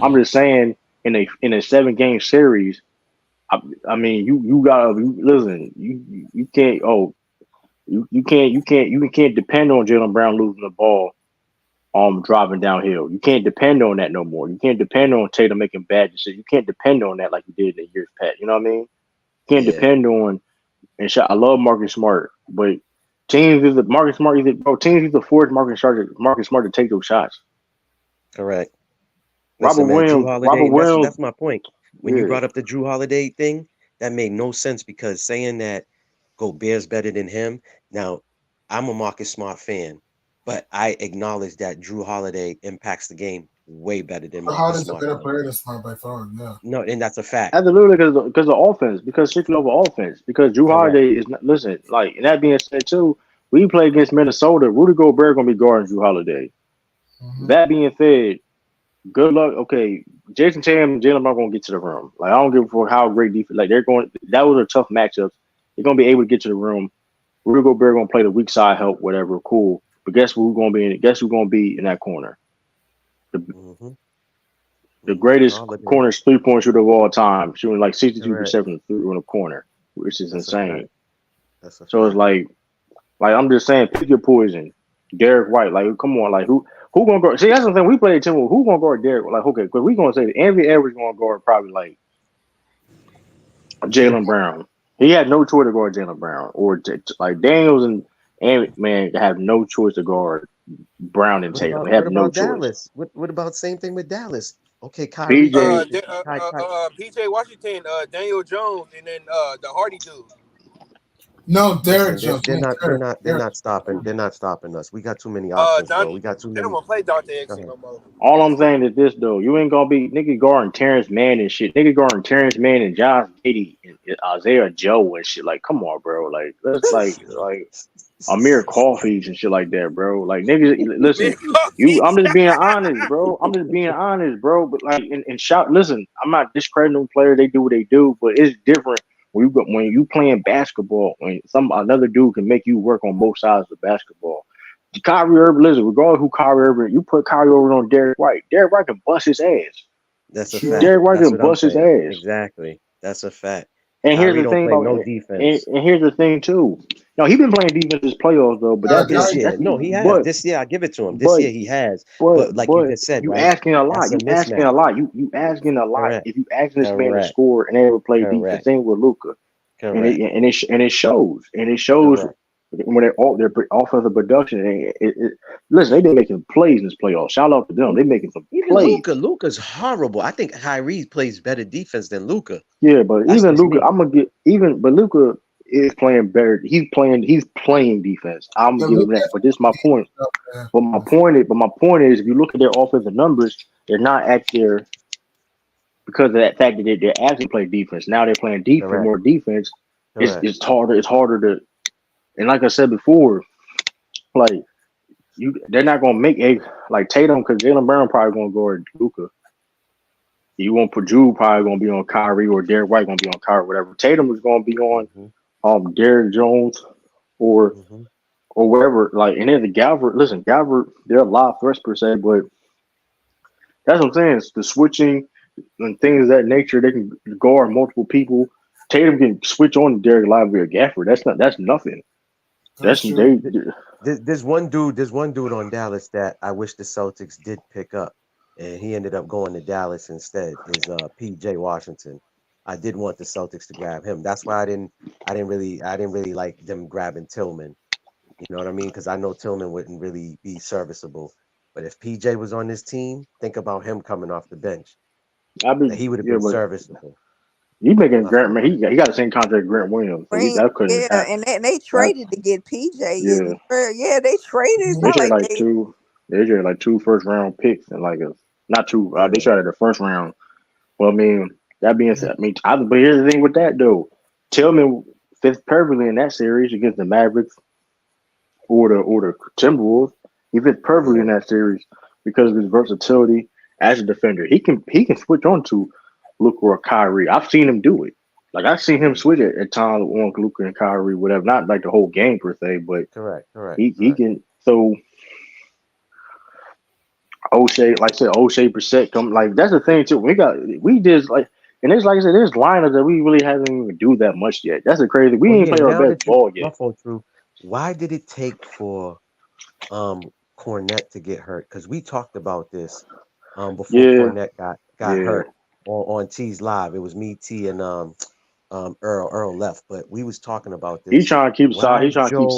I'm just saying in a 7-game series. I mean you gotta listen. You can't you can't depend on Jaylen Brown losing the ball driving downhill. You can't depend on that no more. You can't depend on Tatum making bad decisions. You can't depend on that like you did in the years past. You know what I mean? You can't Yeah, depend on and I love Marcus Smart, but teams need to force Marcus Smart to take those shots. correct. Listen, man, Drew Robert Holiday. Williams, That's my point. When you yeah. brought up the Drew Holiday thing, that made no sense because saying that Gobert's better than him. Now, I'm a Marcus Smart fan, but I acknowledge that Drew Holiday impacts the game way better than Marcus Harden's a Smart better does. player than Smart by far. Yeah. No, and that's a fact. Absolutely, because of offense, because strictly over offense, because Drew Correct. Holiday is not. Listen, like and that being said too, we play against Minnesota. Rudy Gobert gonna be guarding Drew Holiday. That being said, good luck. Okay, Jason Tatum and Jalen Brown gonna get to the room. Like I don't give a fuck how great defense. Like they're going. That was a tough matchup. They're gonna be able to get to the room. Rudy Gobert gonna play the weak side help, whatever. Cool. But guess who's gonna be in? Guess who's gonna be in that corner? The greatest Holiday. corner 3-point shooter of all time, shooting like 62% Correct. from the corner, which is That's a insane. fact. That's a So it's fact. like I'm just saying, pick your poison. Derek White, like come on, like who gonna guard? See, that's the thing. We play Timberwolves. Who gonna guard Derek? Like okay, because we gonna say Anthony Edwards gonna guard probably like Jaylen Brown. He had no choice to guard Jaylen Brown or like Daniels and man have no choice to guard Brown and Tatum. They What have no about choice. Dallas? What about same thing with Dallas? Okay, Kyrie. PJ, PJ Washington, Daniel Jones, and then the Hardy dude. No, Derek Listen, Jones. they're not stopping. They're not stopping us. We got too many options, bro. We got too They don't many. want to play Dante Go Exum ahead. no more. all I'm saying is this though, you ain't gonna be nigga guarding Terrence Mann and shit. Nigga guarding Terrence Mann and Josh Giddey and Isaiah Joe and shit. Like, come on, bro. Like, let's like Amir Coffees and shit like that, bro. Like niggas, listen, I'm just being honest, bro. I'm just being honest, bro. But like, and shout, listen, I'm not discrediting them players. They do what they do, but it's different when you playing basketball. When another dude can make you work on both sides of the basketball. Kyrie Irving, listen, regardless of who Kyrie Irving, you put Kyrie Irving on Derek White. Derek White can bust his ass. That's a fact. Derek White That's can what I'm bust his saying. ass. Exactly. That's a fact. And here's Kyrie the don't thing play about no defense. and here's the thing too. Now he been playing defense this playoffs though, but This year. No, he has. This year, I give it to him. This year he has. But like you just said, you right? asking a lot. That's a You asking mismatch. a lot. You asking a lot. Correct. If you asking this man to Correct. score and never play defense, Correct. same with Luka. And Correct. it shows. And it shows Correct. when they're all their offensive production. Listen, they been making plays in this playoff. Shout out to them. They making some Even plays. Luka's horrible. I think Kyrie plays better defense than Luka. Yeah, but That's even just Luka, me. but Luka is playing better. He's playing defense. I'm giving him that. But this is my point. But my point is, if you look at their offensive numbers, they're not at their because of that fact that they're actually playing defense. Now they're playing Correct. more defense. Correct. It's harder. It's harder to. And like I said before, like they're not gonna make like Tatum because Jaylen Brown probably gonna guard Luka. You won't put Drew probably gonna be on Kyrie or Derek White gonna be on Kyrie, whatever. Tatum is gonna be on Derek Jones or whatever. Like and then the Galvert, they're a live threats per se, but that's what I'm saying. It's the switching, and things of that nature. They can guard multiple people. Tatum can switch on to Derek Lively or Gafford. That's nothing. That's they. There's one dude on Dallas that I wish the Celtics did pick up, and he ended up going to Dallas instead. Is PJ Washington. I did want the Celtics to grab him. That's why I didn't really like them grabbing Tillman. You know what I mean? Because I know Tillman wouldn't really be serviceable. But if PJ was on this team, think about him coming off the bench. He would have been serviceable. He making Grant. Man, he got the same contract as Grant Williams. So that couldn't. Yeah, and they traded to get PJ. Yeah. Yeah, they traded. It's They not traded like they. They traded like 2 first-round picks and like not two. Yeah. They traded the first round. Well, I mean, that being said, but here's the thing with that though. Tillman fits perfectly in that series against the Mavericks or the Timberwolves. He fits perfectly in that series because of his versatility as a defender. He can switch on to Luka or Kyrie. I've seen him do it. Like I've seen him switch at times on Luka and Kyrie, whatever. Not like the whole game per se, but correct. He can. So O'Shea, like I said, O'Shea Brissett come like that's the thing too. We just like, and it's like I said, there's lineups that we really haven't even do that much yet. That's the crazy. We ain't played our best ball yet. True. Why did it take for Cornette to get hurt? Because we talked about this before Cornette got hurt on T's Live. It was me, T, and Earl left, but we was talking about this. He's trying to keep size. He's trying to keep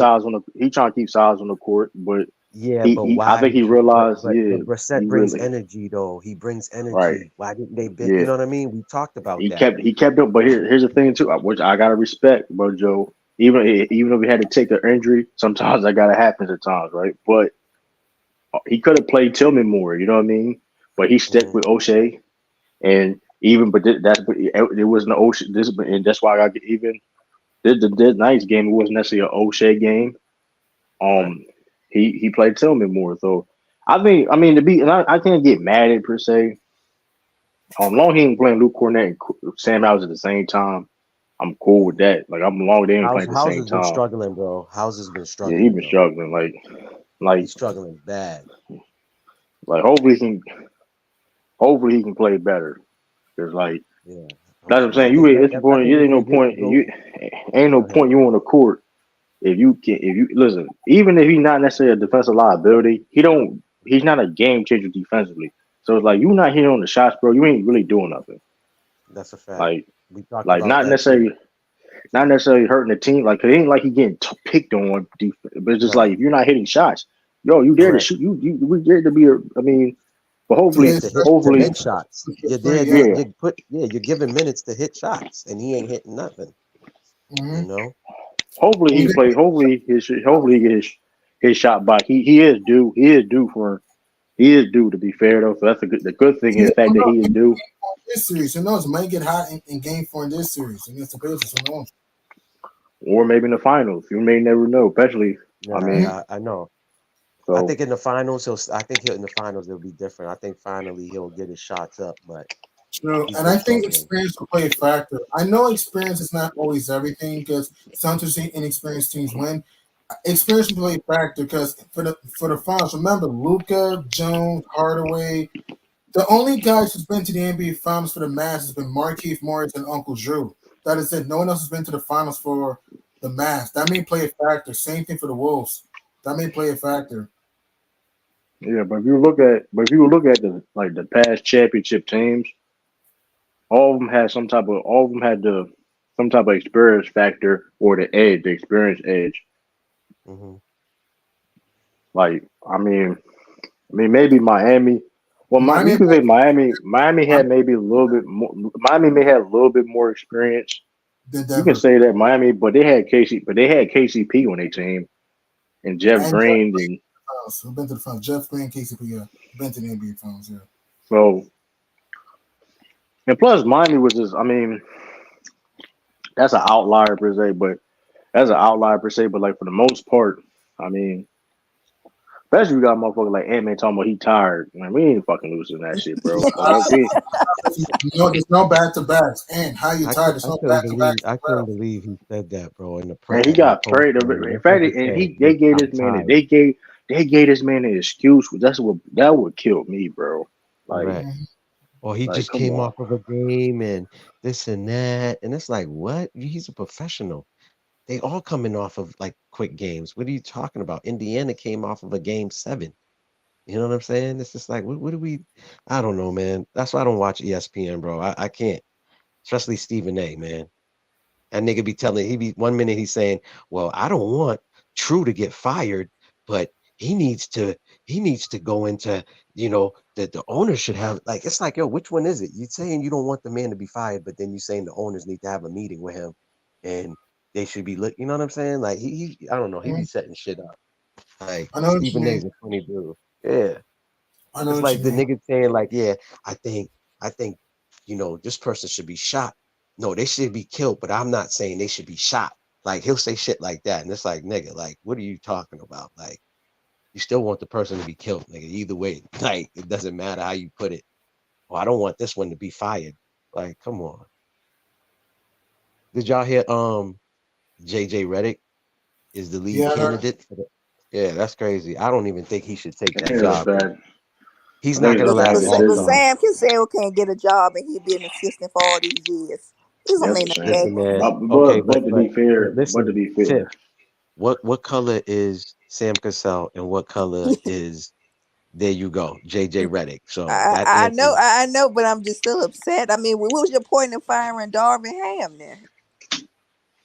size on the court, but why? I think he realized. But Brissett brings energy, though. He brings energy. Right. Why didn't they? You know what I mean? We talked about that. He kept up, but here's the thing too, which I gotta respect, bro, Joe. Even if we had to take the injury, sometimes that gotta happen at times, right? But he could have played Tillman more. You know what I mean? But he stuck with O'Shea, and even it wasn't O'Shea. And that's why I got even this night's game. It wasn't necessarily an O'Shea game. He played Tillman more, so I can't get mad at it per se. Long he ain't playing Luke Cornette and Sam Howes at the same time. I'm cool with that. Like I'm long they ain't playing at the same time. Been struggling, bro. Howes has been struggling. Yeah, he's been struggling. Like he's struggling bad. Like hopefully he can play better. Cause like that's what I'm saying. You at this point, you ain't no point. You ain't no point. You on the court if you listen. Even if he's not necessarily a defensive liability, he's not a game changer defensively. So it's like you not hitting on the shots, bro. You ain't really doing nothing. That's a fact. Like we talked like about not necessarily hurting the team. Like it ain't like he getting picked on defense, but it's just like if you're not hitting shots, yo, you dare to shoot. We dare to be. But hopefully hit shots. You're there. You're giving minutes to hit shots, and he ain't hitting nothing. You know. Hopefully he play. Hopefully he get his shot back. He is due. He is due to be fair though. So that's the good thing is the fact that he is due. This series, who knows? Might get hot in Game 4 in this series against the Pacers. Who knows? Or maybe in the finals. You may never know. Especially, I know. So, I think in the finals, in the finals it'll be different. I think finally he'll get his shots up, but true. And I think experience will play a factor. I know experience is not always everything because sometimes inexperienced teams win. Experience will play a factor because for the finals, remember Luka, Jones, Hardaway. The only guys who's been to the NBA Finals for the Mavs has been Markieff Morris and Uncle Drew. That is it. No one else has been to the Finals for the Mavs. That may play a factor. Same thing for the Wolves. That may play a factor. Yeah, but if you look at the past championship teams, all of them had some type of experience factor or the experience edge. Mm-hmm. Like I mean maybe Miami. Well, you could say Miami had maybe a little bit more. Miami may have a little bit more experience. You can say that Miami, but they had KCP on their team, and Jeff Green. I've been to the finals. Jeff Green, KCP, yeah. Been to the NBA Finals, yeah. So, and plus Miami was just. That's an outlier per se, but like for the most part, especially we got a motherfucker like Ant-Man talking about he tired. Man, we ain't fucking losing that shit, bro. There's no back-to-backs. And how you tired? There's no back-to-backs. I couldn't believe he said that, bro. In the and he got prayed. In fact, they gave this man they gave this man an excuse. That would kill me, bro. Like or he Like, just come came on. off of a game and this and that. And it's like, what? He's a professional. They all coming off of like quick games. What are you talking about? Indiana came off of a game 7. You know what I'm saying? It's just like, what do we? I don't know, man. That's why I don't watch ESPN, bro. I can't, especially Stephen A, man. That nigga be telling, he be 1 minute he's saying, well, I don't want True to get fired, but he needs to go into, the owner should have, like, it's like, yo, which one is it? You saying you don't want the man to be fired, but then you saying the owners need to have a meeting with him and they should be you know what I'm saying? Like I don't know, he be setting shit up. Like I know what you Stephen mean. A's a funny dude. Yeah. I know It's what you like the mean. nigga saying, like, yeah, I think, this person should be shot. No, they should be killed, but I'm not saying they should be shot. Like he'll say shit like that, and it's like, nigga, like, what are you talking about? Like, you still want the person to be killed, nigga. Either way, like, it doesn't matter how you put it. Well, I don't want this one to be fired. Like, come on. Did y'all hear? JJ Redick is the lead Yeah, I know. candidate for the. Yeah, that's crazy. I don't even think he should take I that think it's a job. bad. He's I not think it's gonna a But, bad last but, long but decision. term. Sam Cassell can't get a job and he'll be an assistant for all these years. This don't That's mean a nothing. shame. Listen, man. Okay, But to be fair, but to listen, be Tiff. fair, What color is Sam Cassell and what color is there you go, JJ Redick. So I, that I know, answers. I know, but I'm just still upset. I mean, what was your point in firing Darvin Ham then?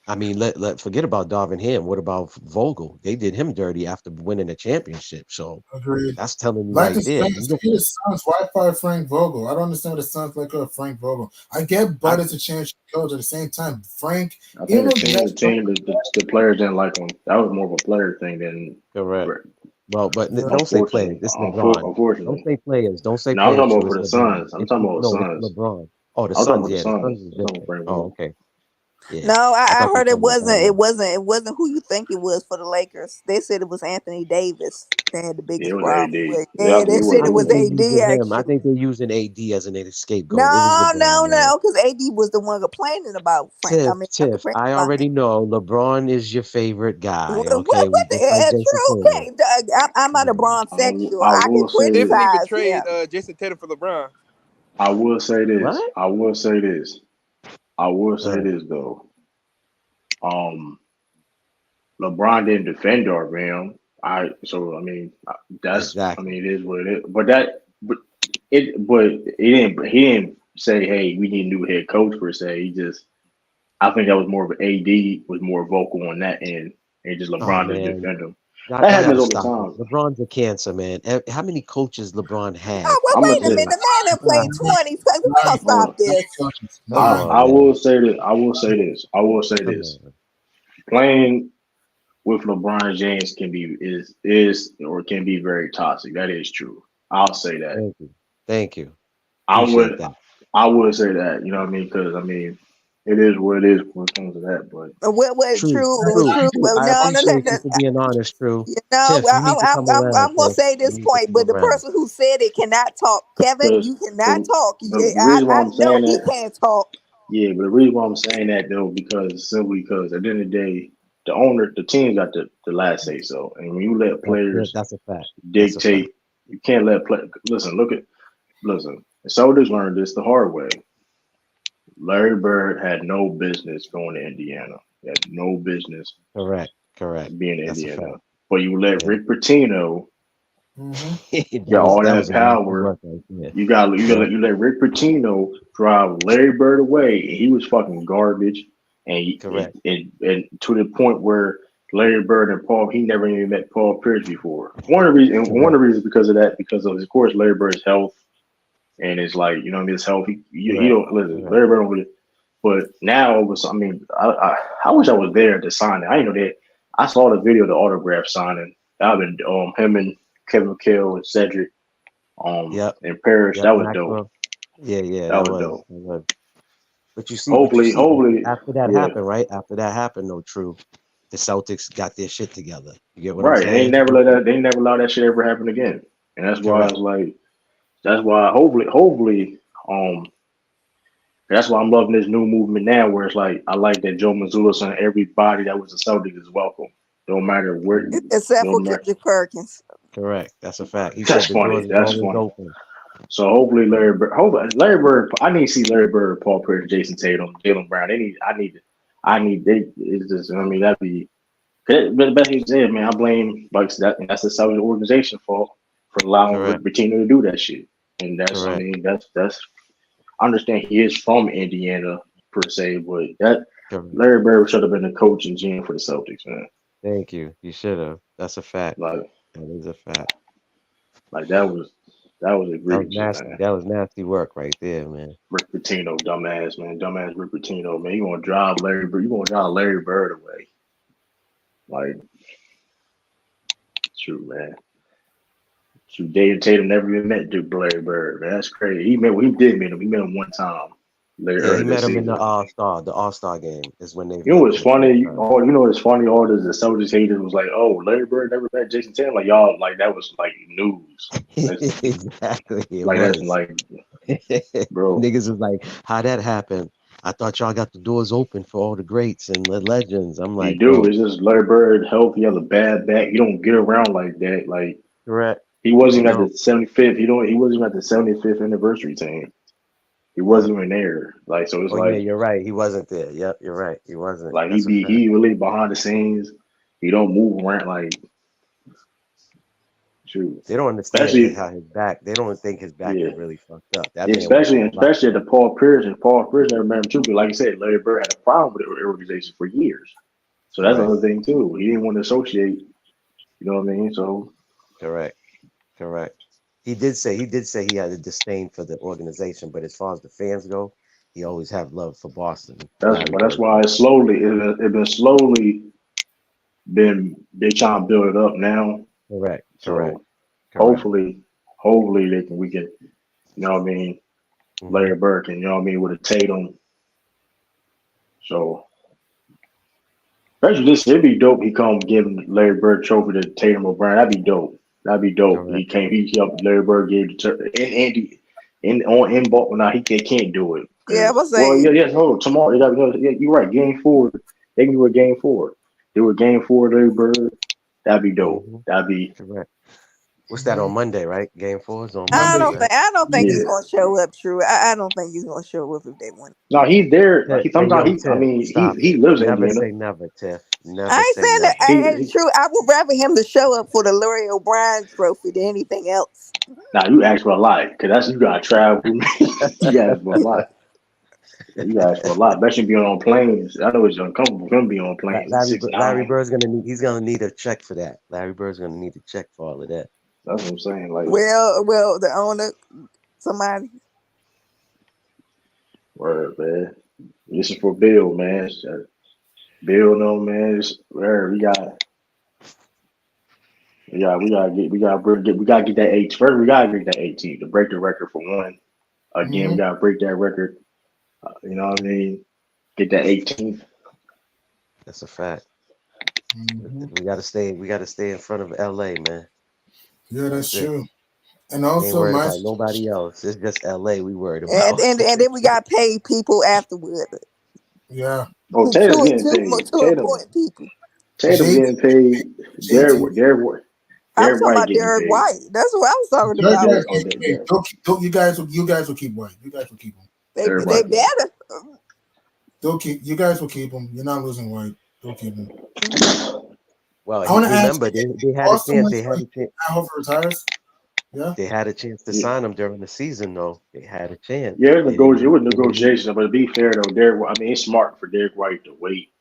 I mean, let forget about Darvin Ham. What about Vogel? They did him dirty after winning a championship. So Agreed. that's telling you Like right the there. Suns, he the Suns. Why fire Frank Vogel? I don't understand what the Suns like of Frank Vogel. I get Bud as a championship coach at the same time. Frank, I even think though the Nets, the players didn't like him. That was more of a player thing than. Correct. Well, but yeah. don't say players. It's LeBron. Don't Unfortunately. say players. Don't say No, I'm players. talking True, about it's for the LeBron. Suns. I'm talking about the It's Suns. LeBron. Oh, the I'm talking Suns. about the Yeah, the Suns. Suns is I'm talking about different. Frank Oh, Vogel. okay. Yeah, No, I I thought you heard were it talking about wasn't. Darvin. It wasn't who you think it was for the Lakers. They said it was Anthony Davis. They had the Yeah, it biggest was problem AD. with. Yeah, Yeah, they it said was I it was think they're AD. AD using him. I actually. think they're using AD as an scapegoat. It was No, LeBron, no, man. no, because AD was the one complaining about Frank. I mean, not Tiff, complaining I about already know LeBron is your favorite guy. what Okay, we the just like Jason true? Tatum. Okay, I'm not a Bron sexual. I I can will say Stephen this. even criticize trade him. Jason Tatum for LeBron. I will say this. What? I will say this. I will say Uh, this though. LeBron didn't defend Darvin. So I mean that's I exactly. mean it is what it is. But he didn't say, hey, we need a new head coach per se. I think that was more of an AD was more vocal on that end and just Oh LeBron didn't man, defend him. y'all That happens gotta all the stop it. time. LeBron's a cancer, man. How many coaches LeBron had? Oh, well, I'm gonna wait a say minute. And The man that played Nine, 20. We gonna hold stop on. nine this. coaches. come Nine. on, I man. will say this. I will say Come this. on. Playing with LeBron James can be is or can be very toxic. That is true. I'll say that. Thank you. Thank you. I Appreciate would that. I would say that. You know what I mean? Because I mean, it is what it is when it comes to that. But True, Nine true. coaches. Well, I no, no, no, appreciate no. you for being honest, True. You know, Tiff, you need to come around, I'm gonna Tiff. say You this need to point, come but the around. person who said it cannot talk. Kevin, because you cannot talk. the reason why I I'm know saying he that, can't talk. yeah, but the reason why I'm saying that though, because simply because at the end of the day, the team got the last say so, and when you let players That's a fact. That's a fact. dictate, you can't let play. Listen. The Celtics learned this the hard way. Larry Bird had no business going to Indiana. He had no business Correct. Correct. being in That's a Indiana. fact. But you let Yeah. Rick Pitino that get was all that that was a nasty power. work right there. Yeah. You let Rick Pitino drive Larry Bird away, and he was fucking garbage. Correct. And to the point where Larry Bird and Paul, he never even met Paul Pierce before. One of the Correct. reasons because of that, because of course Larry Bird's health, and it's like you know what I mean, his health. He Correct. don't listen. Correct. Larry Bird don't really. But now it was. I mean, I wish I was there to sign it. I didn't know that. I saw the video of the autograph signing. I've been him and Kevin McHale and Cedric Yep. in Paris. Yep. That was dope. Maxwell. Yeah, That that was was. dope. That was. But you see, Hopefully, after that yeah. happened, right? After that happened, no true. The Celtics got their shit together. You get what I'm Right. And they saying? never let that. They never allow that shit ever happen again. And that's why I Correct. was like, that's why um, that's why I'm loving this new movement now, where it's like I like that Joe Mazzulla saying everybody that was a Celtic is welcome, no matter where, Except no for matter. Kendrick Perkins. Correct. That's a fact. He said That's the funny. doors is That's always funny. open. So hopefully Larry Bird. I need to see Larry Bird, Paul Pierce, Jason Tatum, Jalen Brown. I need. It's just. I mean, that'd be. But best he said, man, I blame like that. That's the Celtics organization fault for allowing Rick Correct. Pitino to do that shit. And that's. I Correct. mean, that's. I understand he is from Indiana per se, but that Correct. Larry Bird should have been the coach and GM for the Celtics, man. Thank you. You should have. That's a fact. Like That is a fact. that was That was egregious, nasty. man. That was nasty work right there, man. Rick Pitino, dumbass, man. Dumbass Rick Pitino, man. You gonna drive Larry Bird, you gonna drive Larry Bird away. Like, true, man. True, Dave Tatum never even met Duke Larry Bird, man. That's crazy. He did meet him. He met him one time Yeah, early he met this him in the season. All-Star game is when they You know met what's for the funny? first You time. know what's funny? All the Celtics haters was like, "Oh, Larry Bird never met Jason Tatum." Like y'all, like that was like news. That's, Exactly, it like that's was. like, bro. Niggas was like, how that happened? I thought y'all got the doors open for all the greats and the legends. I'm You like, do. bro, It's just Larry Bird health. He has a bad back. He don't get around like that. Like correct. he wasn't You even at know, the 75th. He wasn't even at the 75th anniversary team. He yeah. wasn't even there. Like so, it's Oh yeah, like you're right. He wasn't there. Yep, you're right. He wasn't. he That's a be fact. he really behind the scenes. He don't move around like shoot. They don't understand Especially how his back. They don't think his back yeah. is really fucked up. That Yeah, man went through a lot. especially at the Paul Pierce and Paul Pierce never met him too. But like I said, Larry Bird had a problem with the organization for years. So that's Correct. another thing too. He didn't want to associate. You know what I mean? So Correct. Correct. He did say he had a disdain for the organization, but as far as the fans go, he always have love for Boston. Larry that's Bird. why it been slowly they trying to build it up now. Correct. Correct. So Correct. hopefully we can you know what I mean, Larry Mhm. Bird can, you know what I mean, with a Tatum. So actually this it'd be dope he come give Larry Bird trophy to Tatum O'Brien. That'd be dope. That'd be dope. Correct. He helped Larry Bird gave the and Andy in Baltimore. Now he can't do it. Yeah, I was Well, saying. yes, hold on. Tomorrow they got yeah, you're right. Game 4. They can do a game 4. Do a game 4, Larry Bird. That'd be dope. Mhm. That'd be Correct. What's that on Monday, right? Game 4 is on I Monday, don't right? think I don't think yeah. he's gonna show up. True, I don't think he's gonna show up if they win. No, he's there. Tiff, He hey, sometimes yo, he I Tiff, mean stop he it. lives in Never Indiana. say never, Tiff. I Never ain't say saying that. never. And true, I would rather him to show up for the Larry O'Brien trophy than anything else. Now you ask for a lot because that's you gotta travel. You ask for a lot. You ask for a lot, especially being on planes. I know it's uncomfortable for him being on planes at Larry 6'9". Bird's gonna need a check for that. Larry Bird's gonna need a check for all of that. That's what I'm saying. Like, Well, the owner, somebody. word, man. This is for Bill, man. Bill, no man. We gotta get that 8. First, we gotta get that 18 to break the record for one. Again, we gotta break that record. You know what I mean? Get that 18th. That's a fact. We gotta stay. We gotta stay in front of LA, man. Yeah, that's it. true. And Ain't also, worried my about nobody else. It's just LA we worried And about. then we got paid people afterward. yeah. Oh, Tatum's getting paid. Two important people. Tatum getting paid. Derek I'm talking White about getting Derek paid. White. That's what I was talking Derek about. White, you guys will keep White. You guys will keep him. They better. You guys will keep him. You're not losing White. Don't keep him. Well, I want to ask. remember they had a chance. They had a chance. Al Horford retires. Yeah. They had a chance to sign him during the season, though. They had a chance. Yeah, it was negotiation, but to be fair though, it's smart for Derek White to wait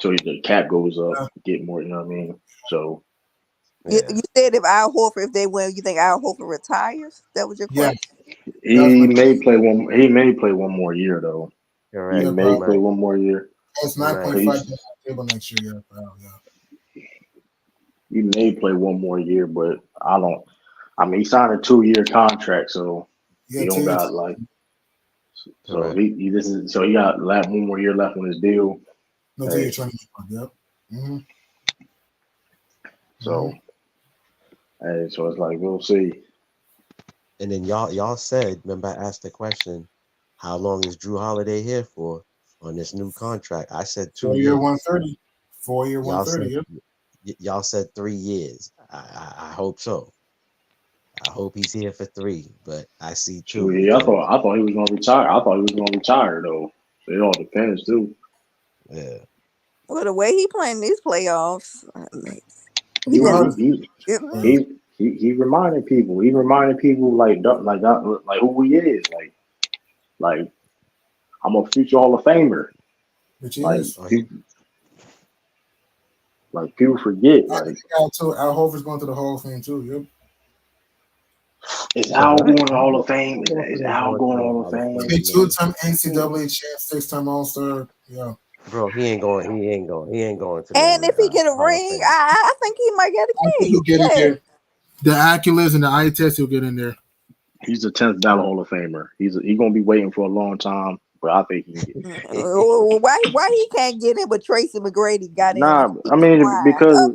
till the cap goes up, get more. You know what I mean? So You said if Al Horford, if they win, you think Al Horford retires? That was your question. he may play one. He may play one more year though. Correct. He may play one more year. It's 9.5 table next year. Yeah. He may play one more year, but I don't. I mean, he signed a 2-year contract, so he don't got like. So he got one more year left on his deal. No, Hey. trying to yep. Mm-hmm. So, hey, so it's like we'll see. And then y'all said, remember I asked the question, how long is Drew Holiday here for on this new contract? I said 2 years. 4-year, 130. 4-year, 130. Y'all said 3 years. I hope so. I hope he's here for 3, but I see Sure, 2. yeah, I thought he was gonna retire. I thought he was gonna retire though. So it all depends too. Yeah. Well, the way he playing these playoffs, He didn't. he reminded people. He reminded people like who he is. Like I'm a future Hall of Famer. Which Like is. people forget. I Like think Al Horford's going to the Hall of Fame too. Yep. is Al going to the Hall of Fame? Is Al going to the Hall of Fame? Hey, 2-time NCAA champ, 6-time All-Star. Yeah. Bro, he ain't going to And if he get a Hall of ring, Fame. I think he might get a I think case. he'll get in there. The accolades and the eye test, he'll get in there. He's a 10th ballot Hall of Famer. He's gonna be waiting for a long time, but I think he can get it. Why he can't get in, but Tracy McGrady got in? Nah, I mean because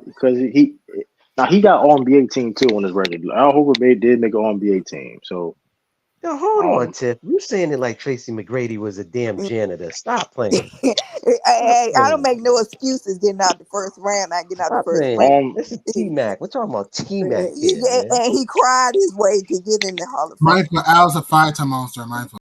he got All NBA team too on his record. Al Horford did make an All NBA team, so. Yo, hold on, Tiff. You saying it like Tracy McGrady was a damn janitor. Stop playing. I don't make no excuses getting out the first round. Not getting out the Stop first playing. round. This is T-Mac. We're talking about T-Mac here, Yeah, man. and he cried his way to get in the Hall of Fame. Al's a 5-time All-Star.